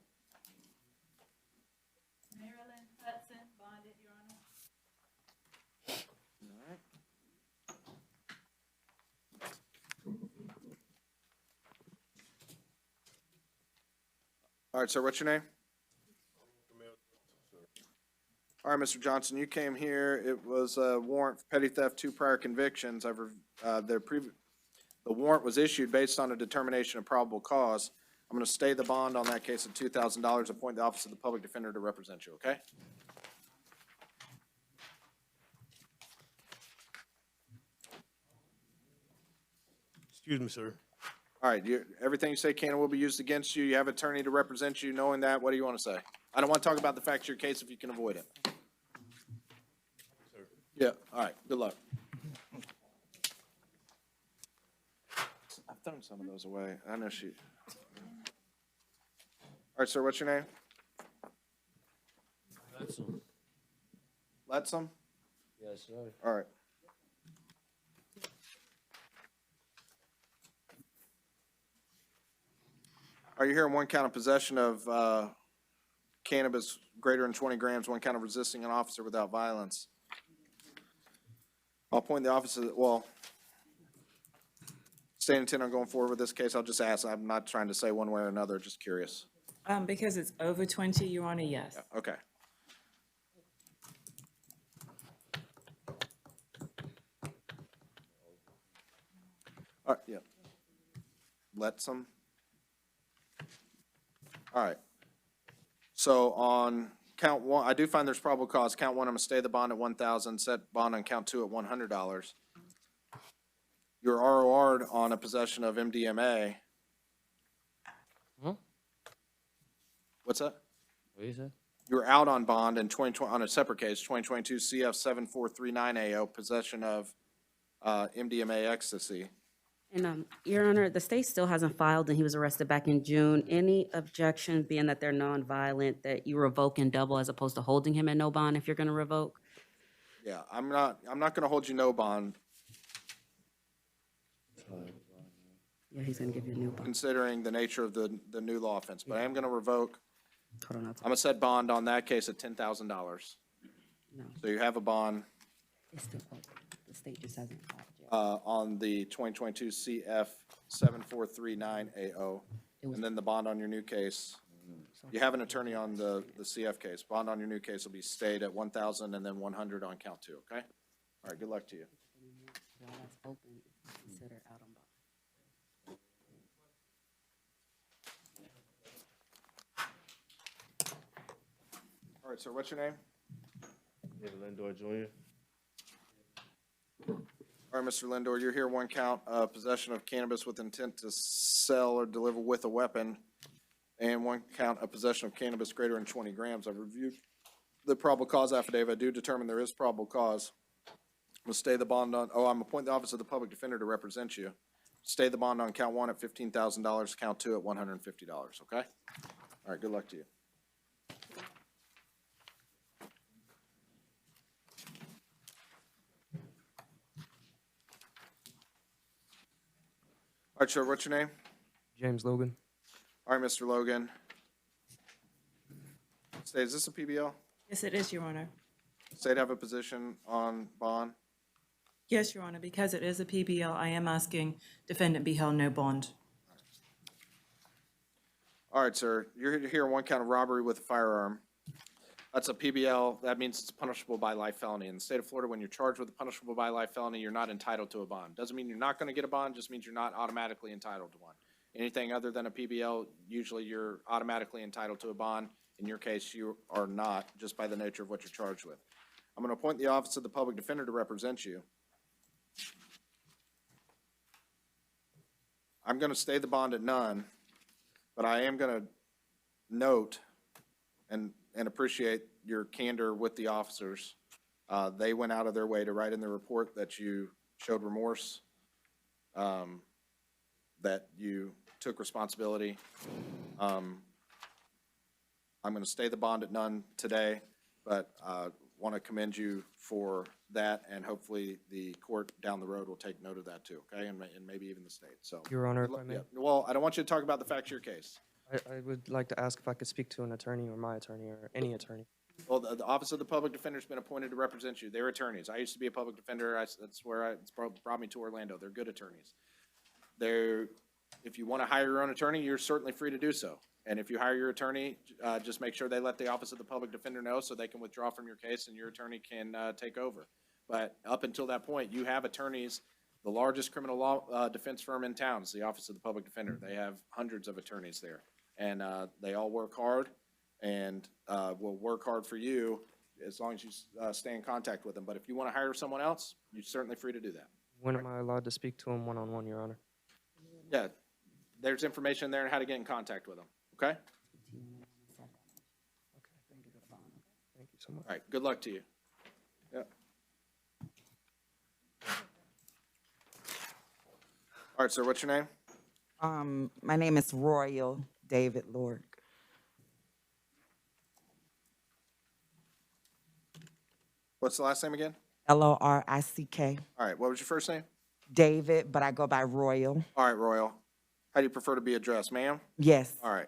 Marilyn Hudson, bonded, Your Honor. All right. All right, sir, what's your name? All right, Mr. Johnson, you came here, it was a warrant for petty theft, 2 prior convictions. The warrant was issued based on a determination of probable cause. I'm gonna stay the bond on that case at $2,000, appoint the Office of the Public Defender to represent you, okay? Excuse me, sir. All right, everything you say can and will be used against you. You have an attorney to represent you. Knowing that, what do you want to say? I don't want to talk about the facts of your case if you can avoid it. Sir. Yeah, all right, good luck. I've thrown some of those away. I know she. All right, sir, what's your name? Letshem. Letshem? Yes, sir. All right. Are you here on 1 count of possession of cannabis greater than 20 grams, 1 count of resisting an officer without violence? I'll appoint the office of, well, staying intent on going forward with this case, I'll just ask. I'm not trying to say one way or another, just curious. Because it's over 20, Your Honor, yes. Yeah, okay. All right, yeah. Letshem. All right. So on count one, I do find there's probable cause. Count one, I'm gonna stay the bond at 1,000, set bond on count two at $100. You're ROR'd on a possession of MDMA. What's that? What you said? You were out on bond in 2020, on a separate case, 2022 CF 7439 AO, possession of MDMA ecstasy. And, Your Honor, the state still hasn't filed, and he was arrested back in June. Any objection, being that they're nonviolent, that you revoke and double as opposed to holding him at no bond if you're gonna revoke? Yeah, I'm not gonna hold you no bond, Yeah, he's gonna give you a new bond. considering the nature of the new law offense, but I am gonna revoke. Hold on, I'm gonna set bond on that case at $10,000. No. So you have a bond It's still open. The state just hasn't filed yet. on the 2022 CF 7439 AO, and then the bond on your new case. You have an attorney on the CF case. Bond on your new case will be stayed at 1,000 and then 100 on count two, okay? All right, good luck to you. While that's open, it's considered out on bond. All right, sir, what's your name? David Lindor Jr. All right, Mr. Lindor, you're here one count, possession of cannabis with intent to sell or deliver with a weapon, and one count of possession of cannabis greater than 20 grams. I've reviewed the probable cause affidavit. I do determine there is probable cause. I'm gonna stay the bond on, I'm appointing the office of the public defender to represent you. Stay the bond on count one at $15,000, count two at $150, okay? All right, good luck to you. All right, sir, what's your name? James Logan. All right, Mr. Logan. Stay, is this a PBL? Yes, it is, Your Honor. State have a position on bond? Yes, Your Honor, because it is a PBL, I am asking defendant be held no bond. All right, sir, you're here on one count of robbery with a firearm. That's a PBL, that means it's punishable by life felony. In the state of Florida, when you're charged with a punishable by life felony, you're not entitled to a bond. Doesn't mean you're not gonna get a bond, just means you're not automatically entitled to one. Anything other than a PBL, usually you're automatically entitled to a bond. In your case, you are not, just by the nature of what you're charged with. I'm gonna appoint the office of the public defender to represent you. I'm gonna stay the bond at none, but I am gonna note and appreciate your candor with the officers. They went out of their way to write in the report that you showed remorse, that you took responsibility. I'm gonna stay the bond at none today, but want to commend you for that, and hopefully the court down the road will take note of that too, okay? And maybe even the state, so. Your Honor, if I may. Yeah. Well, I don't want you to talk about the facts of your case. I would like to ask if I could speak to an attorney or my attorney or any attorney. Well, the Office of the Public Defender's been appointed to represent you. They're attorneys. I used to be a public defender. That's where it's brought me to Orlando. They're good attorneys. If you want to hire your own attorney, you're certainly free to do so. And if you hire your attorney, just make sure they let the Office of the Public Defender know so they can withdraw from your case and your attorney can take over. But up until that point, you have attorneys. The largest criminal law defense firm in town is the Office of the Public Defender. They have hundreds of attorneys there. And they all work hard and will work hard for you as long as you stay in contact with them. But if you want to hire someone else, you're certainly free to do that. When am I allowed to speak to him one-on-one, Your Honor? Yeah, there's information there on how to get in contact with them, okay? Thank you so much. All right, good luck to you. Yeah. All right, sir, what's your name? My name is Royal David Lord. What's the last name again? Lorick. All right, what was your first name? David, but I go by Royal. All right, Royal. How do you prefer to be addressed, ma'am? Yes. All right.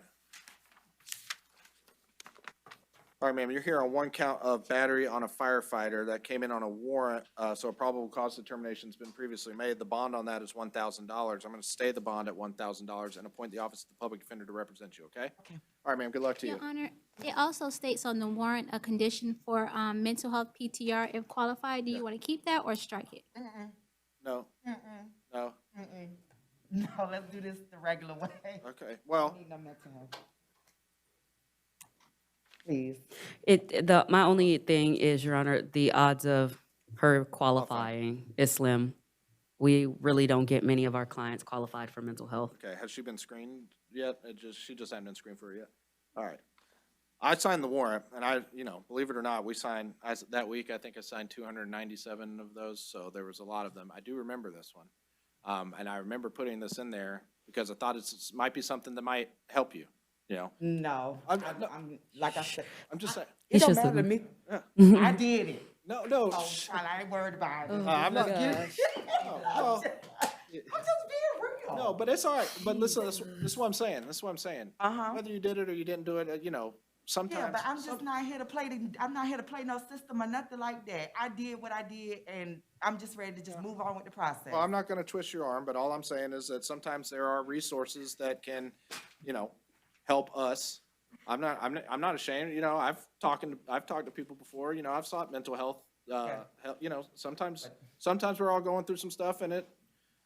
All right, ma'am, you're here on one count of battery on a firefighter that came in on a warrant, so a probable cause determination's been previously made. The bond on that is $1,000. I'm gonna stay the bond at $1,000 and appoint the Office of the Public Defender to represent you, okay? Okay. All right, ma'am, good luck to you. Your Honor, it also states on the warrant a condition for mental health PTR if qualified. Do you want to keep that or strike it? No? No? No, let's do this the regular way. Okay, well, Need no mental health. please. My only thing is, Your Honor, the odds of her qualifying is slim. We really don't get many of our clients qualified for mental health. Okay, has she been screened yet? She just hasn't been screened for it yet? All right. I signed the warrant, and believe it or not, that week, I think I signed 297 of those, so there was a lot of them. I do remember this one. And I remember putting this in there because I thought it might be something that might help you, No, I'm like I said, I'm just saying. it don't matter to me. Yeah. I did it. No. Oh, I ain't worried about it. I'm not I'm No. just being real. No, but it's all right. But listen, this is what I'm saying. Uh-huh. Whether you did it or you didn't do it, sometimes. Yeah, but I'm just not here to play. I'm not here to play no system or nothing like that. I did what I did, and I'm just ready to just move on with the process. Well, I'm not going to twist your arm, but all I'm saying is that sometimes there are resources that can, help us. I'm not ashamed. I've talked to people before. I've sought mental health. Help, sometimes we're all going through some stuff, and it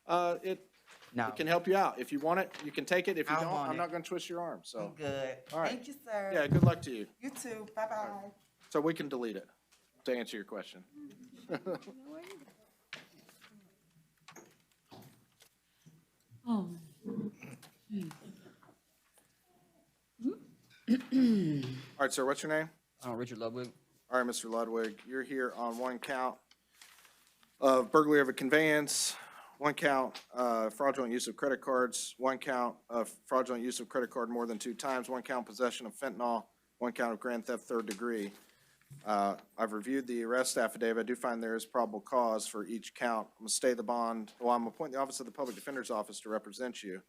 can help you out. If you want it, you can take it. If you don't, I'm not going to twist your arm. So I'm good. all right. Thank you, sir. Yeah, good luck to you. You too. Bye-bye. So we can delete it to answer your question. Oh. All right, sir, what's your name? Richard Ludwig. All right, Mr. Ludwig, you're here on one count of burglary of a conveyance, one count fraudulent use of credit cards, one count of fraudulent use of credit card more than 2 times, one count possession of fentanyl, one count of grand theft 3rd degree. I've reviewed the arrest affidavit. I do find there is probable cause for each count. I'm going to stay the bond. Well, I'm appointing the Office of the Public Defender's Office to represent you. I'm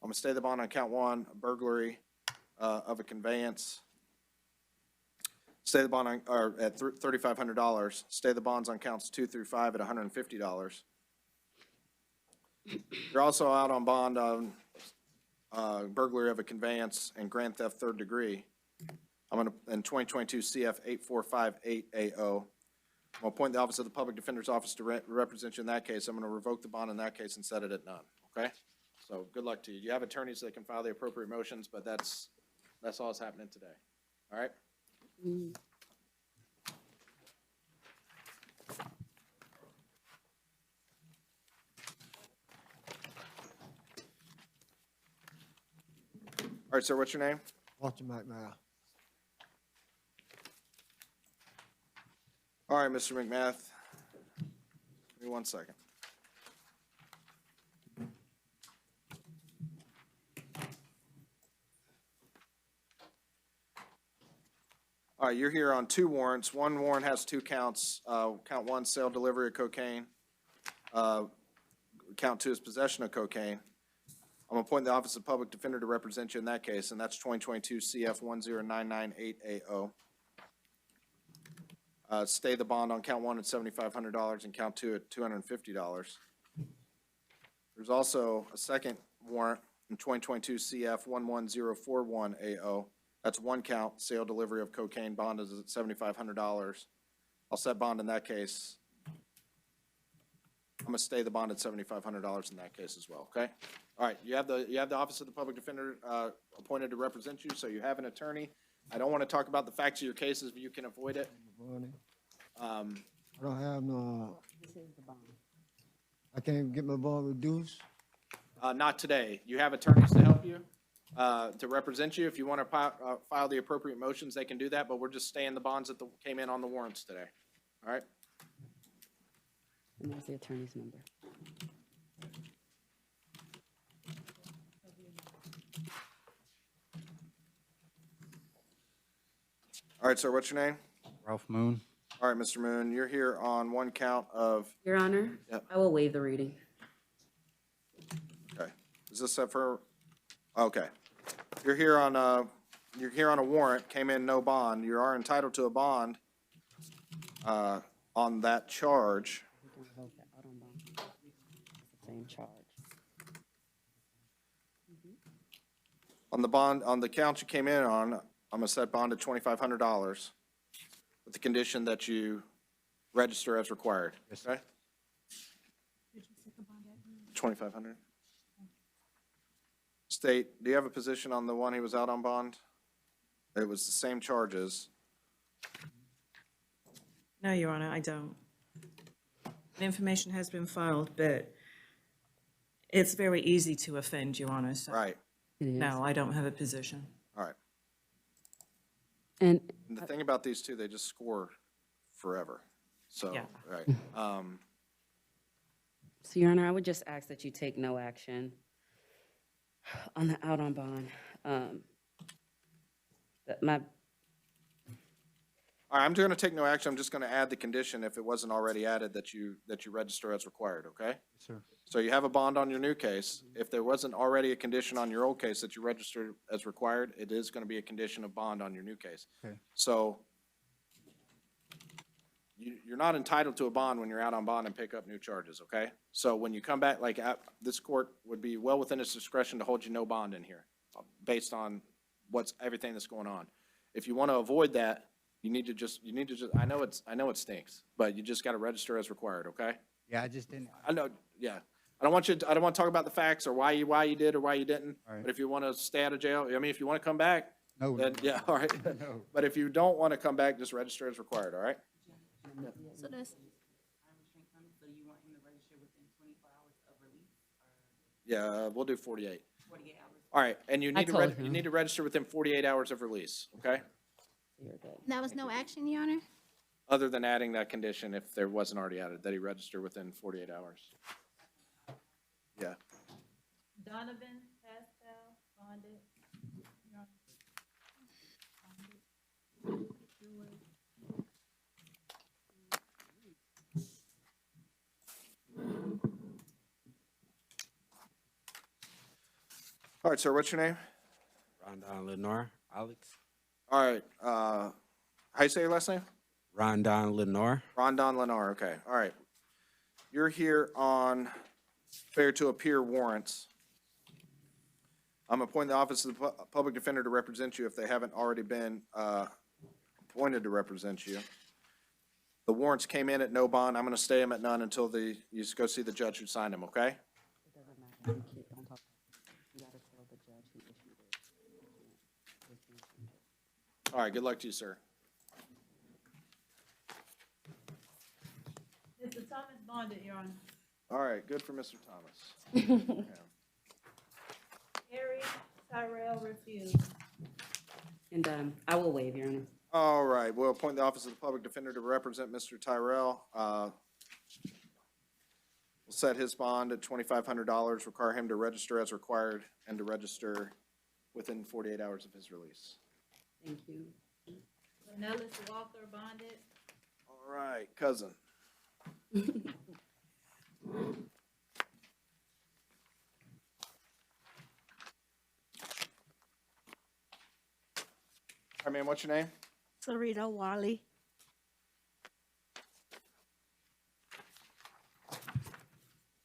going to stay the bond on count 1, burglary of a conveyance. Stay the bond at $3,500. Stay the bonds on counts 2 through 5 at $150. You're also out on bond on burglary of a conveyance and grand theft 3rd degree. I'm going to, in 2022 CF 8458AO. I'm going to appoint the Office of the Public Defender's Office to represent you in that case. I'm going to revoke the bond in that case and set it at none, okay? So good luck to you. You have attorneys that can file the appropriate motions, but that's all that's happening today, all right? All right, sir, what's your name? Walter McMahon. All right, Mr. McMath. Give me 1 second. All right, you're here on 2 warrants. One warrant has 2 counts. Count 1, sale, delivery of cocaine. Count 2 is possession of cocaine. I'm appointing the Office of Public Defender to represent you in that case, and that's 2022 CF 10998AO. Stay the bond on count 1 at $7,500 and count 2 at $250. There's also a second warrant in 2022 CF 11041AO. That's 1 count, sale, delivery of cocaine. Bond is at $7,500. I'll set bond in that case. I'm going to stay the bond at $7,500 in that case as well, okay? All right, you have the Office of the Public Defender appointed to represent you, so you have an attorney. I don't want to talk about the facts of your cases, but you can avoid it. I don't have no, I can't get my bond reduced. Not today. You have attorneys to help you, to represent you. If you want to file the appropriate motions, they can do that, but we're just staying the bonds that came in on the warrants today. All right? And that's the attorney's number. All right, sir, what's your name? Ralph Moon. All right, Mr. Moon, you're here on 1 count of, Your Honor, Yep. I will waive the reading. okay. Is this set for, okay. You're here on a warrant, came in no bond. You are entitled to a bond on that charge. We can revoke that out on bond. It's the same charge. On the bond, on the count you came in on, I'm gonna set bond at $2,500 with the condition that you register as required, okay? 2,500. State, do you have a position on the one he was out on bond? It was the same charges. No, Your Honor, I don't. The information has been filed, but it's very easy to offend, Your Honor, so. Right. No, I don't have a position. All right. And And the thing about these two, they just score forever. So, Yeah. right. So, Your Honor, I would just ask that you take no action on the out on bond. My, All right, I'm going to take no action. I'm just going to add the condition, if it wasn't already added, that you register as required, okay? Sir. So you have a bond on your new case. If there wasn't already a condition on your old case that you registered as required, it is going to be a condition of bond on your new case. Okay. So you're not entitled to a bond when you're out on bond and pick up new charges, okay? So when you come back, like, this court would be well within its discretion to hold you no bond in here, based on everything that's going on. If you want to avoid that, you need to just, I know it stinks, but you just got to register as required, okay? Yeah, I just didn't. I know, yeah. I don't want to talk about the facts or why you did or why you didn't. All right. But if you want to stay out of jail, I mean, if you want to come back, No. then, yeah, all right. No. But if you don't want to come back, just register as required, all right? So that's, So you want him to register within 24 hours of release or Yeah, we'll do 48. 48 hours? All right, and you I need to, told you him. need to register within 48 hours of release, okay? you're good. that was no action, Your Honor? Other than adding that condition, if there wasn't already added, that he register within 48 hours. Yeah. Donovan, Pascal, bonded. Your Honor. All right, sir, what's your name? Don Lenore, Alex. All right, how you say your last name? Don Lenore. Don Lenore, okay, all right. You're here on failure to appear warrants. I'm appointing the Office of the Public Defender to represent you if they haven't already been appointed to represent you. The warrants came in at no bond. I'm going to stay them at none until you just go see the judge who signed them, okay? It doesn't matter. You can't, don't talk. You gotta tell the judge who issued it. All right, good luck to you, sir. Mr. Thomas bonded, Your Honor. All right, good for Mr. Thomas. Yeah. Harry Tyrell refused. And I will waive, Your Honor. All right, we'll appoint the Office of the Public Defender to represent Mr. Tyrell. We'll set his bond at $2,500, require him to register as required, and to register within 48 hours of his release. Thank you. Nellis Walker bonded. All right, cousin. All right, man, what's your name? Sarita Wally.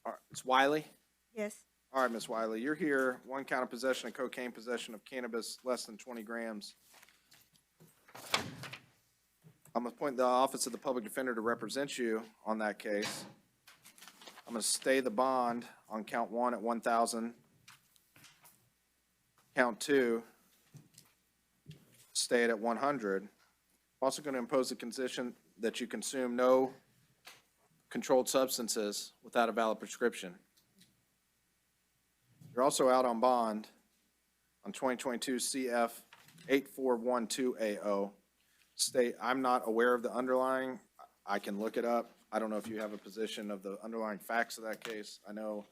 All right, it's Wiley. Yes. All right, Miss Wiley, you're here, one count of possession of cocaine, possession of cannabis less than 20 grams. I'm going to appoint the Office of the Public Defender to represent you on that case. I'm going to stay the bond on count 1 at 1,000. Count 2, stay it at 100. I'm also going to impose the condition that you consume no controlled substances without a valid prescription. You're also out on bond on 2022 CF 8412AO. State, I'm not aware of the underlying. I can look it up. I don't know if you have a position of the underlying facts of that case. I know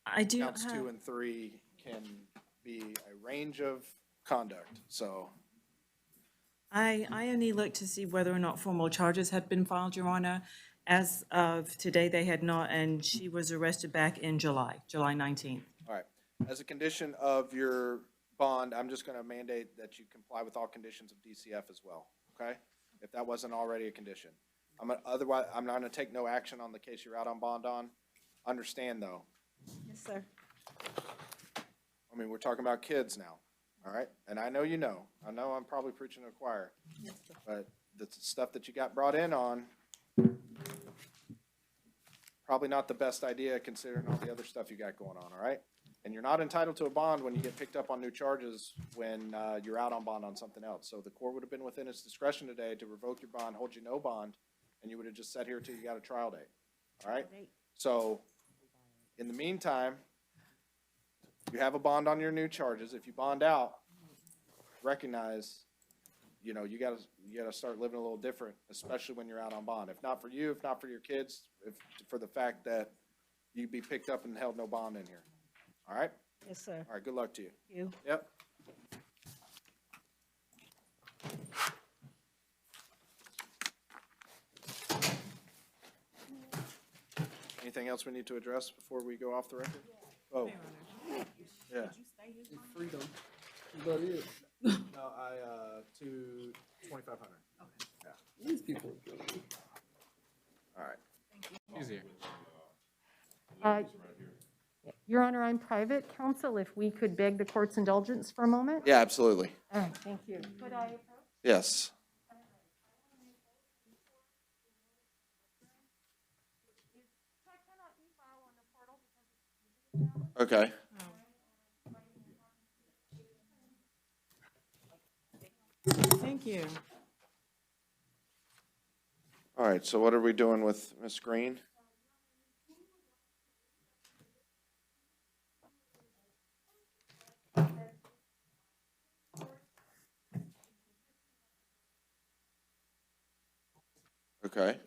I do counts have. 2 and 3 can be a range of conduct, so. I only looked to see whether or not formal charges had been filed, Your Honor. As of today, they had not, and she was arrested back in July 19th. All right. As a condition of your bond, I'm just going to mandate that you comply with all conditions of DCF as well, okay? If that wasn't already a condition. Otherwise, I'm not going to take no action on the case you're out on bond on. Understand, though, Yes, sir. I mean, we're talking about kids now, all right? And I know you know. I know I'm probably preaching to the choir. Yes, sir. But the stuff that you got brought in on, probably not the best idea considering all the other stuff you got going on, all right? And you're not entitled to a bond when you get picked up on new charges when you're out on bond on something else. So the court would have been within its discretion today to revoke your bond, hold you no bond, and you would have just sat here till you got a trial date. All right? So in the meantime, you have a bond on your new charges. If you bond out, recognize, you know, you gotta start living a little different, especially when you're out on bond. If not for you, if not for your kids, if for the fact that you'd be picked up and held no bond in here. All right? Yes, sir. All right, good luck to you. You. Yep. Anything else we need to address before we go off the record? Oh, yeah. Freedom. Is that it? No, to 2,500. Yeah. These people. All right. She's here. Your Honor, I'm private counsel. If we could beg the court's indulgence for a moment? Yeah, absolutely. All right, thank you. Could I approach? Yes. Okay. Thank you. All right, so what are we doing with Ms. Green? Okay.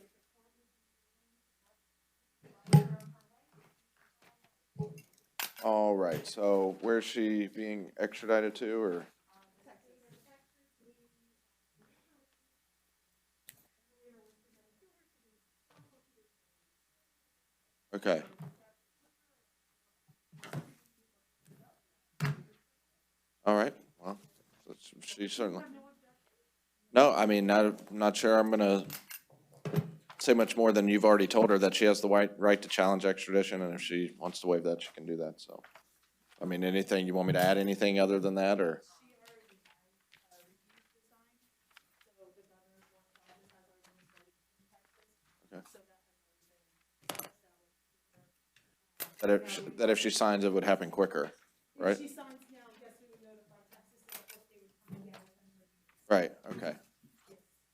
All right, so where's she being extradited to, or? Okay. All right, well, she certainly. No, I mean, I'm not sure I'm gonna say much more than you've already told her, that she has the right to challenge extradition, and if she wants to waive that, she can do that, so. I mean, anything, you want me to add anything other than that, or? Okay. That if she signs, it would happen quicker, right? Right, okay.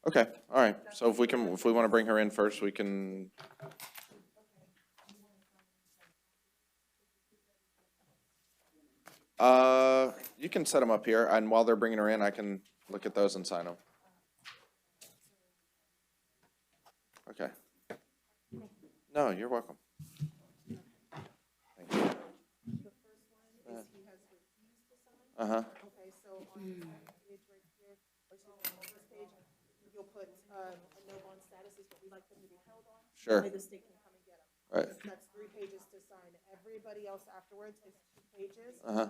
Okay, all right, so if we want to bring her in first, we can. You can set them up here, and while they're bringing her in, I can look at those and sign them. Okay. No, you're welcome. Thank you. Uh-huh. Okay, so on the page right here, or so on this page, you'll put a no bond status is what we like them to be held on. Sure. Only the state can come and get them. Right. That's 3 pages to sign. Everybody else afterwards is 2 pages. Uh-huh.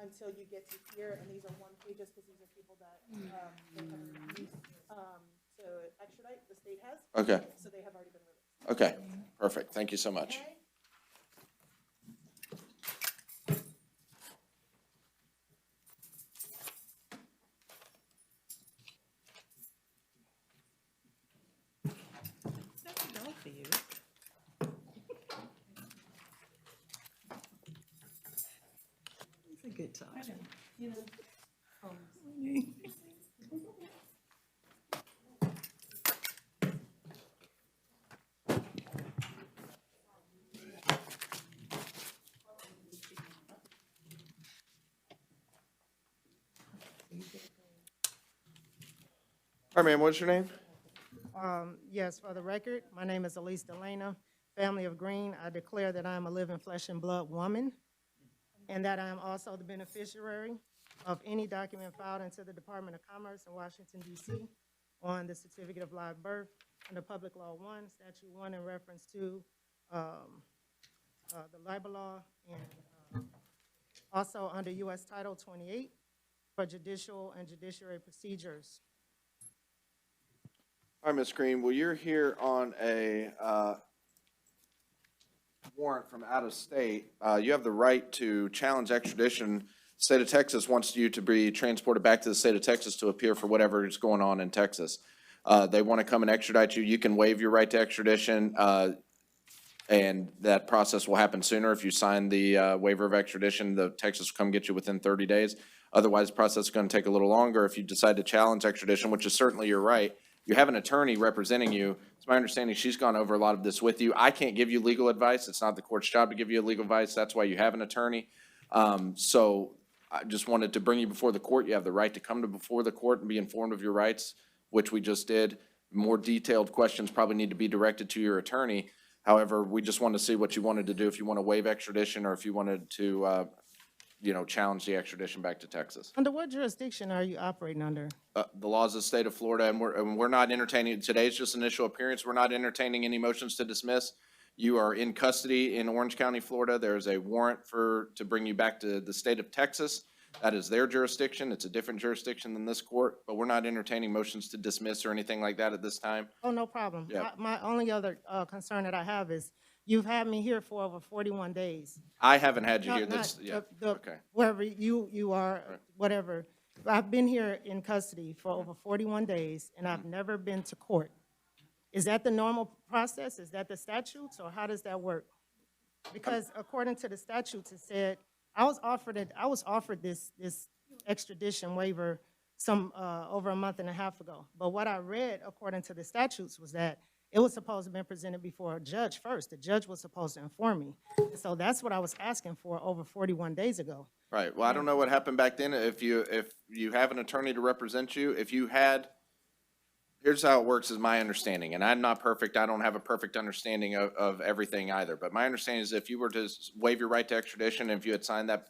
Until you get to here, and these are 1 pages because these are people that they have refused to extradite. The state has. Okay. So they have already been released. Okay, perfect, thank you so much. Okay? For you. It's a good time. You know. All right, ma'am, what's your name? Yes, for the record, my name is Elise Delana, family of Green. I declare that I am a living flesh and blood woman, and that I am also the beneficiary of any document filed into the Department of Commerce in Washington, D.C. on the Certificate of Live Birth under Public Law 1, Statute 1, in reference to the libel law, and also under U.S. Title 28 for judicial and judiciary procedures. All right, Ms. Green, well, you're here on a warrant from out of state. You have the right to challenge extradition. The state of Texas wants you to be transported back to the state of Texas to appear for whatever is going on in Texas. They want to come and extradite you. You can waive your right to extradition. And that process will happen sooner. If you sign the waiver of extradition, the Texas will come get you within 30 days. Otherwise, the process is going to take a little longer. If you decide to challenge extradition, which is certainly your right, you have an attorney representing you. It's my understanding she's gone over a lot of this with you. I can't give you legal advice. It's not the court's job to give you legal advice. That's why you have an attorney. So I just wanted to bring you before the court. You have the right to come to before the court and be informed of your rights, which we just did. More detailed questions probably need to be directed to your attorney. However, we just wanted to see what you wanted to do, if you want to waive extradition or if you wanted to, challenge the extradition back to Texas. Under what jurisdiction are you operating under? The laws of the state of Florida, and we're not entertaining, today's just initial appearance. We're not entertaining any motions to dismiss. You are in custody in Orange County, Florida. There's a warrant to bring you back to the state of Texas. That is their jurisdiction. It's a different jurisdiction than this court, but we're not entertaining motions to dismiss or anything like that at this time. Oh, no problem. Yeah. My only other concern that I have is you've had me here for over 41 days. I haven't had you No, here. not That's, yeah, okay. Wherever you are, whatever. I've been here in custody for over 41 days, and I've never been to court. Is that the normal process? Is that the statutes, or how does that work? Because according to the statutes, it said, I was offered this extradition waiver over a month and a half ago. But what I read, according to the statutes, was that it was supposed to have been presented before a judge first. The judge was supposed to inform me. So that's what I was asking for over 41 days ago. Right. Well, I don't know what happened back then. If you have an attorney to represent you, here's how it works is my understanding, and I'm not perfect. I don't have a perfect understanding of everything either. But my understanding is if you were to waive your right to extradition, and if you had signed that,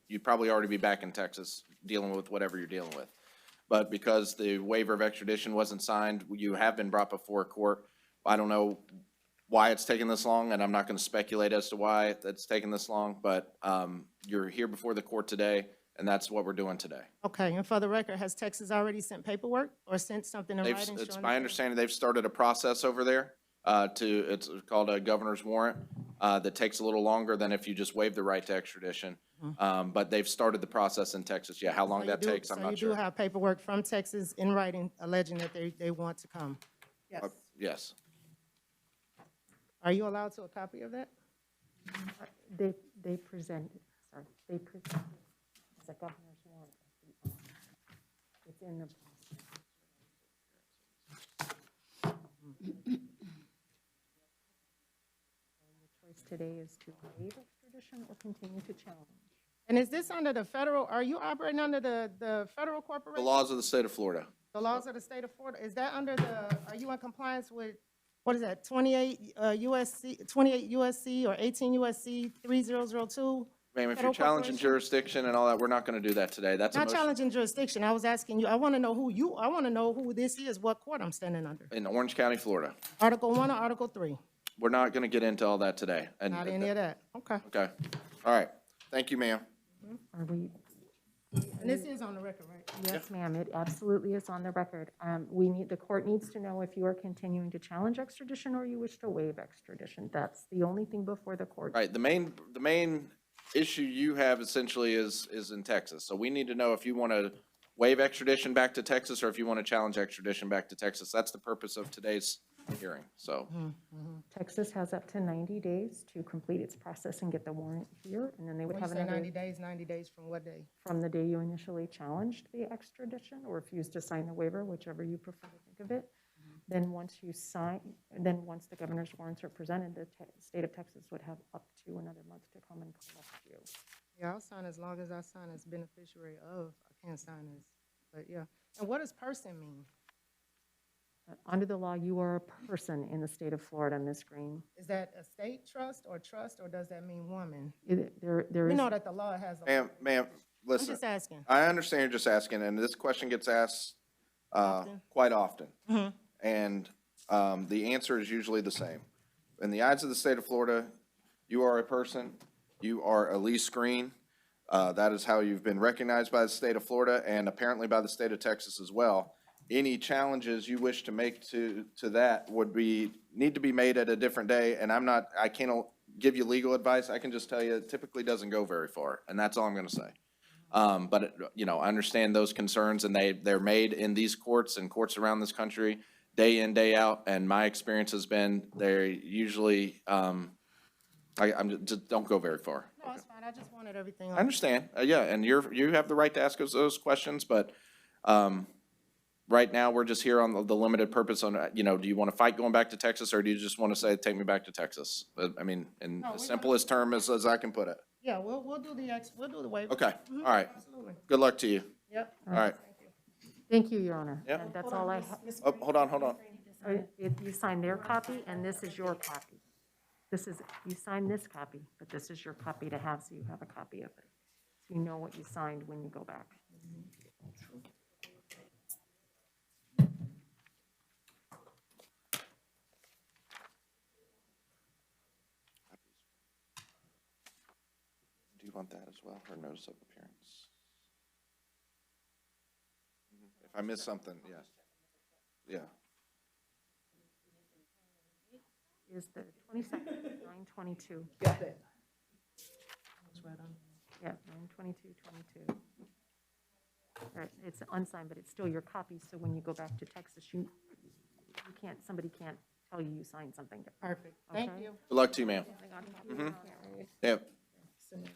you'd probably already be back in Texas dealing with whatever you're dealing with. But because the waiver of extradition wasn't signed, you have been brought before a court. I don't know why it's taken this long, and I'm not going to speculate as to why it's taken this long, but you're here before the court today, and that's what we're doing today. Okay, and for the record, has Texas already sent paperwork or sent something in writing? It's showing my that- understanding they've started a process over there it's called a governor's warrant that takes a little longer than if you just waive the right to extradition. But they've started the process in Texas. Yeah, how long that takes, I'm not So sure. you do have paperwork from Texas in writing alleging that they want to come? Yes. Are you allowed to a copy of that? They presented the governor's warrant. It's in the. Your choice today is to waive extradition or continue to challenge. And is this under the federal, are you operating under the federal The corporation? laws of the state of Florida. The laws of the state of Florida? Is that under are you in compliance with, what is that, 28 USC or 18 USC 3002? Ma'am, if Federal you're challenging corporation? jurisdiction and all that, we're not going to do that today. That's a Not motion challenging jurisdiction. I was asking you, I want to know who this is, what court I'm standing under. in Orange County, Florida. Article 1 or Article 3? We're not going to get into all that today. And- Not any of that. Okay. Okay. All right. Thank you, ma'am. Are we? And this is on the record, right? Yes, ma'am, it absolutely is on the record. The court needs to know if you are continuing to challenge extradition or you wish to waive extradition. That's the only thing before the court. Right. The main issue you have essentially is in Texas. So we need to know if you want to waive extradition back to Texas or if you want to challenge extradition back to Texas. That's the purpose of today's hearing. So Texas has up to 90 days to complete its process and get the warrant here, and then they would When you have say another 90 days from what day? from the day you initially challenged the extradition or refused to sign the waiver, whichever you prefer to think of it. Then once the governor's warrants are presented, the state of Texas would have up to another month to come and collect you. Yeah, I'll sign as long as I sign as beneficiary of. I can't sign as, but yeah. And what does person mean? Under the law, you are a person in the state of Florida, Ms. Green. Is that a state trust, or does that mean woman? There We is. know that the law has a. ma'am, listen. I'm just asking. I understand you're just asking, and this question gets asked quite often. Mhm. And the answer is usually the same. In the eyes of the state of Florida, you are a person, you are Elise Green. That is how you've been recognized by the state of Florida and apparently by the state of Texas as well. Any challenges you wish to make to that need to be made at a different day, and I can't give you legal advice. I can just tell you it typically doesn't go very far, and that's all I'm gonna say. But I understand those concerns, and they're made in these courts and courts around this country day in, day out, and my experience has been they usually Just don't go very far. No, it's fine, I just wanted everything. I understand, yeah, and you have the right to ask us those questions, but, right now, we're just here on the limited purpose on, do you want to fight going back to Texas, or do you just want to say, take me back to Texas? I mean, in No, the we're simplest term as I can put it. Yeah, we'll do we'll do the waiver. Okay, Mhm, all right. Absolutely. Good luck to you. Yep. All right. Thank you, Your Honor. Yep. And that's all I have. Oh, hold on. If you sign their copy, and this is your copy. You sign this copy, but this is your copy to have, so you have a copy of it. So you know what you signed when you go back. Do you want that as well, or notice of appearance? If I miss something, yeah. Yeah. Is the 22nd, 9/22. Got that. That's right on. Yeah, 9/22/22. All right, it's unsigned, but it's still your copy, so when you go back to Texas, somebody can't tell you signed something different. Perfect, thank Okay? you. Good luck to you, ma'am. Mhm. Yep. Can you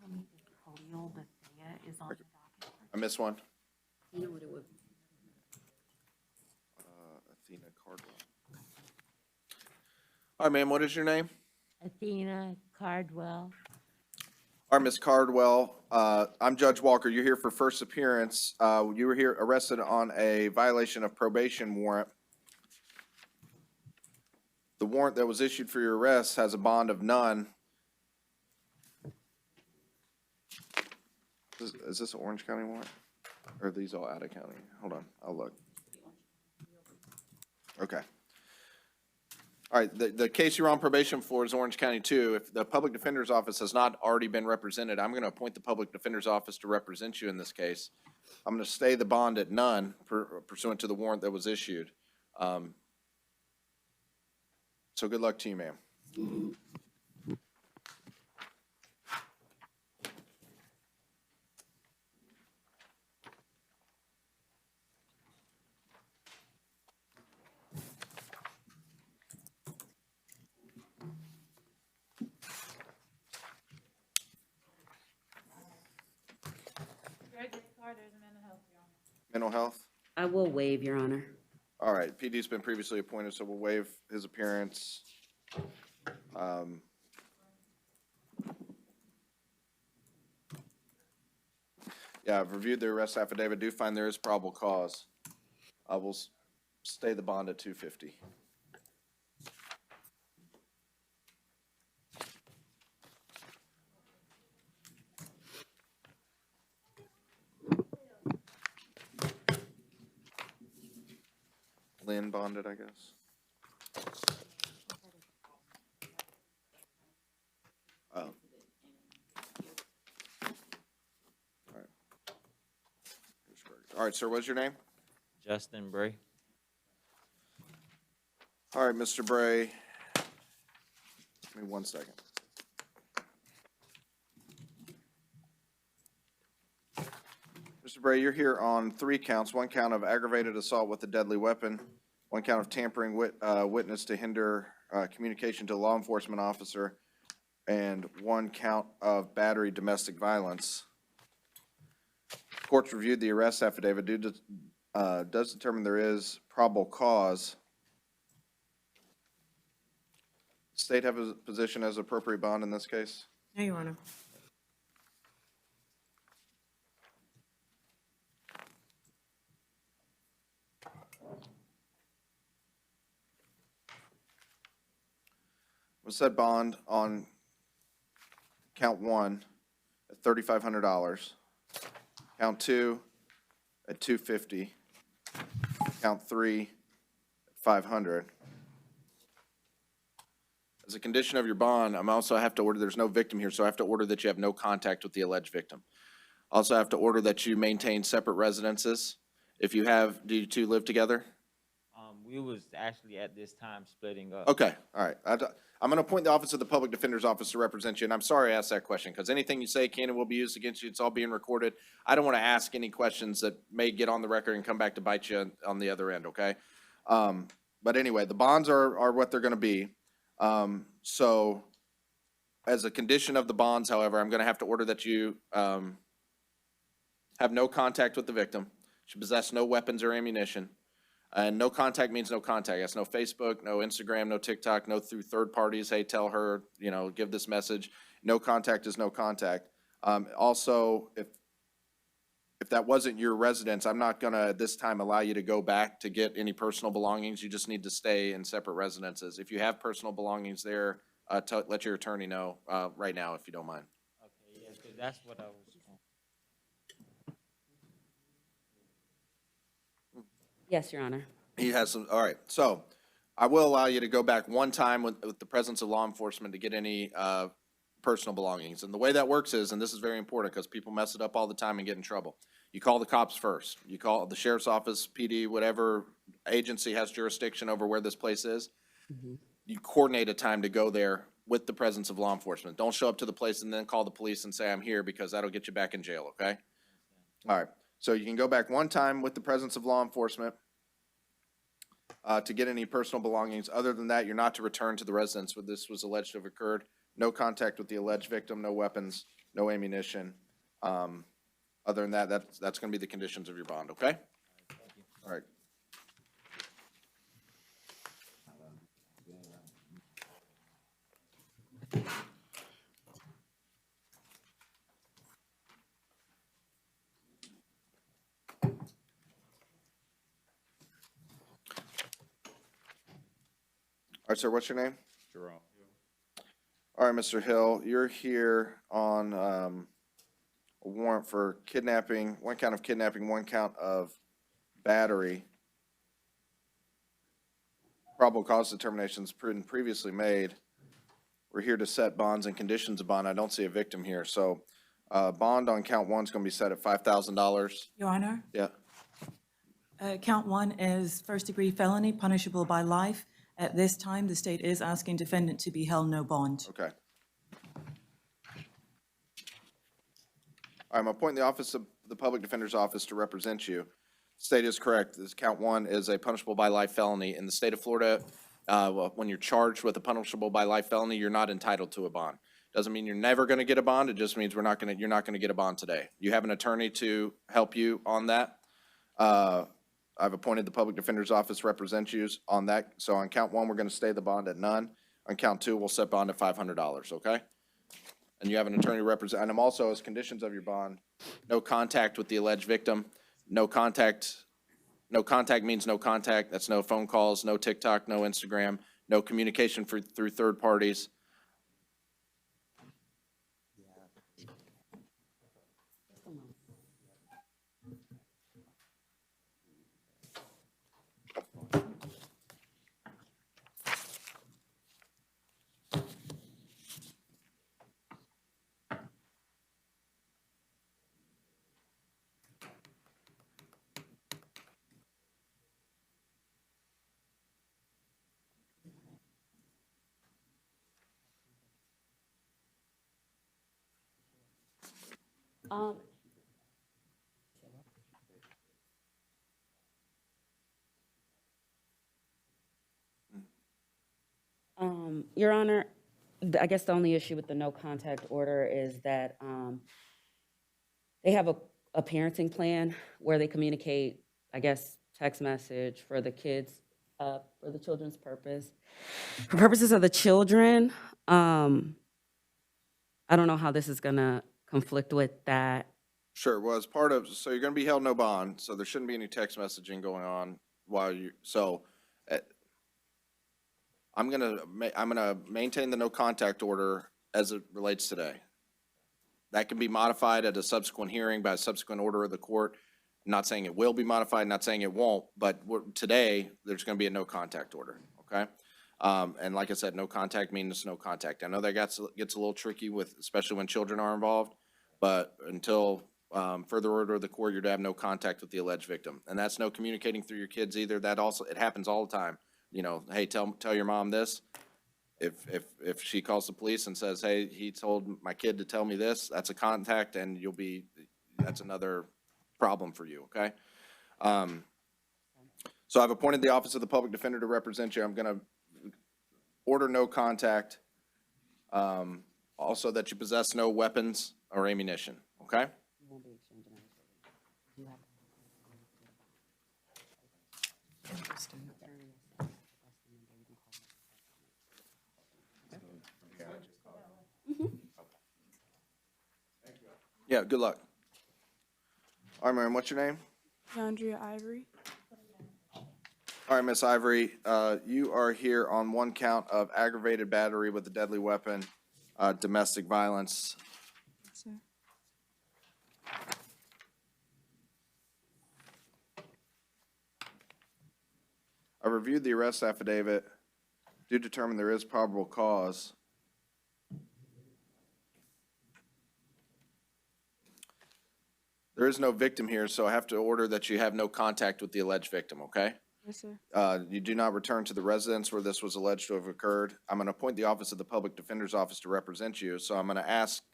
tell me if Khalil Bethea is on the docket? I missed one. You know what it would. Athena Cardwell. All right, ma'am, what is your name? Athena Cardwell. All right, Ms. Cardwell, I'm Judge Walker. You're here for first appearance. You were here arrested on a violation of probation warrant. The warrant that was issued for your arrest has a bond of none. Is this an Orange County warrant? Or are these all out of county? Hold on, I'll look. Okay. All right, the case you're on probation for is Orange County 2. If the public defender's office has not already been represented, I'm going to appoint the public defender's office to represent you in this case. I'm going to stay the bond at none pursuant to the warrant that was issued. So good luck to you, ma'am. Mental health? I will waive, Your Honor. All right, PD's been previously appointed, so we'll waive his appearance. Yeah, I've reviewed the arrest affidavit, do find there is probable cause. I will stay the bond at $250. Lynn bonded, I guess. Oh. All right. All right, sir, what's your name? Justin Bray. All right, Mr. Bray. Give me 1 second. Mr. Bray, you're here on 3 counts. 1 count of aggravated assault with a deadly weapon, 1 count of tampering witness to hinder communication to a law enforcement officer, and 1 count of battery domestic violence. Court's reviewed the arrest affidavit. Does determine there is probable cause. State have a position as appropriate bond in this case? No, Your Honor. We'll set bond on count 1 at $3,500. Count 2 at $250. Count 3 at $500. As a condition of your bond, I'm also have to order, there's no victim here, so I have to order that you have no contact with the alleged victim. Also have to order that you maintain separate residences. If you have, do you two live together? We was actually at this time splitting up. Okay, all right. I'm going to appoint the Office of the Public Defender's Office to represent you, and I'm sorry I asked that question, because anything you say can and will be used against you. It's all being recorded. I don't want to ask any questions that may get on the record and come back to bite you on the other end, okay? But anyway, the bonds are what they're gonna be. So as a condition of the bonds, however, I'm gonna have to order that you, have no contact with the victim, should possess no weapons or ammunition. And no contact means no contact. That's no Facebook, no Instagram, no TikTok, no through third parties. Hey, tell her, give this message. No contact is no contact. Also, if that wasn't your residence, I'm not gonna at this time allow you to go back to get any personal belongings. You just need to stay in separate residences. If you have personal belongings there, let your attorney know, right now, if you don't mind. Okay, yes, 'cause that's what I was. Yes, Your Honor. He has some, all right, so I will allow you to go back one time with the presence of law enforcement to get any, personal belongings. And the way that works is, and this is very important because people mess it up all the time and get in trouble. You call the cops first. You call the sheriff's office, PD, whatever agency has jurisdiction over where this place is. You coordinate a time to go there with the presence of law enforcement. Don't show up to the place and then call the police and say, I'm here, because that'll get you back in jail, okay? All right, so you can go back one time with the presence of law enforcement to get any personal belongings. Other than that, you're not to return to the residence where this was alleged to have occurred. No contact with the alleged victim, no weapons, no ammunition. Other than that, that's gonna be the conditions of your bond, okay? All right. All right, sir, what's your name? Jerome. All right, Mr. Hill, you're here on a warrant for kidnapping, one count of kidnapping, one count of battery. Probable cause determinations been previously made. We're here to set bonds and conditions of bond. I don't see a victim here, so bond on count one's gonna be set at $5,000. Your Honor, Yeah, count one is first-degree felony punishable by life. At this time, the state is asking defendant to be held no bond. okay. I'm appointing the office of the Public Defender's Office to represent you. State is correct. This count one is a punishable by life felony. In the state of Florida, when you're charged with a punishable by life felony, you're not entitled to a bond. Doesn't mean you're never gonna get a bond. It just means you're not gonna get a bond today. You have an attorney to help you on that. I've appointed the Public Defender's Office represent you on that. So on count one, we're gonna stay the bond at none. On count two, we'll set bond at $500, okay? And you have an attorney represent, and I'm also, as conditions of your bond, no contact with the alleged victim. No contact means no contact. That's no phone calls, no TikTok, no Instagram, no communication through third parties. Your Honor, I guess the only issue with the no contact order is that they have a parenting plan where they communicate, I guess, text message for the kids, for the children's purpose. For purposes of the children, I don't know how this is gonna conflict with that. Sure, well, as part of, so you're gonna be held no bond, so there shouldn't be any text messaging going on while you, so I'm gonna maintain the no contact order as it relates today. That can be modified at a subsequent hearing by a subsequent order of the court. I'm not saying it will be modified, not saying it won't, but today, there's gonna be a no contact order, okay? And like I said, no contact means no contact. I know that gets a little tricky with, especially when children are involved, but until further order of the court, you're to have no contact with the alleged victim. And that's no communicating through your kids either. That also, it happens all the time. Hey, tell your mom this. If she calls the police and says, hey, he told my kid to tell me this, that's a contact and that's another problem for you, okay? So I've appointed the Office of the Public Defender to represent you. I'm going to order no contact. Also that you possess no weapons or ammunition, okay? You won't be exchanging anything. You have- Yeah, good luck. All right, Miriam, what's your name? Andrea Ivory. All right, Miss Ivory, you are here on one count of aggravated battery with a deadly weapon, domestic violence. Yes, sir. I reviewed the arrest affidavit. Do determine there is probable cause. There is no victim here, so I have to order that you have no contact with the alleged victim, okay? Yes, sir. You do not return to the residence where this was alleged to have occurred. I'm going to appoint the Office of the Public Defender's Office to represent you, so I'm going to ask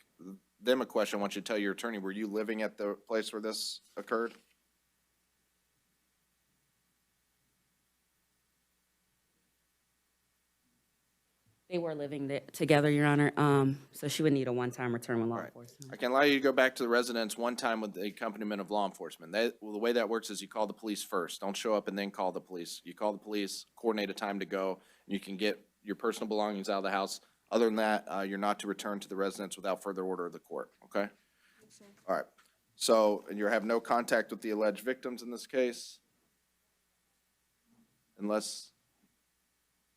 them a question. I want you to tell your attorney, were you living at the place where this occurred? They were living there together, Your Honor, so she would need a one-time return with law enforcement. I can allow you to go back to the residence one time with the accompaniment of law enforcement. Well, the way that works is you call the police first. Don't show up and then call the police. You call the police, coordinate a time to go, and you can get your personal belongings out of the house. Other than that, you're not to return to the residence without further order of the court, okay? Yes, sir. All right. So, and you have no contact with the alleged victims in this case? Unless,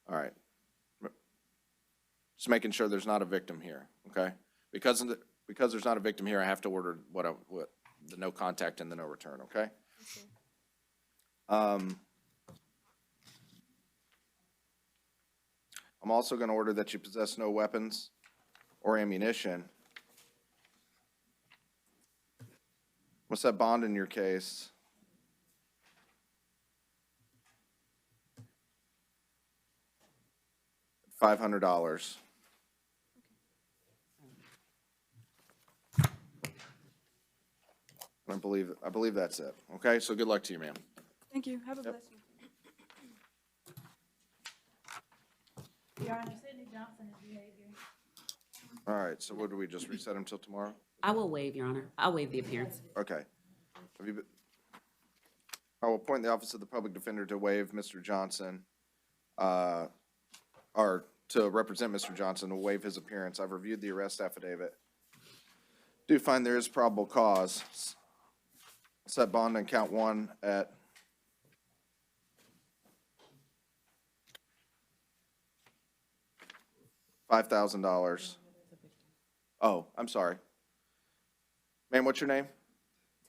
all right. Just making sure there's not a victim here, okay? Because there's not a victim here, I have to order what the no contact and the no return, okay? I'm also going to order that you possess no weapons or ammunition. What's that bond in your case? $500. I believe that's it. Okay, so good luck to you, ma'am. Thank you. Have a blessed one. Your Honor, Sidney Johnson is behavior. All right, so what do we just reset him till tomorrow? I will waive, Your Honor. I'll waive the appearance. Okay. I will appoint the Office of the Public Defender to waive Mr. Johnson, or to represent Mr. Johnson, to waive his appearance. I've reviewed the arrest affidavit. Do find there is probable cause. Set bond on count one at $5,000. Oh, I'm sorry. Ma'am, what's your name?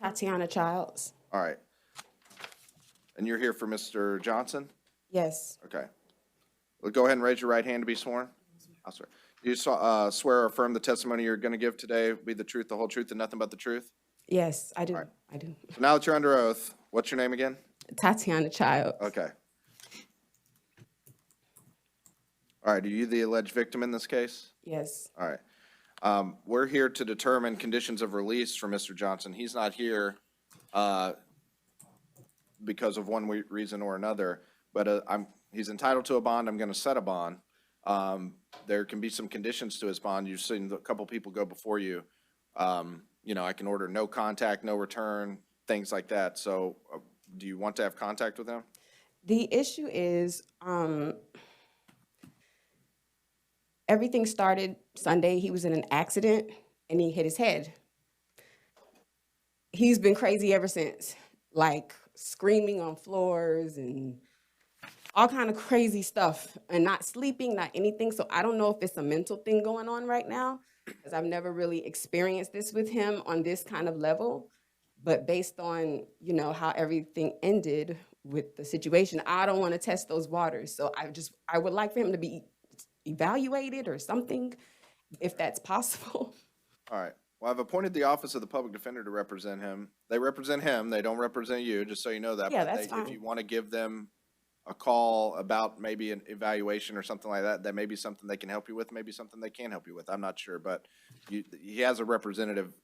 Tatiana Childs. All right. And you're here for Mr. Johnson? Yes. Okay. Well, go ahead and raise your right hand to be sworn. I'll swear. You swear or affirm the testimony you're going to give today be the truth, the whole truth, and nothing but the truth? Yes, I do. All right. I do. So now that you're under oath, what's your name again? Tatiana Childs. Okay. All right, are you the alleged victim in this case? Yes. All right. We're here to determine conditions of release for Mr. Johnson. He's not here because of one reason or another, but he's entitled to a bond. I'm going to set a bond. There can be some conditions to his bond. You've seen a couple people go before you. You know, I can order no contact, no return, things like that. So do you want to have contact with him? The issue is, everything started Sunday. He was in an accident and he hit his head. He's been crazy ever since, like screaming on floors and all kind of crazy stuff, and not sleeping, not anything. So I don't know if it's a mental thing going on right now, because I've never really experienced this with him on this kind of level. But based on, you know, how everything ended with the situation, I don't want to test those waters. So I would like for him to be evaluated or something, if that's possible. All right. Well, I've appointed the Office of the Public Defender to represent him. They represent him. They don't represent you, just so you know that. Yeah, But that's fine. If you want to give them a call about maybe an evaluation or something like that, that may be something they can help you with, maybe something they can't help you with. I'm not sure, but he has a representative,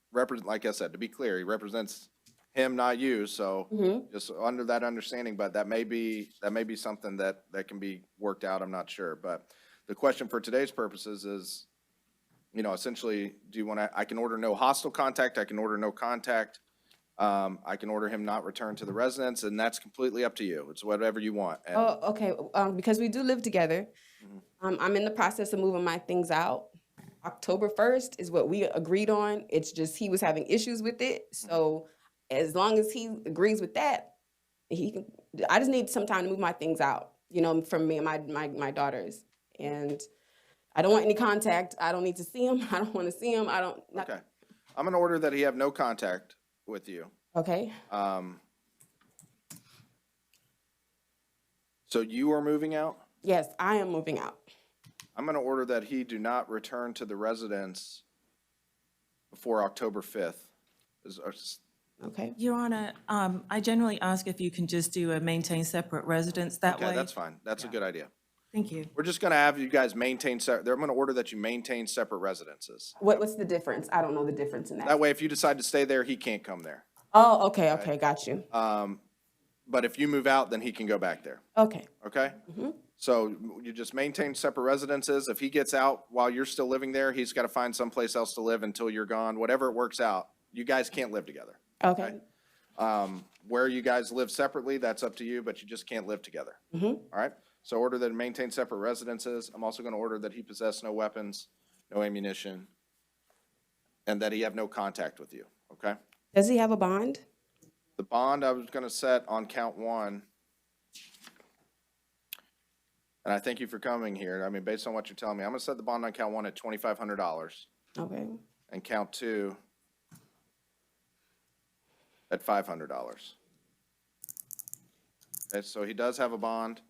like I said, to be clear, he represents him, not you, so Mhm. just under that understanding, but that may be something that can be worked out, I'm not sure. But the question for today's purposes is, essentially, do you want to, I can order no hostile contact, I can order no contact, I can order him not return to the residence, and that's completely up to you. It's whatever you want. And Oh, okay, because we do live together, I'm in the process of moving my things out. October 1st is what we agreed on. It's just he was having issues with it. So as long as he agrees with that, he can, I just need some time to move my things out, from me and my daughters. And I don't want any contact. I don't need to see him. I don't want to see him. Okay. I'm gonna order that he have no contact with you. Okay. So you are moving out? Yes, I am moving out. I'm gonna order that he do not return to the residence before October 5th. Okay. Your Honor, I generally ask if you can just do a maintain separate residence that way. Okay, that's fine. That's a good idea. Thank you. We're just gonna have you guys maintain, I'm gonna order that you maintain separate residences. What's the difference? I don't know the difference in that. That way, if you decide to stay there, he can't come there. Oh, okay, got you. But if you move out, then he can go back there, Okay. okay? So you just maintain separate residences. If he gets out while you're still living there, he's gotta find someplace else to live until you're gone. Whatever it works out, you guys can't live together. Okay. Where you guys live separately, that's up to you, but you just can't live together. All right? So order that he maintain separate residences. I'm also gonna order that he possess no weapons, no ammunition, and that he have no contact with you, okay? Does he have a bond? The bond I was gonna set on count 1. And I thank you for coming here. I mean, based on what you're telling me, I'm gonna set the bond on count 1 at $2,500 Okay. and count 2 at $500. Okay, so he does have a bond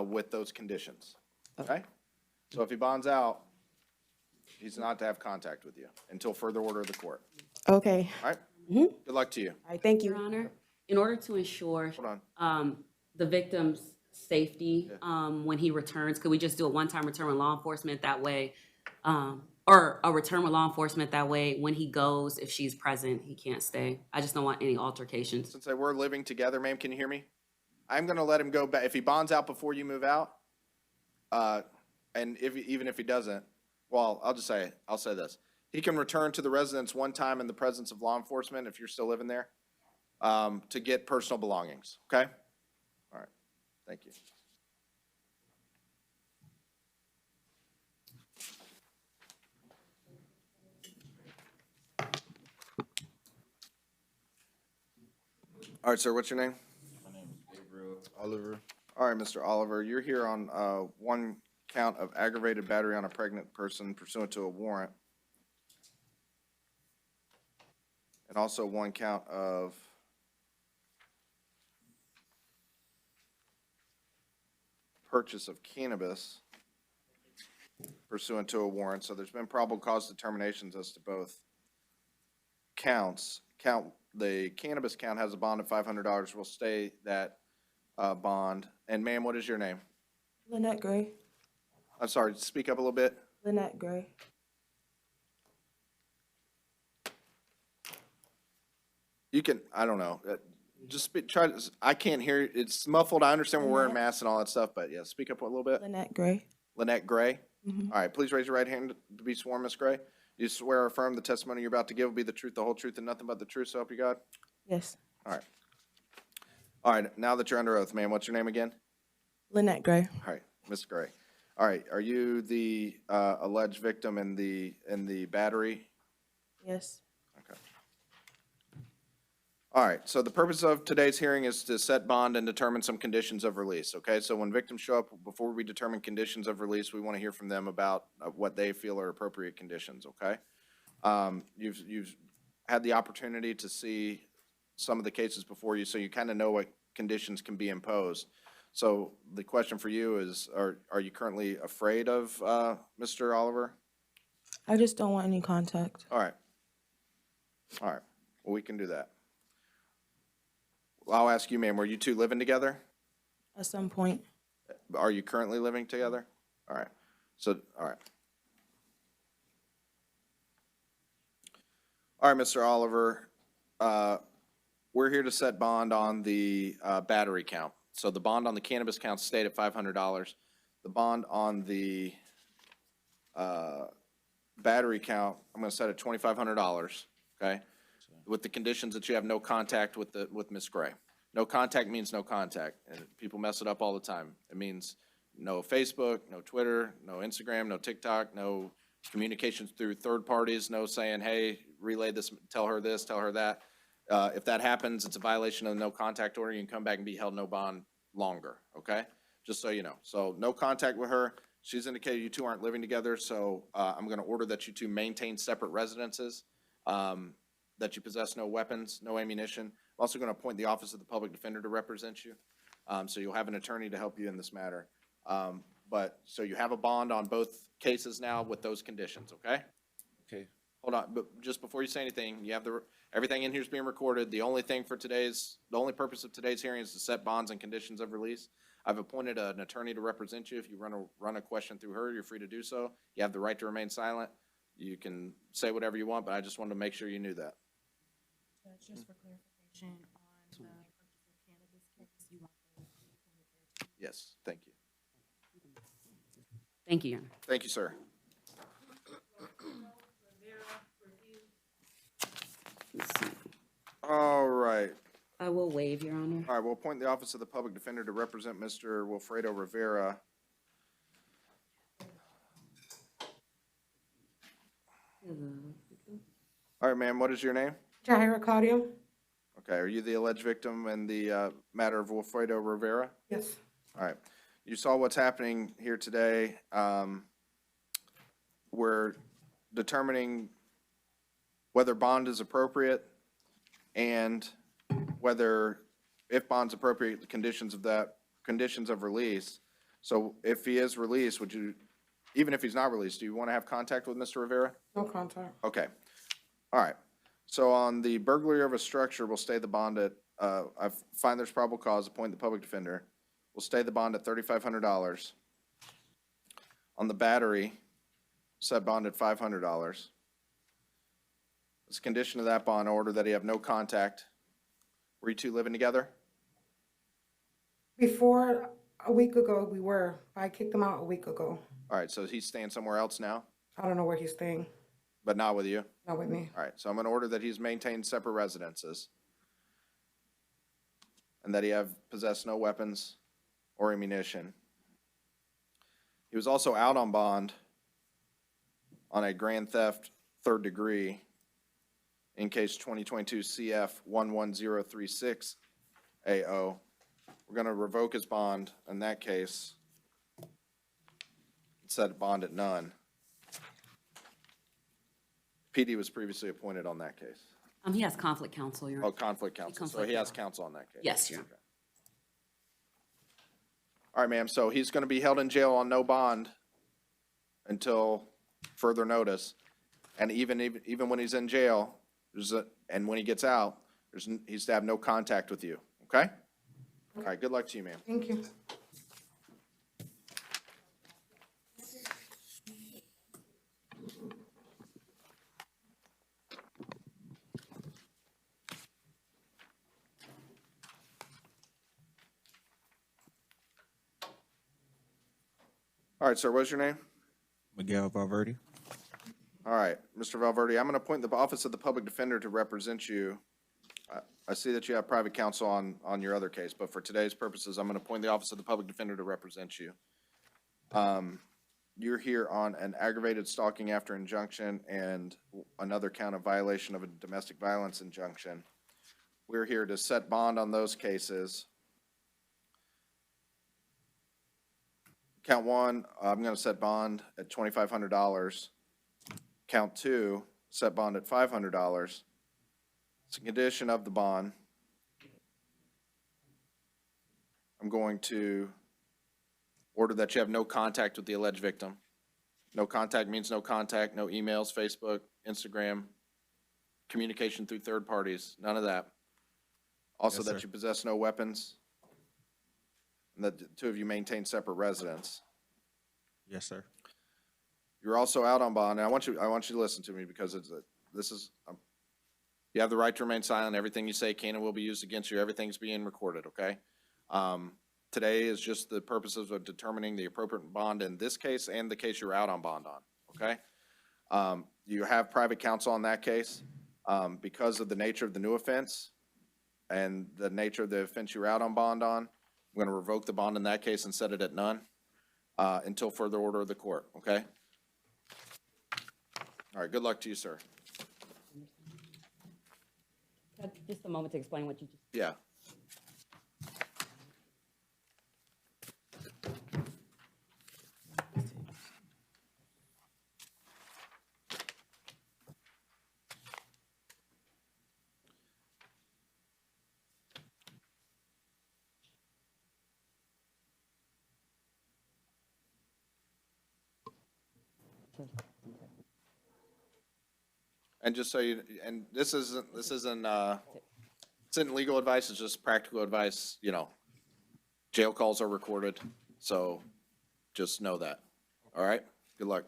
with those conditions, okay? So if he bonds out, he's not to have contact with you until further order of the court. Okay. All right? Good luck to you. All right, thank you. Your Honor, in order to ensure the victim's safety when he returns, could we just do a one-time return with law enforcement that way? Or a return with law enforcement that way, when he goes, if she's present, he can't stay. I just don't want any altercations. Since we're living together, ma'am, can you hear me? I'm gonna let him go back. If he bonds out before you move out, and even if he doesn't, well, I'll say this. He can return to the residence one time in the presence of law enforcement if you're still living there, to get personal belongings, okay? All right, thank you. All right, sir, what's your name? My name is Gabriel Oliver. All right, Mr. Oliver, you're here on one count of aggravated battery on a pregnant person pursuant to a warrant. And also one count of purchase of cannabis pursuant to a warrant. So there's been probable cause determinations as to both counts. The cannabis count has a bond of $500. We'll stay that bond. And ma'am, what is your name? Lynette Gray. I'm sorry, speak up a little bit. Lynette Gray. You can, I don't know, try to, I can't hear, it's muffled. I understand we're wearing masks and all that stuff, but yeah, speak up a little bit. Lynette Gray. Lynette Gray? Mhm. All right, please raise your right hand to be sworn, Ms. Gray. You swear or affirm the testimony you're about to give will be the truth, the whole truth, and nothing but the truth, so help you God? Yes. All right. All right, now that you're under oath, ma'am, what's your name again? Lynette Gray. All right, Ms. Gray. All right, are you the alleged victim in the battery? Yes. Okay. All right, so the purpose of today's hearing is to set bond and determine some conditions of release, okay? So when victims show up, before we determine conditions of release, we want to hear from them about what they feel are appropriate conditions, okay? You've had the opportunity to see some of the cases before you, so you kind of know what conditions can be imposed. So the question for you is, are you currently afraid of Mr. Oliver? I just don't want any contact. All right. All right, well, we can do that. Well, I'll ask you, ma'am, were you two living together? At some point. Are you currently living together? All right, so, all right. All right, Mr. Oliver, we're here to set bond on the battery count. So the bond on the cannabis count stayed at $500. The bond on the battery count, I'm gonna set at $2,500, okay? With the conditions that you have no contact with Ms. Gray. No contact means no contact, and people mess it up all the time. It means no Facebook, no Twitter, no Instagram, no TikTok, no communications through third parties, no saying, hey, relay this, tell her that. If that happens, it's a violation of the no contact order. You can come back and be held no bond longer, okay? Just so you know. So no contact with her. She's indicated you two aren't living together, so I'm gonna order that you two maintain separate residences, that you possess no weapons, no ammunition. I'm also gonna appoint the Office of the Public Defender to represent you. So you'll have an attorney to help you in this matter. So you have a bond on both cases now with those conditions, okay? Okay. Hold on, but just before you say anything, you have everything in here is being recorded. The only purpose of today's hearing is to set bonds and conditions of release. I've appointed an attorney to represent you. If you run a question through her, you're free to do so. You have the right to remain silent. You can say whatever you want, but I just wanted to make sure you knew that. Just for clarification on the purchase of cannabis case, you want the Yes, thank you. Thank you, Your Honor. Thank you, sir. All right. I will waive, Your Honor. All right, we'll appoint the Office of the Public Defender to represent Mr. Wilfredo Rivera. All right, ma'am, what is your name? Jahira Claudio? Okay, are you the alleged victim in the matter of Wilfredo Rivera? Yes. All right. You saw what's happening here today. We're determining whether bond is appropriate and whether, if bond's appropriate, the conditions of release. So if he is released, even if he's not released, do you want to have contact with Mr. Rivera? No contact. Okay. All right. So on the burglary of a structure, we'll stay the bond at, I find there's probable cause, appoint the public defender. We'll stay the bond at $3,500. On the battery, set bond at $500. As a condition of that bond, order that he have no contact. Were you two living together? Before, a week ago, we were. I kicked him out a week ago. All right, so he's staying somewhere else now, I don't know where he's staying. but not with you? Not with me. All right, so I'm gonna order that he's maintained separate residences and that he have possessed no weapons or ammunition. He was also out on bond on a grand theft third degree in case 2022 CF 11036 AO. We're gonna revoke his bond in that case. Set bond at none. PD was previously appointed on that case. He has conflict counsel, Your Honor. Oh, conflict counsel, so he has counsel on that case. Yes, Your Honor. Okay. All right, ma'am, so he's gonna be held in jail on no bond until further notice. And even when he's in jail, and when he gets out, he's to have no contact with you, okay? All right, good luck to you, ma'am. Thank you. All right, sir, what's your name? Miguel Valverde. All right, Mr. Valverde, I'm going to appoint the Office of the Public Defender to represent you. I see that you have private counsel on your other case, but for today's purposes, I'm going to appoint the Office of the Public Defender to represent you. You're here on an aggravated stalking after injunction and another count of violation of a domestic violence injunction. We're here to set bond on those cases. Count one, I'm going to set bond at $2,500. Count two, set bond at $500. It's a condition of the bond. I'm going to order that you have no contact with the alleged victim. No contact means no contact, no emails, Facebook, Instagram, communication through third parties, none of that. Also Yes, that sir. you possess no weapons, and that the two of you maintain separate residence. Yes, sir. You're also out on bond, and I want you to listen to me because You have the right to remain silent. Everything you say can and will be used against you. Everything's being recorded, okay? Today is just the purposes of determining the appropriate bond in this case and the case you're out on bond on, okay? You have private counsel on that case. Because of the nature of the new offense and the nature of the offense you're out on bond on, I'm going to revoke the bond in that case and set it at none until further order of the court, okay? All right, good luck to you, sir. Just a moment to explain what you just. Yeah. And just so you, and this isn't legal advice, it's just practical advice, you know. Jail calls are recorded, so just know that. All right? Good luck.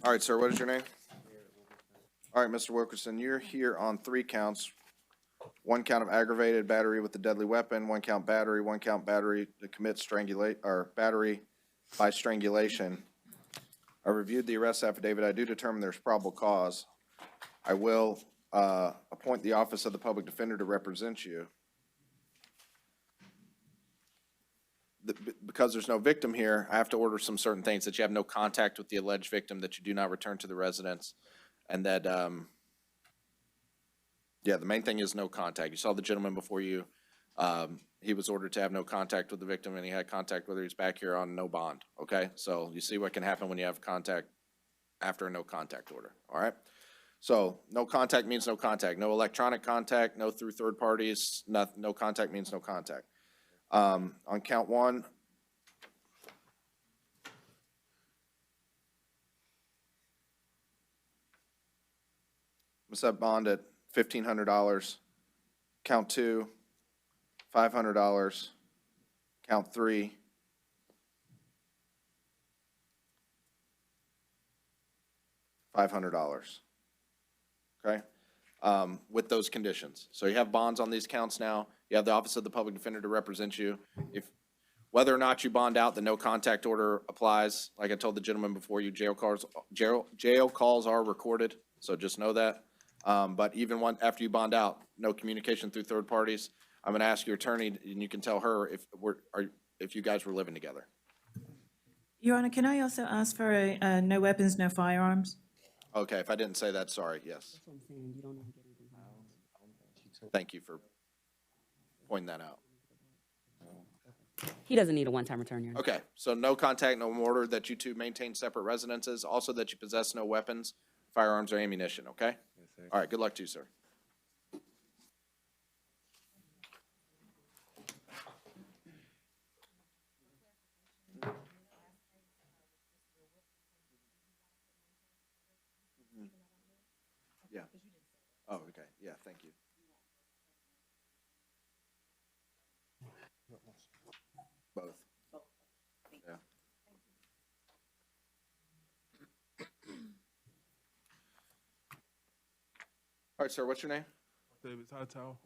All right, sir, what is your name? All right, Mr. Wilkerson, you're here on 3 counts. 1 count of aggravated battery with a deadly weapon, 1 count battery, 1 count battery to commit battery by strangulation. I reviewed the arrest affidavit. I do determine there's probable cause. I will appoint the office of the public defender to represent you. Because there's no victim here, I have to order some certain things, that you have no contact with the alleged victim, that you do not return to the residence, and that yeah, the main thing is no contact. You saw the gentleman before you. He was ordered to have no contact with the victim, and he had contact whether he's back here on no bond, okay? So you see what can happen when you have contact after a no contact order, all right? So no contact means no contact. No electronic contact, no through third parties, no contact means no contact. On count 1, I'm set bond at $1,500. Count 2, $500. Count 3, $500. Okay? With those conditions. So you have bonds on these counts now. You have the Office of the Public Defender to represent you. If whether or not you bond out, the no contact order applies. Like I told the gentleman before you, jail calls are recorded, so just know that. But even after you bond out, no communication through third parties. I'm gonna ask your attorney, and you can tell her if you guys were living together. Your Honor, can I also ask for a no weapons, no firearms? Okay, if I didn't say that, sorry, yes. That's what I'm saying, you don't even get anything. Thank you for pointing that out. He doesn't need a one-time return, Your Honor. Okay, so no contact, no mortar, that you two maintain separate residences, also that you possess no weapons, firearms, or ammunition, okay? Yes, sir. All right, good luck to you, sir. Yeah. Oh, okay, yeah, thank you. Both. Yeah. All right, sir, what's your name? David Hightower.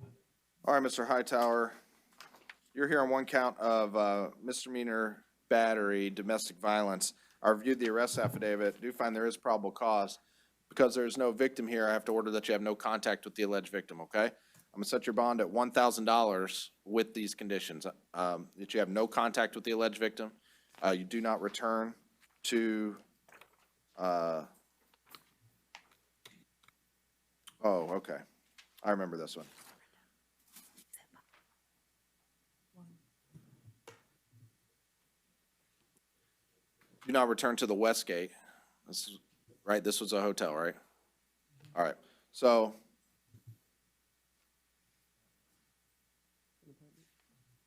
All right, Mr. Hightower, you're here on 1 count of misdemeanor battery, domestic violence. I reviewed the arrest affidavit. I do find there is probable cause. Because there is no victim here, I have to order that you have no contact with the alleged victim, okay? I'm gonna set your bond at $1,000 with these conditions. That you have no contact with the alleged victim. You do not return to, oh, okay. I remember this one. Do not return to the West Gate. This is, right, this was a hotel, right? All right, so.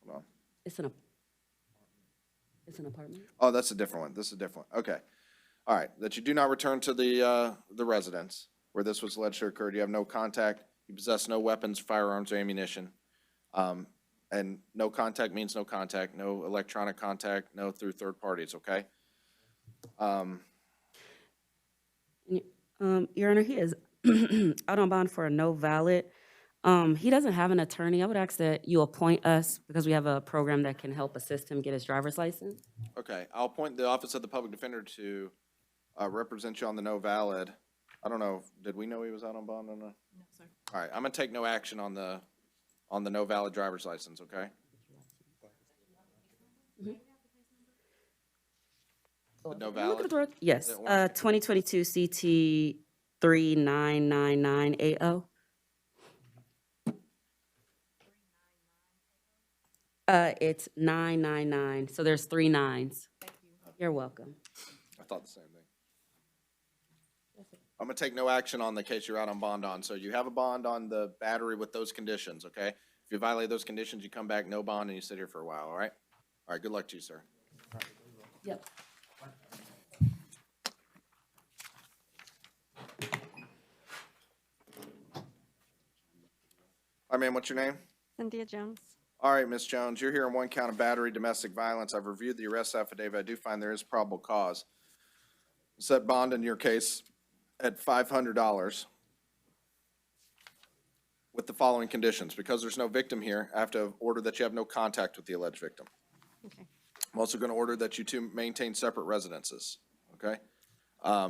Hold on. It's an apartment? Oh, that's a different one. This is a different one. Okay. All right, that you do not return to the residence where this was alleged to occur. You have no contact. You possess no weapons, firearms, or ammunition. And no contact means no contact, no electronic contact, no through third parties, okay? Your Honor, he is out on bond for a no valid. He doesn't have an attorney. I would ask that you appoint us because we have a program that can help assist him get his driver's license. Okay, I'll appoint the Office of the Public Defender to represent you on the no valid. I don't know, did we know he was out on bond or not? No, sir. All right, I'm gonna take no action on the no valid driver's license, okay? The no valid? Yes, The orange. 2022 CT 399980. It's 999, so there's 3 nines. Thank you. You're welcome. I thought the same thing. I'm gonna take no action on the case you're out on bond on. So you have a bond on the battery with those conditions, okay? If you violate those conditions, you come back, no bond, and you sit here for a while, all right? All right, good luck to you, sir. Yep. All right, ma'am, what's your name? Cynthia Jones. All right, Ms. Jones, you're here on one count of battery, domestic violence. I've reviewed the arrest affidavit. I do find there is probable cause. Set bond in your case at $500 with the following conditions. Because there's no victim here, I have to order that you have no contact with the alleged victim. Okay. I'm also going to order that you two maintain separate residences, okay? I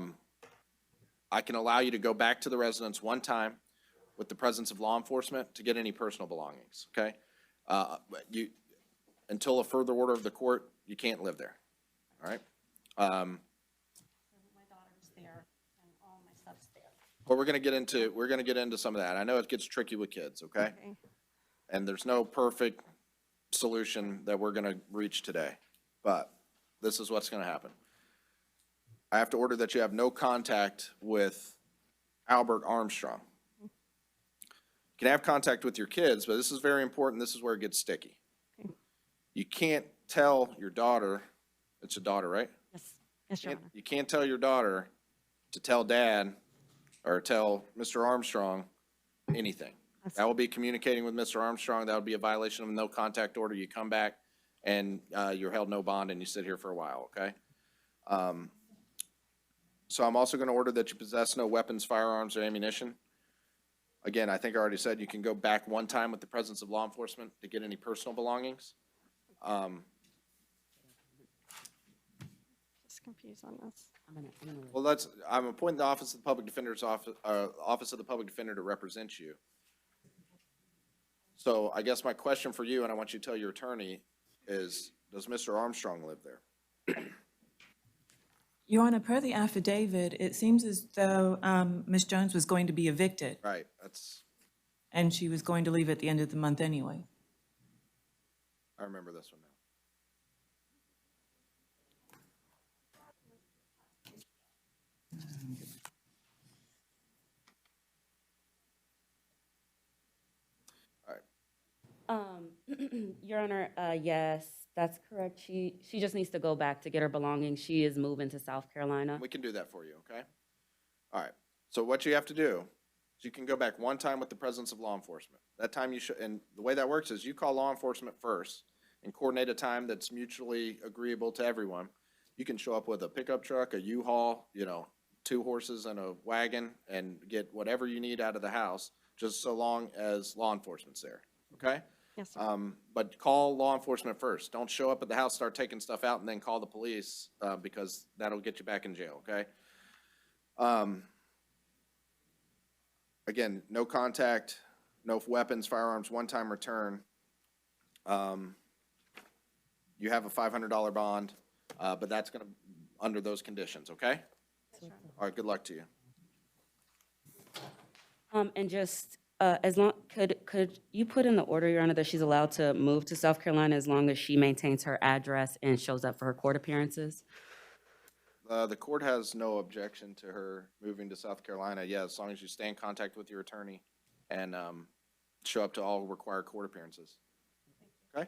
can allow you to go back to the residence one time with the presence of law enforcement to get any personal belongings, okay? Until a further order of the court, you can't live there, all right? My daughter's there and all my stuff's there. But we're gonna get into some of that. I know it gets tricky with kids, okay? Okay. And there's no perfect solution that we're gonna reach today, but this is what's gonna happen. I have to order that you have no contact with Albert Armstrong. You can have contact with your kids, but this is very important. This is where it gets sticky. Okay. You can't tell your daughter, it's a daughter, right? Yes, yes, Your Honor. You can't tell your daughter to tell dad or tell Mr. Armstrong anything. That will be communicating with Mr. Armstrong. That would be a violation of no contact order. You come back and you're held no bond and you sit here for a while, okay? So I'm also going to order that you possess no weapons, firearms, or ammunition. Again, I think I already said you can go back one time with the presence of law enforcement to get any personal belongings. Just confused on this. Well, I'm appointing the Office of the Public Defender's Office of the Public Defender to represent you. So I guess my question for you, and I want you to tell your attorney, is does Mr. Armstrong live there? Your Honor, per the affidavit, it seems as though Ms. Jones was going to be evicted. Right, that's, And she was going to leave at the end of the month anyway. I remember this one now. Your Honor, yes, that's correct. She just needs to go back to get her belongings. She is moving to South Carolina. We can do that for you, okay? All right, so what you have to do is you can go back one time with the presence of law enforcement. That time you should, and the way that works is you call law enforcement first and coordinate a time that's mutually agreeable to everyone. You can show up with a pickup truck, a U-Haul, 2 horses and a wagon, and get whatever you need out of the house, just so long as law enforcement's there, okay? Yes, sir. But call law enforcement first. Don't show up at the house, start taking stuff out, and then call the police, because that'll get you back in jail, okay? Again, no contact, no weapons, firearms, one-time return. You have a $500 bond, but that's gonna, under those conditions, okay? All right, good luck to you. And just, as long, could you put in the order, Your Honor, that she's allowed to move to South Carolina as long as she maintains her address and shows up for her court appearances? The court has no objection to her moving to South Carolina, yeah, as long as you stay in contact with your attorney and show up to all required court appearances. Okay?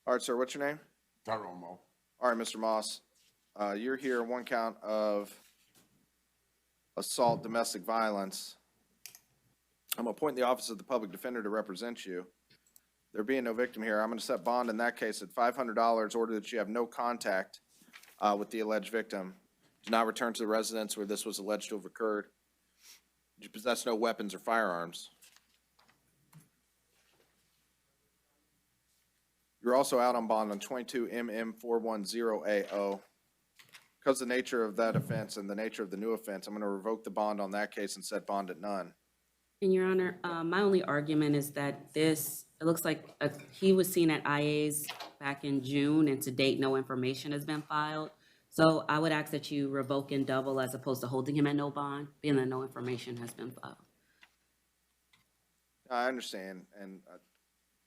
All right, sir, what's your name? Tyrone Moss. All right, Mr. Moss, you're here on one count of assault, domestic violence. I'm appointing the office of the public defender to represent you. There being no victim here, I'm going to set bond in that case at $500, order that you have no contact with the alleged victim. Do not return to the residence where this was alleged to have occurred. You possess no weapons or firearms. You're also out on bond on 22 MM410AO. Because of the nature of that offense and the nature of the new offense, I'm going to revoke the bond on that case and set bond at none. And Your Honor, my only argument is that this, it looks like he was seen at IA's back in June, and to date, no information has been filed. So I would ask that you revoke and double as opposed to holding him at no bond, being that no information has been filed. I understand, and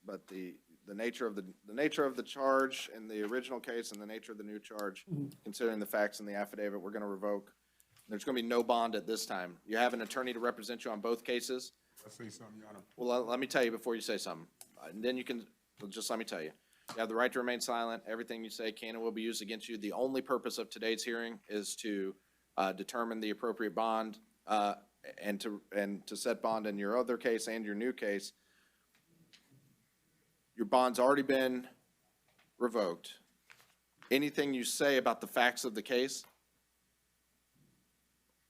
but the nature of the charge in the original case and the nature of the new charge, considering the facts in the affidavit, we're going to revoke. There's going to be no bond at this time. You have an attorney to represent you on both cases. I say something, Your Honor. Well, let me tell you before you say something, and then you can just let me tell you. You have the right to remain silent. Everything you say can and will be used against you. The only purpose of today's hearing is to determine the appropriate bond and to set bond in your other case and your new case. Your bond's already been revoked. Anything you say about the facts of the case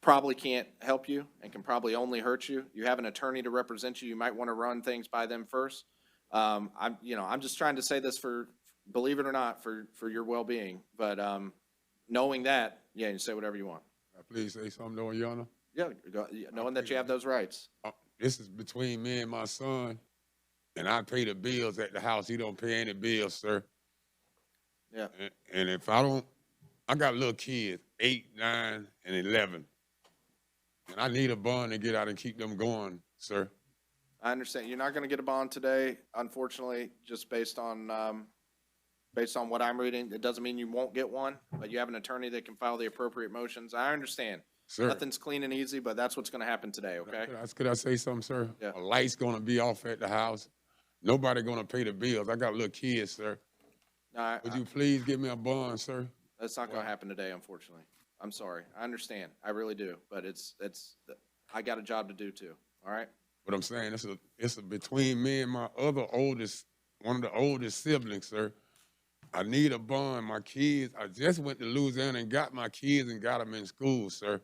probably can't help you and can probably only hurt you. You have an attorney to represent you. You might want to run things by them first. I'm just trying to say this for, believe it or not, for your well-being. But knowing that, yeah, you say whatever you want. Please say something, though, Your Honor. Yeah, knowing that you have those rights. This is between me and my son, and I pay the bills at the house. He don't pay any bills, sir. Yeah. And if I don't, I got little kids, 8, 9, and 11. And I need a bond to get out and keep them going, sir. I understand. You're not going to get a bond today, unfortunately, just based on what I'm reading. It doesn't mean you won't get one, but you have an attorney that can file the appropriate motions. I understand. Sir. Nothing's clean and easy, but that's what's going to happen today, okay? Could I say something, sir? Yeah. A light's going to be off at the house. Nobody going to pay the bills. I got little kids, sir. No, Would you please give me a bond, sir? That's not going to happen today, unfortunately. I'm sorry. I understand. I really do. But I got a job to do too, all right? But I'm saying it's between me and my other oldest, one of the oldest siblings, sir. I need a bond. My kids, I just went to Louisiana and got my kids and got them in school, sir.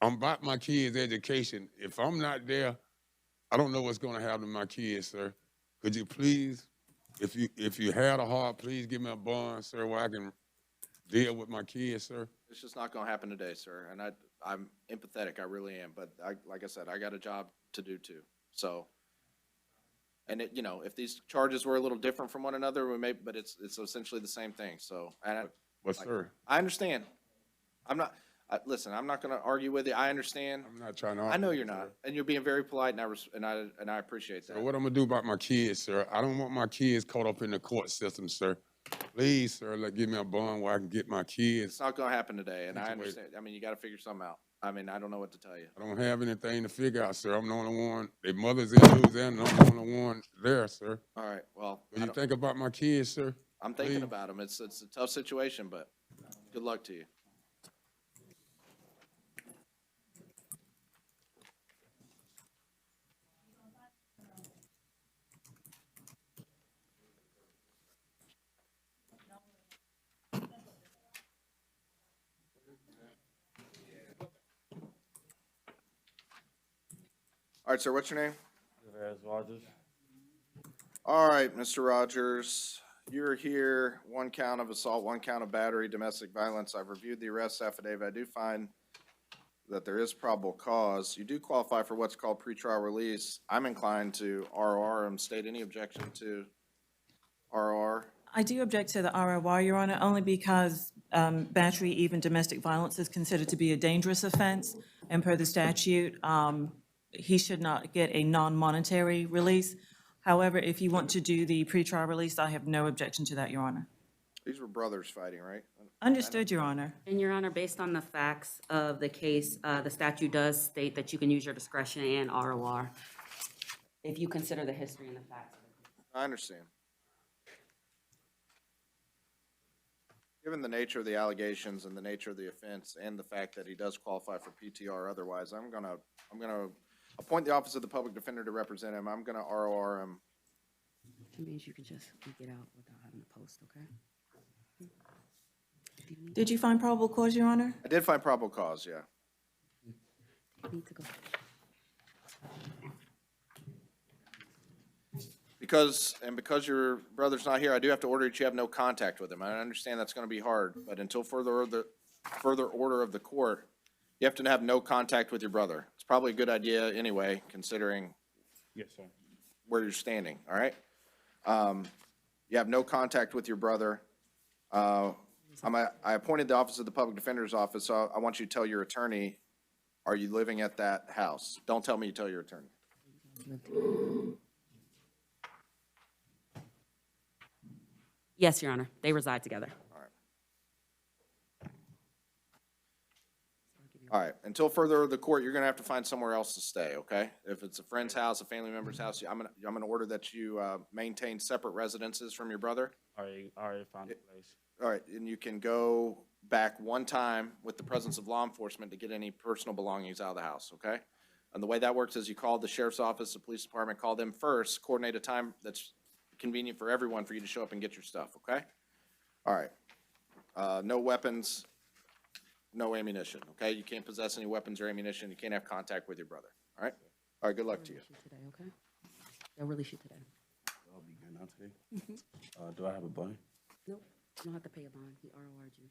I'm about my kids' education. If I'm not there, I don't know what's going to happen to my kids, sir. Could you please, if you had a heart, please give me a bond, sir, where I can deal with my kids, sir? It's just not going to happen today, sir. And I'm empathetic. I really am. But like I said, I got a job to do too. So, and if these charges were a little different from one another, but it's essentially the same thing. So, Sir, I understand. Listen, I'm not going to argue with you. I understand. I'm not trying to argue. I know you're not, and you're being very polite, and I appreciate that. So what I'm gonna do about my kids, sir? I don't want my kids caught up in the court system, sir. Please, sir, give me a bond where I can get my kids. It's not going to happen today, and I understand. I mean, you got to figure something out. I mean, I don't know what to tell you. I don't have anything to figure out, sir. I'm the only one. Their mother's in Louisiana, and I'm the only one there, sir. All right. Well, What do you think about my kids, sir? I'm thinking about them. It's a tough situation, but good luck to you. All right, sir, what's your name? Rogers. All right, Mr. Rogers, you're here, 1 count of assault, 1 count of battery, domestic violence. I've reviewed the arrest affidavit. I do find that there is probable cause. You do qualify for what's called pretrial release. I'm inclined to ROR and state any objection to ROR. I do object to the ROR, Your Honor, only because battery, even domestic violence, is considered to be a dangerous offense, and per the statute, he should not get a non-monetary release. However, if you want to do the pretrial release, I have no objection to that, Your Honor. These were brothers fighting, right? Understood, Your Honor. And Your Honor, based on the facts of the case, the statute does state that you can use your discretion and ROR if you consider the history and the facts. I understand. Given the nature of the allegations and the nature of the offense and the fact that he does qualify for PTR otherwise, appoint the office of the public defender to represent him. I'm gonna ROR him. That means you can just get out without having to post, okay? Did you find probable cause, Your Honor? I did find probable cause, yeah. You need to go. Because your brother's not here, I do have to order that you have no contact with him. I understand that's gonna be hard, but until further order of the court, you have to have no contact with your brother. It's probably a good idea anyway, considering Yes, sir. where you're standing, all right? You have no contact with your brother. I appointed the office of the public defender's office, so I want you to tell your attorney, are you living at that house? Don't tell me you tell your attorney. Yes, Your Honor. They reside together. All right, until further order of the court, you're gonna have to find somewhere else to stay, okay? If it's a friend's house, a family member's house, I'm gonna order that you, maintain separate residences from your brother. Already found a place. All right, and you can go back one time with the presence of law enforcement to get any personal belongings out of the house, okay? And the way that works is you call the sheriff's office, the police department, call them first, coordinate a time that's convenient for everyone for you to show up and get your stuff, okay? All right, no weapons, no ammunition, okay? You can't possess any weapons or ammunition, you can't have contact with your brother, all right? All right, good luck to you. Today, okay? They'll release you today. I'll be getting out today. Do I have a bond? Nope, you don't have to pay a bond. He ROR'd you.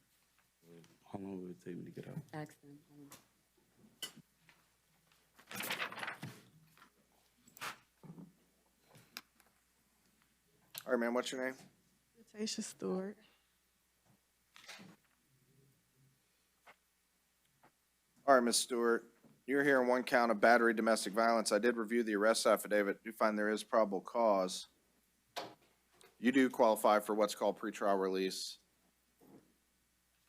How long will it take me to get out? Ask them. All right, ma'am, what's your name? Tasha Stewart. All right, Ms. Stewart, you're here on one count of battery domestic violence. I did review the arrest affidavit, do find there is probable cause. You do qualify for what's called pretrial release.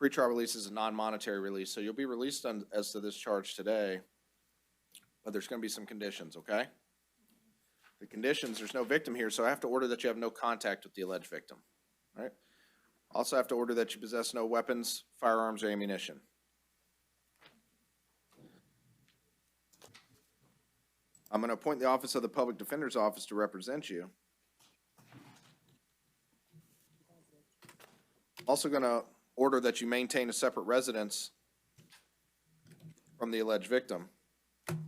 Pretrial release is a non-monetary release, so you'll be released as to this charge today, but there's gonna be some conditions, okay? The conditions, there's no victim here, so I have to order that you have no contact with the alleged victim, all right? Also have to order that you possess no weapons, firearms, or ammunition. I'm gonna appoint the office of the public defender's office to represent you. Also gonna order that you maintain a separate residence from the alleged victim, and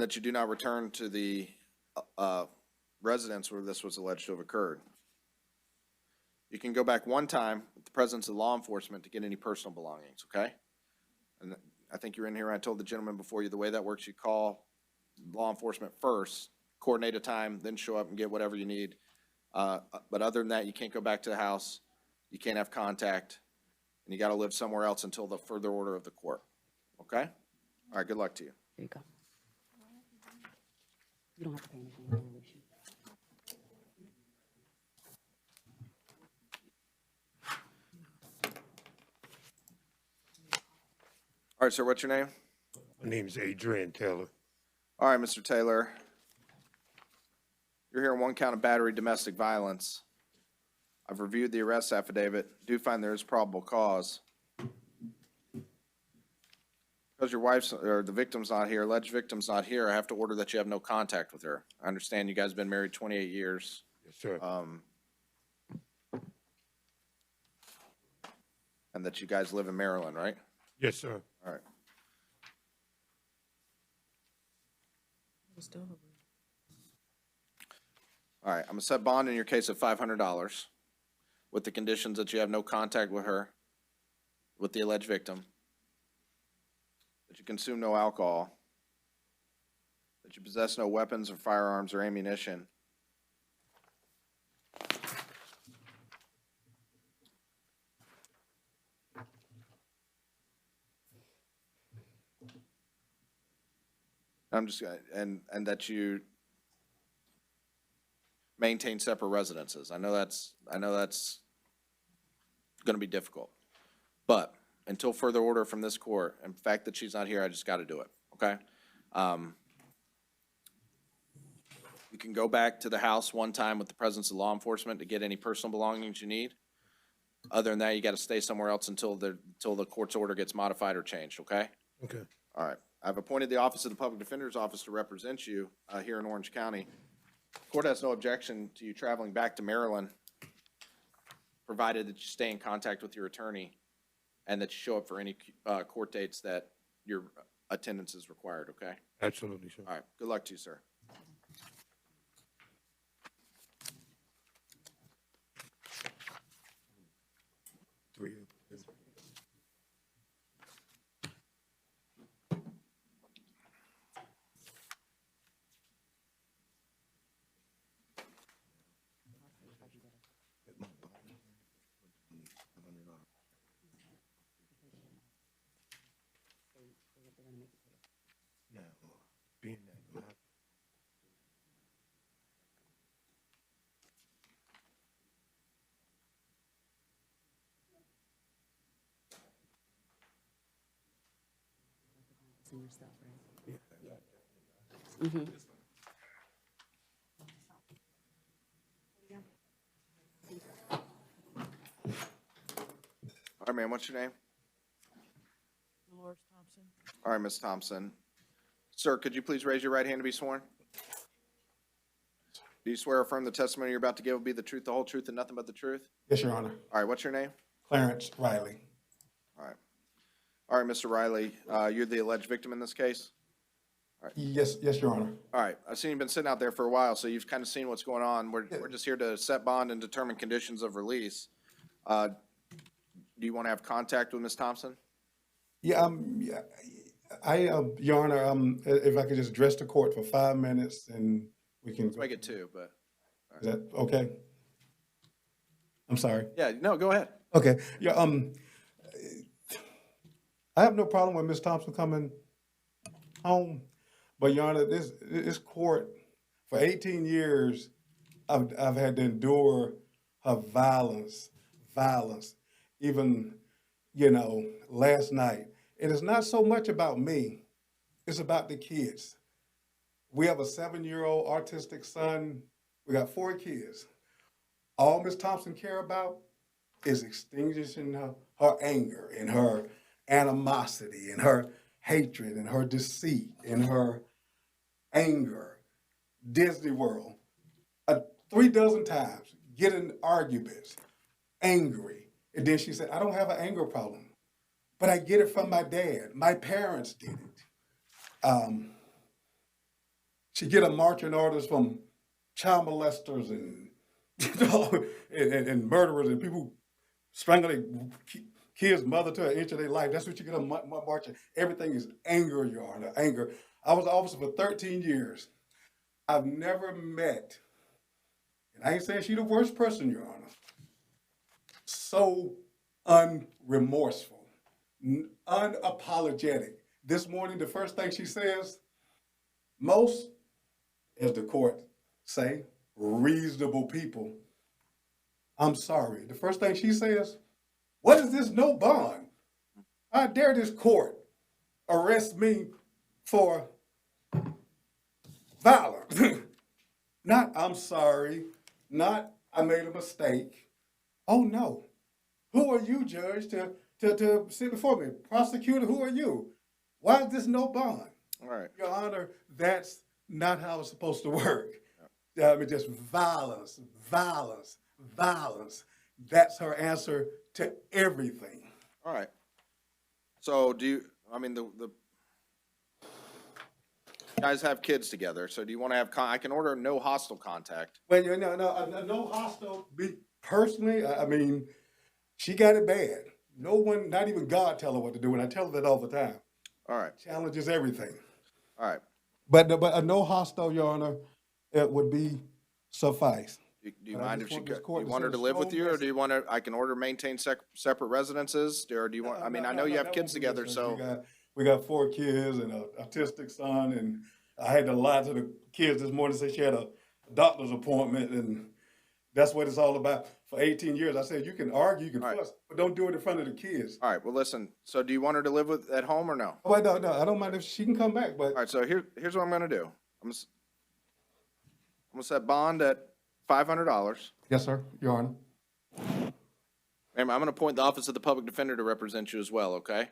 that you do not return to the residence where this was alleged to have occurred. You can go back one time with the presence of law enforcement to get any personal belongings, okay? And I think you're in here, I told the gentleman before you, the way that works, you call law enforcement first, coordinate a time, then show up and get whatever you need. But other than that, you can't go back to the house, you can't have contact, and you gotta live somewhere else until the further order of the court, okay? All right, good luck to you. There you go. You don't have to pay anything. They'll release you. All right, sir, what's your name? My name's Adrian Taylor. All right, Mr. Taylor. You're here on one count of battery domestic violence. I've reviewed the arrest affidavit. Do find there is probable cause. Because your wife's, or the victim's not here, alleged victim's not here, I have to order that you have no contact with her. I understand you guys have been married 28 years. Yes, sir. And that you guys live in Maryland, right? Yes, sir. All right. All right, I'm gonna set bond in your case of $500 with the conditions that you have no contact with her, with the alleged victim, that you consume no alcohol, that you possess no weapons or firearms or ammunition, I'm just gonna, and that you maintain separate residences. I know that's gonna be difficult. But until further order from this court, and the fact that she's not here, I just gotta do it, okay? You can go back to the house one time with the presence of law enforcement to get any personal belongings you need. Other than that, you gotta stay somewhere else until the court's order gets modified or changed, okay? Okay. All right. I've appointed the Office of the Public Defender's Office to represent you here in Orange County. Court has no objection to you traveling back to Maryland, provided that you stay in contact with your attorney and that you show up for any court dates that your attendance is required, okay? Absolutely, sir. All right, good luck to you, sir. Three. Mhm. All right, ma'am, what's your name? Dolores Thompson. All right, Ms. Thompson. Sir, could you please raise your right hand to be sworn? Do you swear or affirm the testimony you're about to give will be the truth, the whole truth, and nothing but the truth? Yes, Your Honor. All right, what's your name? Clarence Riley. All right. All right, Mr. Riley, you're the alleged victim in this case? Yes, Your Honor. All right, I've seen you've been sitting out there for a while, so you've kind of seen what's going on. We're just here to set bond and determine conditions of release. Do you want to have contact with Ms. Thompson? Yeah, Your Honor, if I could just address the court for 5 minutes and we can. Let's make it 2, but. Is that okay? I'm sorry. Yeah, no, go ahead. Okay, yeah, I have no problem with Ms. Thompson coming home, but Your Honor, this court, for 18 years, I've had to endure her violence. Even, last night. It is not so much about me, it's about the kids. We have a 7-year-old autistic son. We got 4 kids. All Ms. Thompson care about is extinguishing her anger and her animosity and her hatred and her deceit and her anger. Disney World, 3 dozen times, getting arguments, angry. And then she said, I don't have an anger problem, but I get it from my dad. My parents did it. She get a marching orders from child molesters and, and murderers and people strangling kids' mother to an inch of their life. That's what you get a marching. Everything is anger, Your Honor, anger. I was an officer for 13 years. I've never met, and I ain't saying she's the worst person, Your Honor, so unremorseful, unapologetic. This morning, the first thing she says, most, as the court say, reasonable people, I'm sorry. The first thing she says, what is this no bond? How dare this court arrest me for violence? Not, I'm sorry, not, I made a mistake. Oh, no. Who are you, judge, to sit before me? Prosecutor, who are you? Why is this no bond? All right. Your Honor, that's not how it's supposed to work. I mean, just violence. That's her answer to everything. All right. So the guys have kids together, so do you want to have, I can order no hostile contact. Well, no hostile, me personally, I mean, she got it bad. No one, not even God tell her what to do, and I tell her that all the time. All right. Challenges everything. All right. But a no hostile, Your Honor, it would be suffice. Do you mind if she, do you want her to live with you, or do you want to, I can order maintain separate residences, or do you want, I mean, I know you have kids together, so. We got 4 kids and an autistic son, and I had to lie to the kids this morning, say she had a doctor's appointment, and that's what it's all about. For 18 years, I said, you can argue, you can fuss, but don't do it in front of the kids. All right, well, listen, so do you want her to live at home or no? Oh, no, I don't mind if she can come back, but. All right, so here's what I'm gonna do. I'm gonna set bond at $500. Yes, sir, Your Honor. Ma'am, I'm gonna appoint the Office of the Public Defender to represent you as well, okay?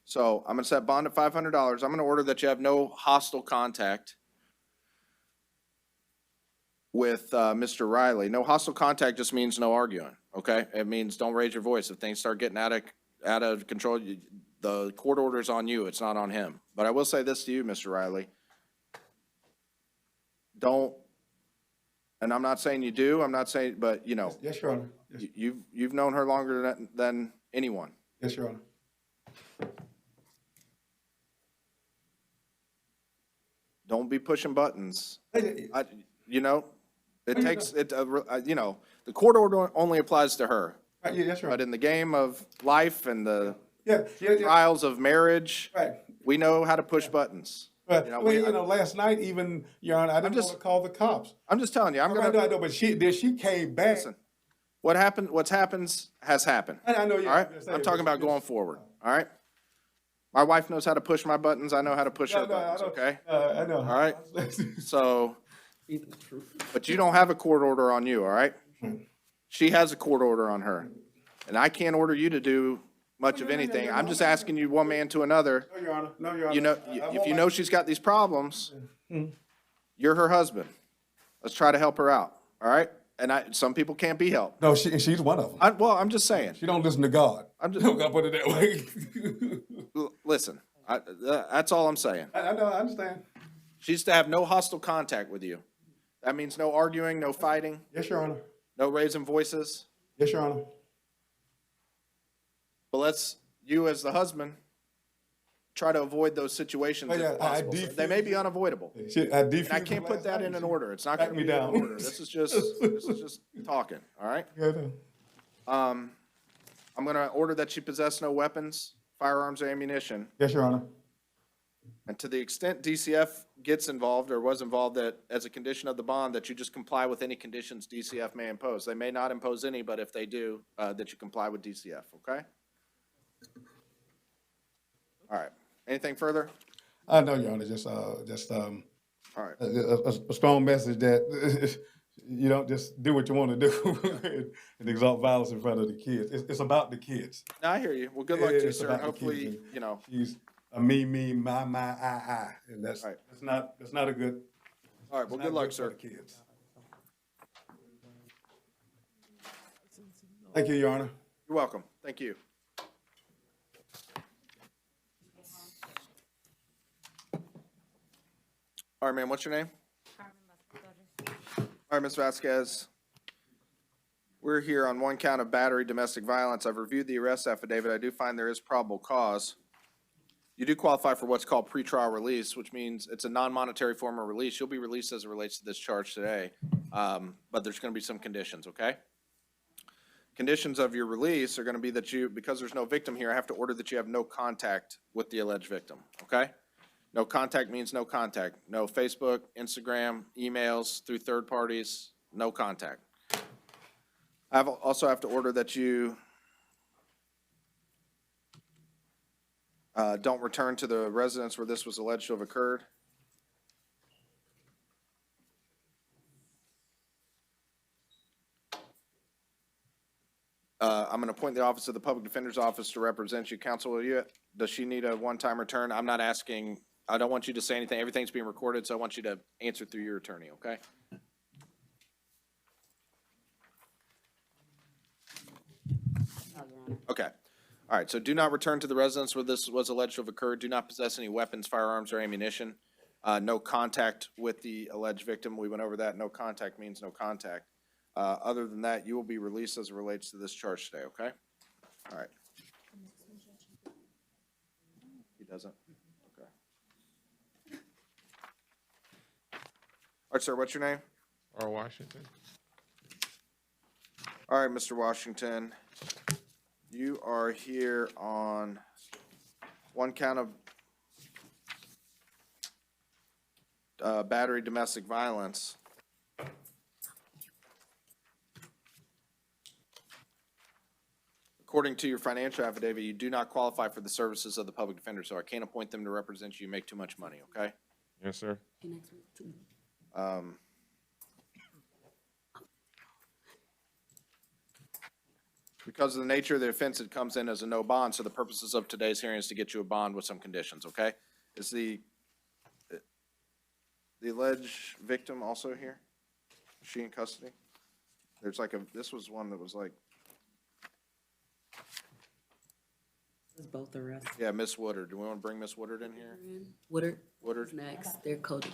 So I'm gonna set bond at $500. I'm gonna order that you have no hostile contact with Mr. Riley. No hostile contact just means no arguing, okay? It means don't raise your voice. If things start getting out of control, the court order is on you, it's not on him. But I will say this to you, Mr. Riley. Don't, and I'm not saying you do, I'm not saying, but you know. Yes, Your Honor. Yes, You've known her longer than anyone. yes, Your Honor. Don't be pushing buttons. You know, it takes, you know, the court order only applies to her. Yes, Your But Honor. in the game of life and the Yeah. trials of marriage, Right. we know how to push buttons. But, You know, well, you know, last night even, Your Honor, I didn't want to call the cops. I'm just telling you, I'm I gonna, know, but she came back. listen, what's happens has happened. I know, yeah. All right? I'm talking about going forward, all right? My wife knows how to push my buttons, I know how to push her buttons, okay? I know. All right? So, but you don't have a court order on you, all right? She has a court order on her. And I can't order you to do much of anything. I'm just asking you one man to another. No, Your Honor. No, Your Honor. You know, if you know she's got these problems, you're her husband. Let's try to help her out, all right? And some people can't be helped. No, she's one of them. Well, I'm just saying. She don't listen to God. I'm just, I'll put it that way. listen, that's all I'm saying. I know, I understand. She's to have no hostile contact with you. That means no arguing, no fighting, Yes, Your Honor. no raising voices. Yes, Your Honor. But you as the husband, try to avoid those situations Oh, yeah, if possible. They may be unavoidable. I And I can't put that in an order. It's not going to be in an order. This is just talking, all right? Yeah, I know. I'm going to order that you possess no weapons, firearms, or ammunition. Yes, Your Honor. And to the extent DCF gets involved or was involved as a condition of the bond, that you just comply with any conditions DCF may impose. They may not impose any, but if they do, that you comply with DCF, okay? All right. Anything further? I know, Your Honor. All right. A strong message that you don't just do what you want to do and exalt violence in front of the kids. It's about the kids. No, I hear you. Well, good luck to you, It's sir. about the Hopefully, kids. you know. She's a me, my, I, and that's not a good. All right. Well, good luck, sir. Kids. Thank you, Your Honor. You're welcome. Thank you. All right, ma'am, what's your name? All right, Ms. Vasquez. We're here on one count of battery, domestic violence. I've reviewed the arrest affidavit. I do find there is probable cause. You do qualify for what's called pretrial release, which means it's a non-monetary form of release. You'll be released as it relates to this charge today, but there's going to be some conditions, okay? Conditions of your release are going to be that because there's no victim here, I have to order that you have no contact with the alleged victim, okay? No contact means no contact. No Facebook, Instagram, emails through third parties, no contact. I also have to order that you don't return to the residence where this was alleged to have occurred. I'm going to appoint the Office of the Public Defender's Office to represent you. Counsel, does she need a one-time return? I'm not asking, I don't want you to say anything. Everything's being recorded, so I want you to answer through your attorney, okay? Okay. All right, so do not return to the residence where this was alleged to have occurred. Do not possess any weapons, firearms, or ammunition. No contact with the alleged victim. We went over that. No contact means no contact. Other than that, you will be released as it relates to this charge today, okay? All right. He doesn't? Okay. All right, sir, what's your name? R. Washington. All right, Mr. Washington, you are here on one count of battery domestic violence. According to your financial affidavit, you do not qualify for the services of the public defender, so I can't appoint them to represent you. You make too much money, okay? Yes, sir. Because of the nature of the offense, it comes in as a no bond, so the purposes of today's hearing is to get you a bond with some conditions, okay? Is the alleged victim also here? Is she in custody? There's like this was one that was like, Both arrests. yeah, Miss Woodard. Do we want to bring Miss Woodard in here? Woodard. Woodard? Next, they're coded.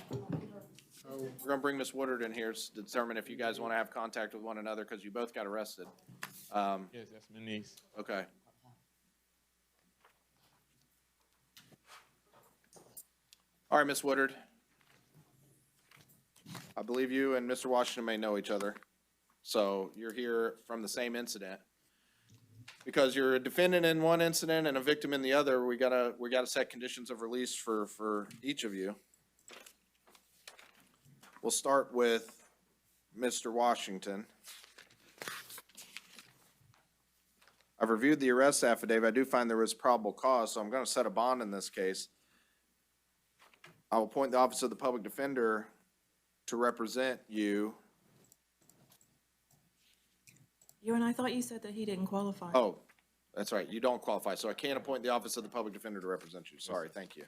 So We're gonna bring Miss Woodard in here to determine if you guys want to have contact with one another, because you both got arrested. Yes, that's my niece. Okay. All right, Miss Woodard. I believe you and Mr. Washington may know each other. So you're here from the same incident. Because you're a defendant in one incident and a victim in the other, we gotta set conditions of release for each of you. We'll start with Mr. Washington. I've reviewed the arrest affidavit. I do find there was probable cause, so I'm gonna set a bond in this case. I will appoint the Office of the Public Defender to represent you. And I thought you said that he didn't qualify. Oh, that's right, you don't qualify, so I can't appoint the Office of the Public Defender to represent you. Sorry, thank you.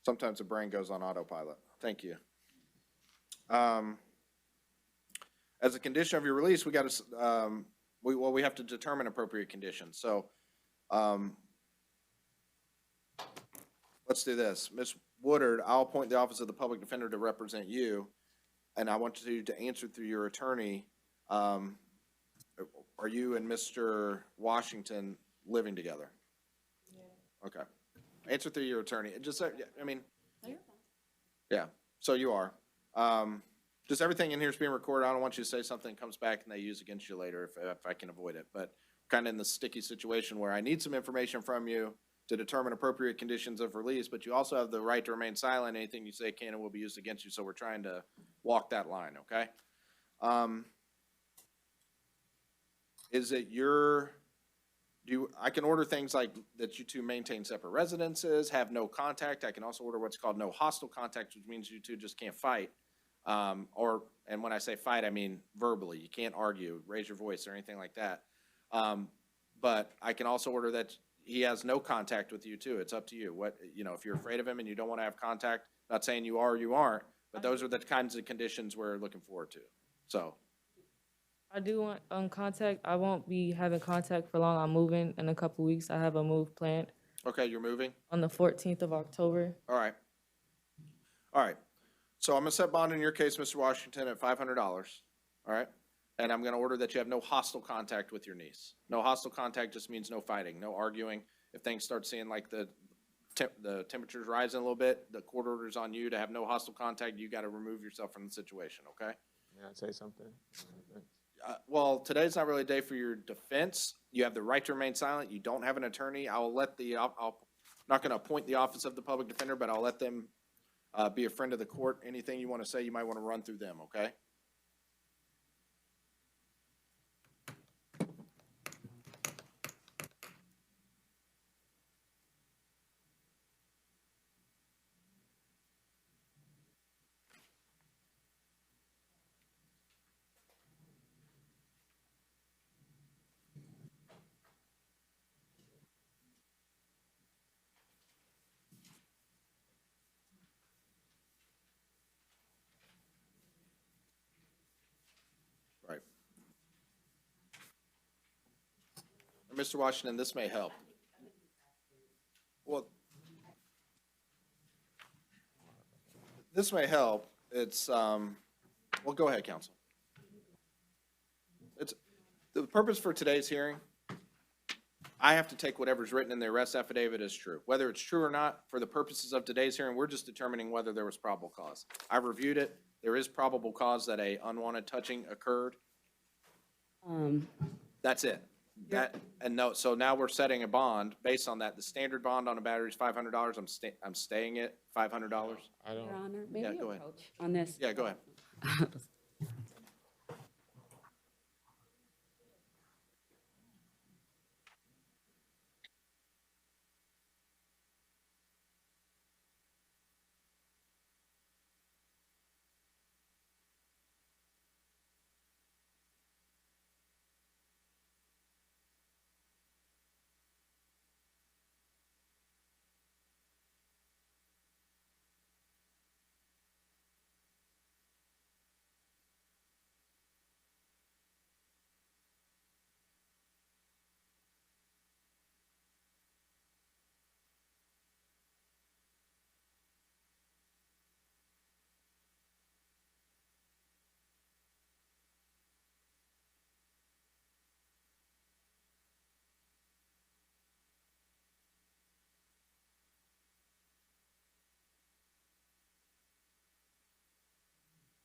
Sometimes the brain goes on autopilot. Thank you. As a condition of your release, we got to, we have to determine appropriate conditions. So, let's do this. Ms. Woodard, I'll appoint the Office of the Public Defender to represent you, and I want you to answer through your attorney. Are you and Mr. Washington living together? Yeah. Okay. Answer through your attorney. Just, I mean, yeah, so you are. Just everything in here is being recorded. I don't want you to say something comes back and they use against you later if I can avoid it. But kind of in the sticky situation where I need some information from you to determine appropriate conditions of release, but you also have the right to remain silent. Anything you say can and will be used against you. So we're trying to walk that line, okay? Is it I can order things like that you two maintain separate residences, have no contact. I can also order what's called no hostile contact, which means you two just can't fight. And when I say fight, I mean verbally. You can't argue, raise your voice, or anything like that. But I can also order that he has no contact with you too. It's up to you. If you're afraid of him and you don't want to have contact, not saying you are or you aren't, but those are the kinds of conditions we're looking forward to. So. I do want contact. I won't be having contact for long. I'm moving in a couple weeks. I have a move planned. Okay, you're moving? On the 14th of October. All right. So I'm gonna set bond in your case, Mr. Washington, at $500. All right? And I'm gonna order that you have no hostile contact with your niece. No hostile contact just means no fighting, no arguing. If things start seeing like the temperature's rising a little bit, the court order's on you to have no hostile contact. You gotta remove yourself from the situation, okay? May I say something? Well, today's not really a day for your defense. You have the right to remain silent. You don't have an attorney. I'm not going to appoint the Office of the Public Defender, but I'll let them be a friend of the court. Anything you want to say, you might want to run through them, okay? Mr. Washington, this may help. Well, this may help. It's, well, go ahead, counsel. The purpose for today's hearing, I have to take whatever's written in the arrest affidavit as true. Whether it's true or not, for the purposes of today's hearing, we're just determining whether there was probable cause. I've reviewed it. There is probable cause that a unwanted touching occurred. That's it. So now we're setting a bond based on that. The standard bond on a battery is $500. I'm staying at $500. Your Honor, maybe Yeah, go ahead. approach on this. Yeah, go ahead.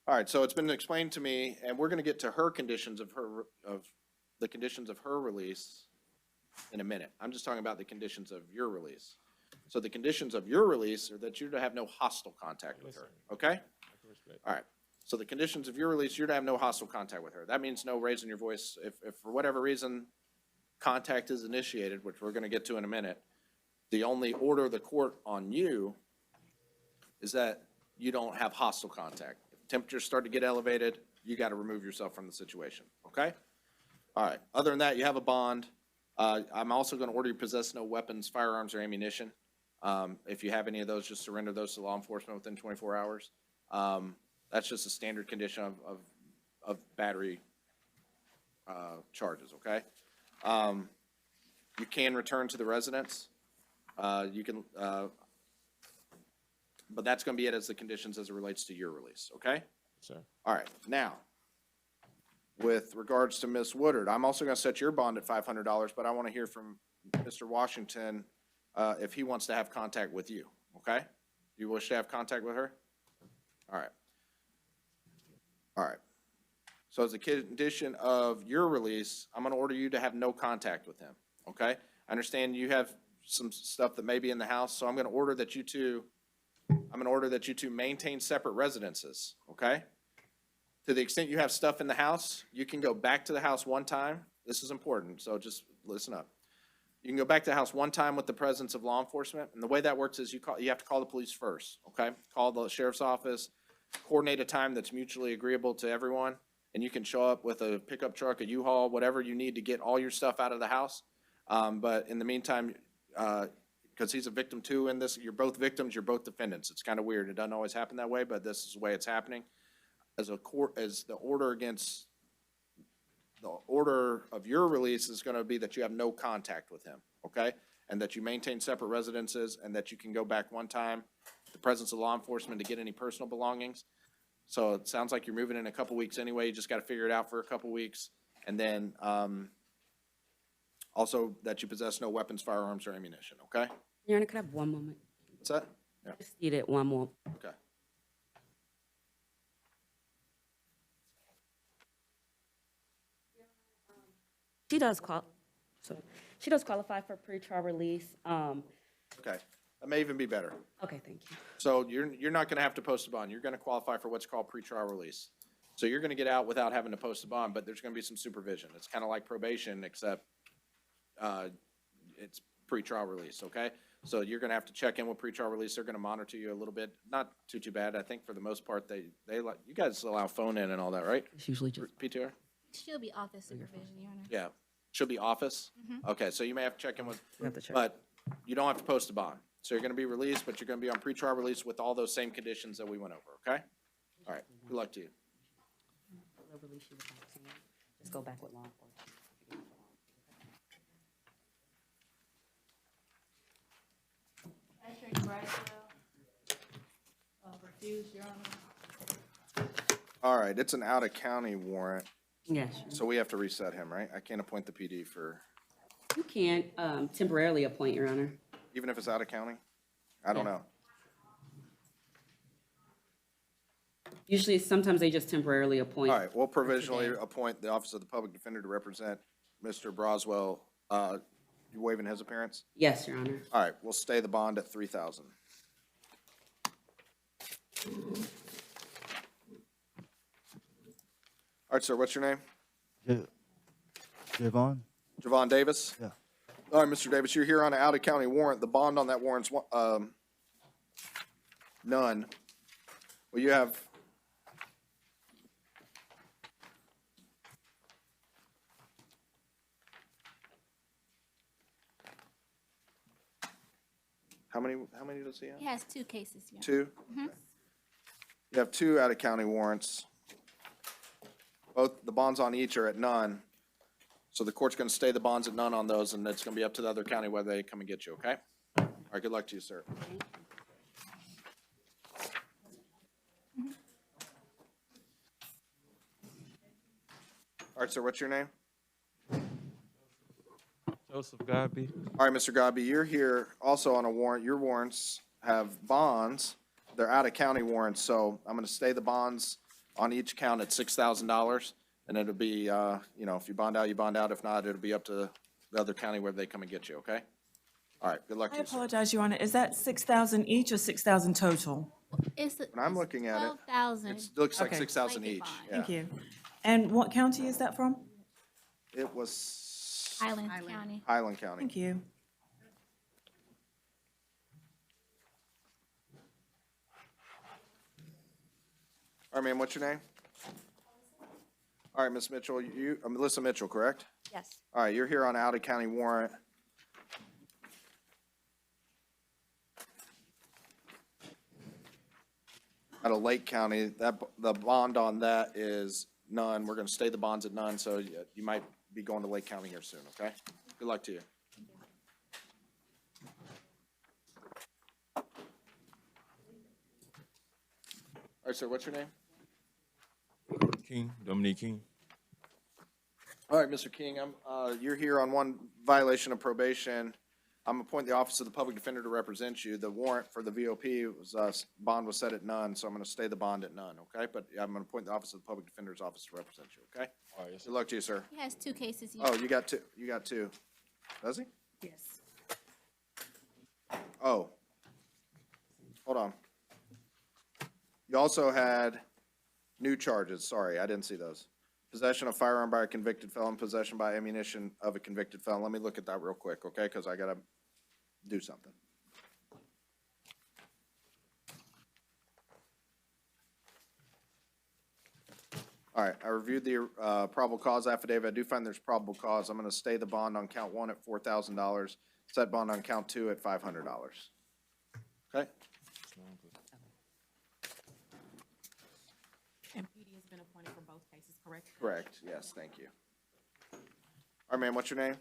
All right, so it's been explained to me, and we're gonna get to her conditions of the conditions of her release in a minute. I'm just talking about the conditions of your release. So the conditions of your release are that you're to have no hostile contact with her, okay? All right, so the conditions of your release, you're to have no hostile contact with her. That means no raising your voice. If for whatever reason contact is initiated, which we're gonna get to in a minute, the only order of the court on you is that you don't have hostile contact. If temperatures start to get elevated, you got to remove yourself from the situation, okay? All right, other than that, you have a bond. I'm also going to order you possess no weapons, firearms, or ammunition. If you have any of those, just surrender those to law enforcement within 24 hours. That's just a standard condition of battery charges, okay? You can return to the residence. You can, but that's going to be it as the conditions as it relates to your release, okay? Sir. All right, now, with regards to Ms. Woodard, I'm also going to set your bond at $500, but I want to hear from Mr. Washington if he wants to have contact with you, okay? You wish to have contact with her? All right. All right. So as a condition of your release, I'm going to order you to have no contact with him, okay? I understand you have some stuff that may be in the house, so I'm going to order that you two maintain separate residences, okay? To the extent you have stuff in the house, you can go back to the house one time. This is important, so just listen up. You can go back to the house one time with the presence of law enforcement, and the way that works is you have to call the police first, okay? Call the sheriff's office, coordinate a time that's mutually agreeable to everyone, and you can show up with a pickup truck, a U-Haul, whatever you need to get all your stuff out of the house. But in the meantime, because he's a victim too in this, you're both victims, you're both defendants. It's kind of weird. It doesn't always happen that way, but this is the way it's happening. As a court, as the order of your release is going to be that you have no contact with him, okay? And that you maintain separate residences and that you can go back one time, the presence of law enforcement, to get any personal belongings. So it sounds like you're moving in a couple weeks anyway. You just got to figure it out for a couple weeks. And then also that you possess no weapons, firearms, or ammunition, okay? Your Honor, could I have one moment? What's that? Yeah. Just need it one more. Okay. She does qualify for pretrial release. Okay. That may even be better. Okay, thank you. So you're not going to have to post a bond. You're going to qualify for what's called pretrial release. So you're going to get out without having to post a bond, but there's going to be some supervision. It's kind of like probation, except it's pretrial release, okay? So you're going to have to check in with pretrial release. They're going to monitor you a little bit. Not too bad. I think for the most part, they like, you guys allow phone in and all that, right? It's usually just PTR? She'll be office supervision, Your Honor. Yeah. Should be office? Mhm. Okay, so you may have to check in with, have to check. but you don't have to post a bond. So you're going to be released, but you're going to be on pretrial release with all those same conditions that we went over, okay? All right, good luck to you. They'll release you without saying. Just go back with law enforcement. Patrick Braswell, refused, Your Honor. All right, it's an out-of-county warrant, Yes. so we have to reset him, right? I can't appoint the PD for, You can temporarily appoint, Your Honor. even if it's out-of-county? I don't know. Usually, sometimes they just temporarily appoint. All right, we'll provisionally appoint the Office of the Public Defender to represent Mr. Braswell. You waiving his appearance? Yes, Your Honor. All right, we'll stay the bond at 3,000. All right, sir, what's your name? Javon? Javon Davis? Yeah. All right, Mr. Davis, you're here on an out-of-county warrant. The bond on that warrant's none. Well, you have how many does he have? He has 2 cases, Your Honor. 2? Mhm. You have 2 out-of-county warrants. Both, the bonds on each are at none. So the court's gonna stay the bonds at none on those, and it's gonna be up to the other county whether they come and get you, okay? All right, good luck to you, sir. All right, sir, what's your name? Joseph Godby. All right, Mr. Godby, you're here also on a warrant. Your warrants have bonds. They're out-of-county warrants, so I'm gonna stay the bonds on each count at $6,000. And it'll be, you know, if you bond out, you bond out. If not, it'll be up to the other county where they come and get you, okay? All right, good luck to I you, sir. apologize, Your Honor. Is that 6,000 each or 6,000 total? It's When I'm looking at it, 12,000. it looks like Okay. 6,000 each. Thank Yeah. you. And what county is that from? It was Highland County. Highland County. Thank you. All right, ma'am, what's your name? All right, Ms. Mitchell, Melissa Mitchell, correct? Yes. All right, you're here on out of county warrant. Out of Lake County, the bond on that is none. We're gonna stay the bonds at none, so you might be going to Lake County here soon, okay? Good luck to you. All right, sir, what's your name? King, Dominique King. All right, Mr. King, you're here on one violation of probation. I'm appointing the Office of the Public Defender to represent you. The warrant for the VOP was, bond was set at none, so I'm gonna stay the bond at none, okay? But I'm gonna appoint the Office of the Public Defender's Office to represent you, okay? All right, yes, Good luck to you, sir. He has 2 cases. Oh, you got two. Does he? Yes. Oh. Hold on. You also had new charges. Sorry, I didn't see those. Possession of firearm by a convicted felon, possession by ammunition of a convicted felon. Let me look at that real quick, okay? Because I gotta do something. All right, I reviewed the probable cause affidavit. I do find there's probable cause. I'm gonna stay the bond on count 1 at $4,000, set bond on count 2 at $500. Okay? And PD has been appointed for both cases, correct? Correct, yes, thank you. All right, ma'am, what's your name?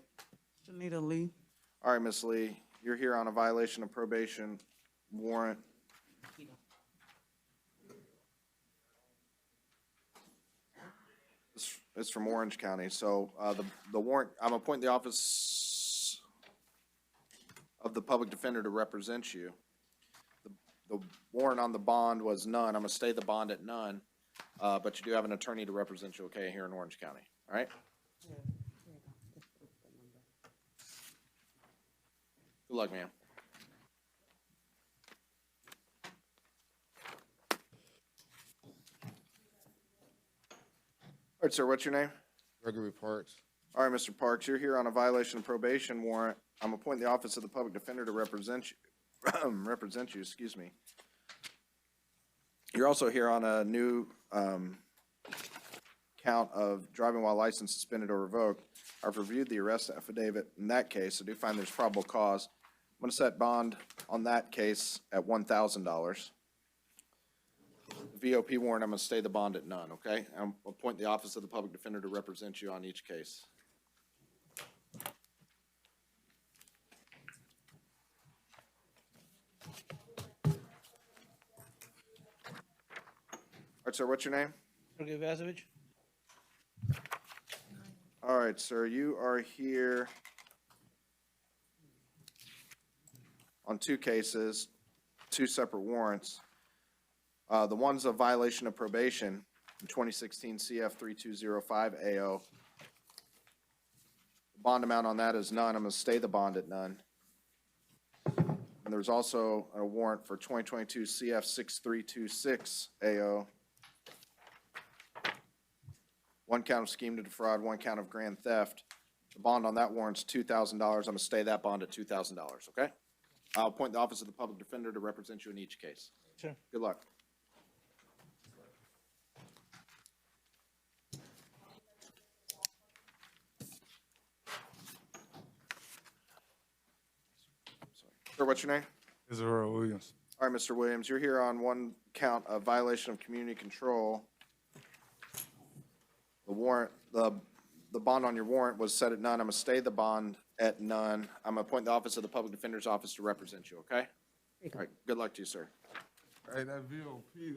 Janita Lee. All right, Miss Lee, you're here on a violation of probation warrant. It's from Orange County, so the warrant, I'm appointing the Office of the Public Defender to represent you. The warrant on the bond was none. I'm gonna stay the bond at none, but you do have an attorney to represent you, okay, here in Orange County, all right? Good luck, ma'am. All right, sir, what's your name? Gregory Parks. All right, Mr. Parks, you're here on a violation of probation warrant. I'm appointing the Office of the Public Defender to represent you, excuse me. You're also here on a new count of driving while license suspended or revoked. I've reviewed the arrest affidavit in that case. I do find there's probable cause. I'm going to set bond on that case at $1,000. VOP warrant, I'm going to stay the bond at none, okay? I'm appoint the Office of the Public Defender to represent you on each case. All right, sir, what's your name? Sergey Vazovich. All right, sir, you are here on 2 cases, 2 separate warrants. The one's a violation of probation in 2016 CF 3205 AO. The bond amount on that is none. I'm going to stay the bond at none. And there's also a warrant for 2022 CF 6326 AO. 1 count of scheme to defraud, 1 count of grand theft. The bond on that warrant's $2,000. I'm going to stay that bond at $2,000, okay? I'll appoint the Office of the Public Defender to represent you in each case. Sure. Good luck. Sir, what's your name? Israel Williams. All right, Mr. Williams, you're here on 1 count of violation of community control. The warrant, the bond on your warrant was set at none. I'm going to stay the bond at none. I'm going to appoint the Office of the Public Defender's Office to represent you, okay? All right, good luck to you, sir. Hey, that VOP,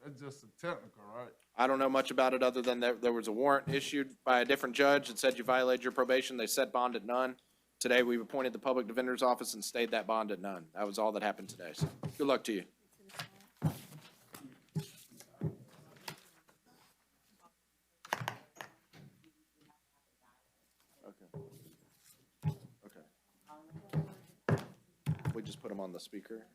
that's just a technical, right? I don't know much about it other than there was a warrant issued by a different judge that said you violated your probation. They set bond at none. Today, we've appointed the Public Defender's Office and stayed that bond at none. That was all that happened today. So good luck to you. just put them on the speaker.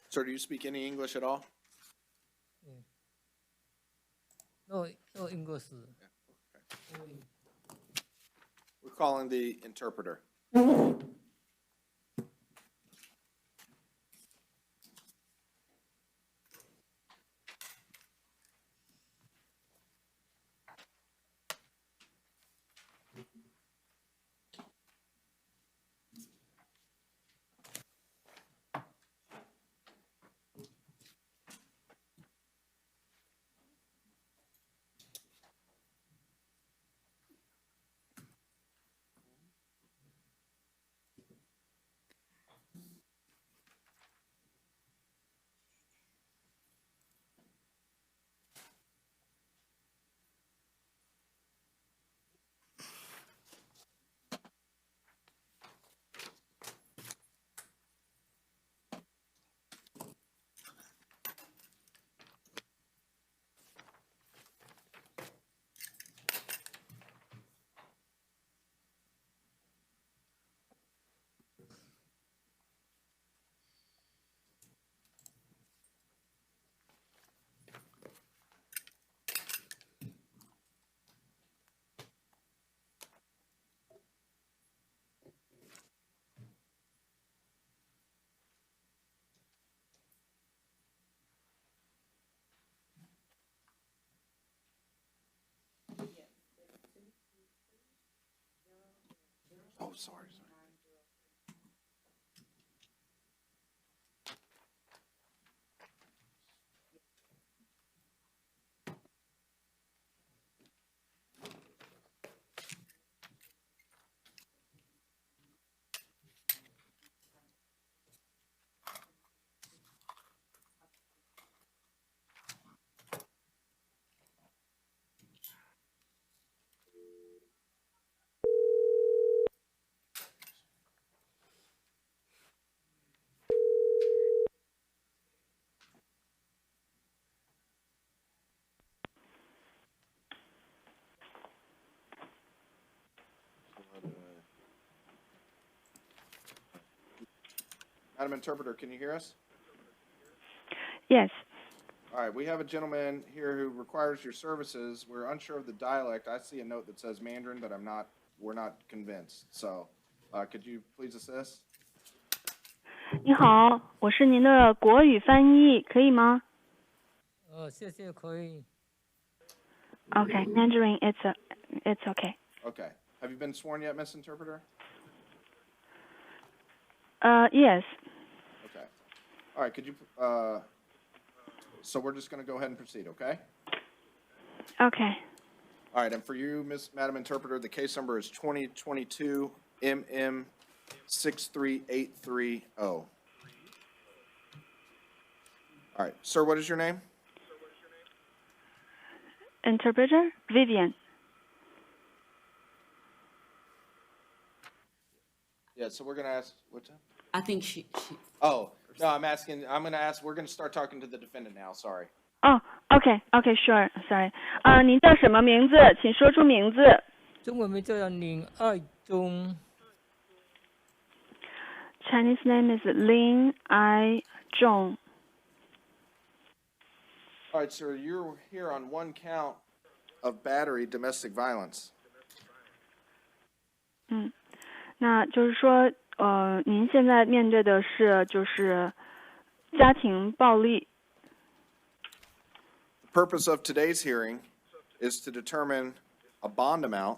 Sir, do you speak any English at all? No, no English. We're calling the interpreter. Oh, sorry. Madam Interpreter, can you hear us? Yes. All right, we have a gentleman here who requires your services. We're unsure of the dialect. I see a note that says Mandarin, but we're not convinced. So, could you please assist? 你好，我是您的国语翻译，可以吗谢谢，可以。？Okay, Mandarin, it's okay. Okay. Have you been sworn yet, Miss Interpreter? Yes. Okay. All right, could you, so we're just going to go ahead and proceed, okay? Okay. All right, and for you, Madam Interpreter, the case number is 2022 MM 63830. All right, sir, what is your name? Interpreter, Vivian. Yeah, so we're going to ask, what's that? I think she Oh, no, I'm going to ask, we're going to start talking to the defendant now, sorry. Oh, okay, sure. Sorry. 您叫什么名字？请说出名字。中文名叫林爱忠。Chinese name is Lin I Zhong. All right, sir, you're here on one count of battery domestic violence. 那就是说，您现在面对的是就是家庭暴力。The purpose of today's hearing is to determine a bond amount.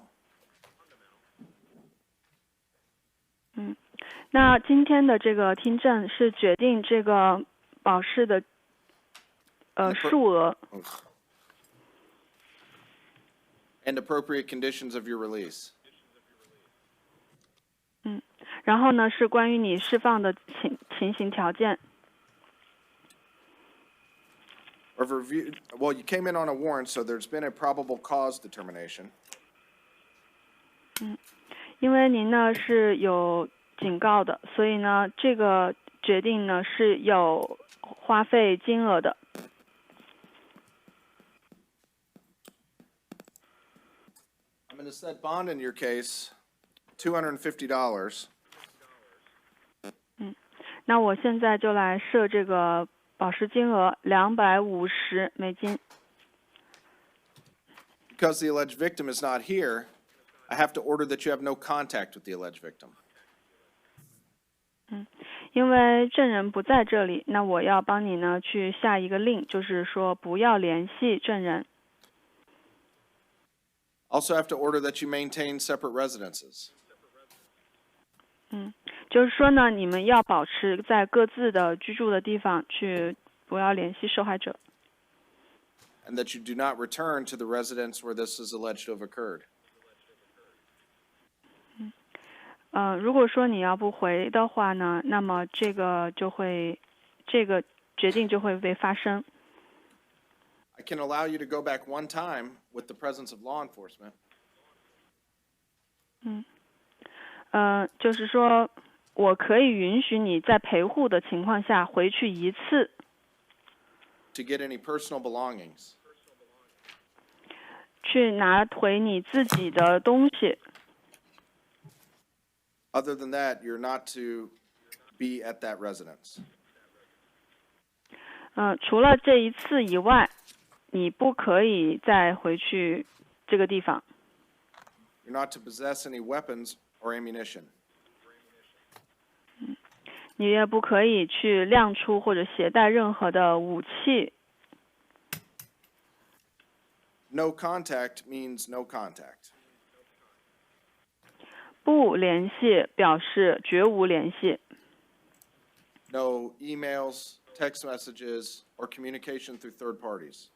那今天的这个听证是决定这个保释的数额。And appropriate conditions of your release. 然后呢是关于你释放的情形条件。Of review, well, you came in on a warrant, so there's been a probable cause determination. 因为您呢是有警告的，所以呢这个决定呢是有花费金额的。I'm going to set bond in your case, $250. 那我现在就来设这个保释金额$250。Because the alleged victim is not here, I have to order that you have no contact with the alleged victim. 因为证人不在这里，那我要帮你呢去下一个令，就是说不要联系证人。Also have to order that you maintain separate residences. 就是说呢，你们要保持在各自的居住的地方去，不要联系受害者。And that you do not return to the residence where this is alleged to have occurred. 如果说你要不回的话呢，那么这个决定就会被发生。I can allow you to go back one time with the presence of law enforcement. 就是说我可以允许你在陪护的情况下回去一次。To get any personal belongings. 去拿回你自己的东西。Other than that, you're not to be at that residence. 除了这一次以外，你不可以再回去这个地方。You're not to possess any weapons or ammunition. 你也不可以去亮出或者携带任何的武器。No contact means no contact. 不联系表示绝无联系。No emails, text messages, or communication through third parties.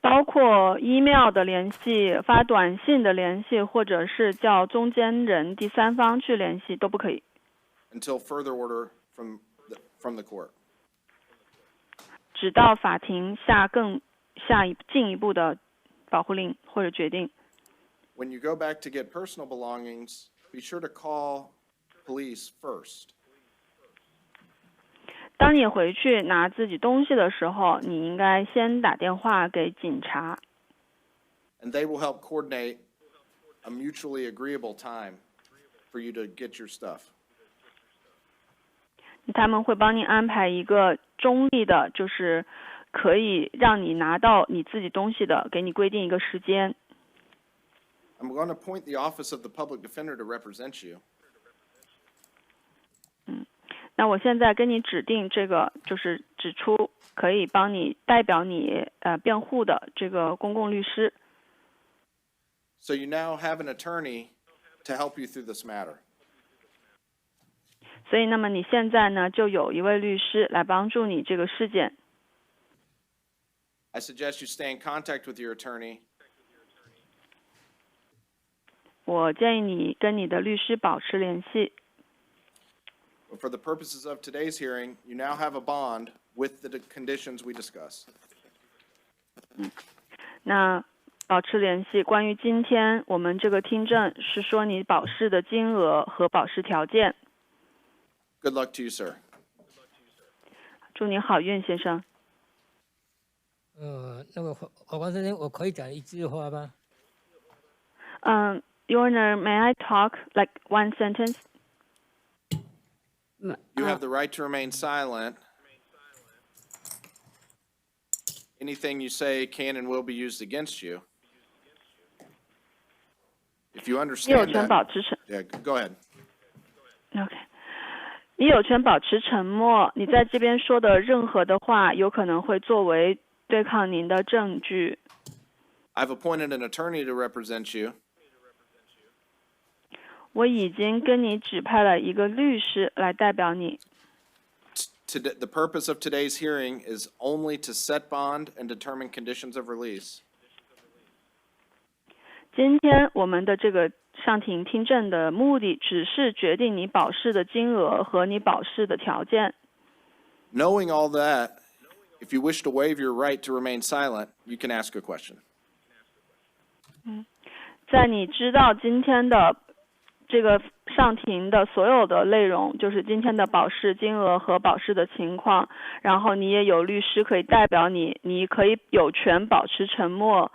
包括 email 的联系、发短信的联系，或者是叫中间人、第三方去联系都不可以。Until further order from the court. 直到法庭进一步的保护令或者决定。When you go back to get personal belongings, be sure to call police first. 当你回去拿自己东西的时候，你应该先打电话给警察。And they will help coordinate a mutually agreeable time for you to get your stuff. 他们会帮你安排一个中立的，就是可以让你拿到你自己东西的，给你规定一个时间。I'm going to appoint the office of the public defender to represent you. 那我现在跟你指定这个，就是指出可以帮你代表你辩护的这个公共律师。So you now have an attorney to help you through this matter. 所以，那么你现在呢，就有一位律师来帮助你这个事件。I suggest you stay in contact with your attorney. 我建议你跟你的律师保持联系。But for the purposes of today's hearing, you now have a bond with the conditions we discussed. 那保持联系。关于今天我们这个听证是说你保释的金额和保释条件。Good luck to you, sir. 祝你好运，先生。那个法官先生，我可以讲一句话吗？Your Honor, may I talk like one sentence? You have the right to remain silent. Anything you say can and will be used against you. If you 你有 understand 权 that, 保持沉 yeah, go ahead. OK， 你有权保持沉默。你在这边说的任何的话，有可能会作为对抗您的证据。I've appointed an attorney to represent you. 我已经跟你指派了一个律师来代表你。The purpose of today's hearing is only to set bond and determine conditions of release. 今天我们的这个上庭听证的目的，只是决定你保释的金额和你保释的条件。Knowing all that, if you wish to waive your right to remain silent, you can ask a question. 在你知道今天的这个上庭的所有的内容，就是今天的保释金额和保释的情况，然后你也有律师可以代表你，你可以有权保持沉默，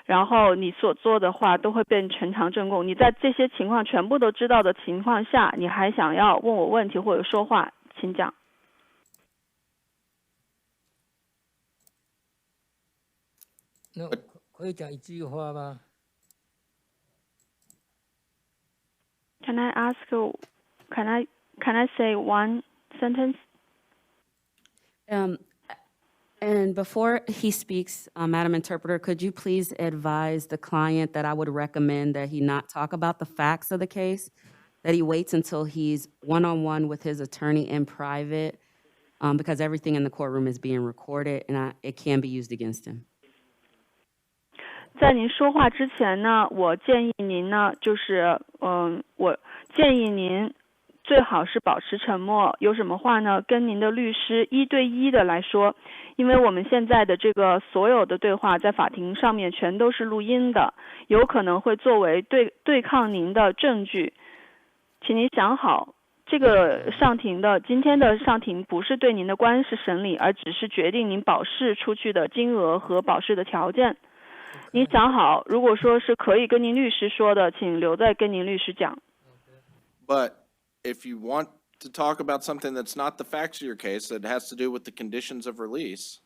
然后你所做的话都会变呈堂证供。你在这些情况全部都知道的情况下，你还想要问我问题或者说话，请讲。那可以讲一句话吗？ Can I ask you? Can I say one sentence? And before he speaks, Madam Interpreter, could you please advise the client that I would recommend that he not talk about the facts of the case, that he waits until he's one-on-one with his attorney in private, because everything in the courtroom is being recorded and it can be used against him. 在您说话之前呢，我建议您呢，我建议您最好是保持沉默。有什么话呢，跟您的律师1对1的来说，因为我们现在的这个所有的对话在法庭上面全都是录音的，有可能会作为对抗您的证据。请您想好，这个今天的上庭不是对您的官司审理，而只是决定您保释出去的金额和保释的条件。 您想好，如果说是可以跟您律师说的，请留在跟您律师讲。But if you want to talk about something that's not the facts of your case, that has to do with the conditions of release.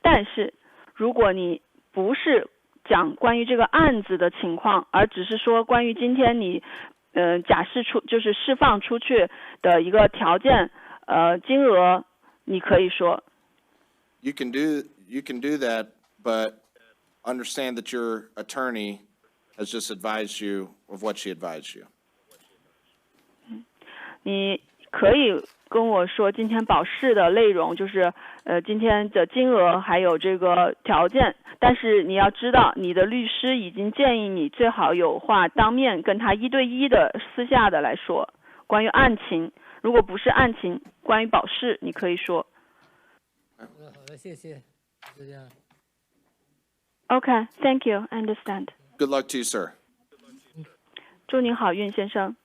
但是，如果你不是讲关于这个案子的情况，而只是说关于今天你就是释放出去的一个条件金额，你可以说。 You can do that, but understand that your attorney has just advised you of what she advised you. 你可以跟我说今天保释的内容，就是今天的金额还有这个条件，但是你要知道，你的律师已经建议你最好有话当面跟他1对1的私下的来说，关于案情。如果不是案情，关于保释，你可以说。 好的，谢谢，就这样。 Okay, thank you. I understand. Good luck to you, sir. 祝您好运，先生。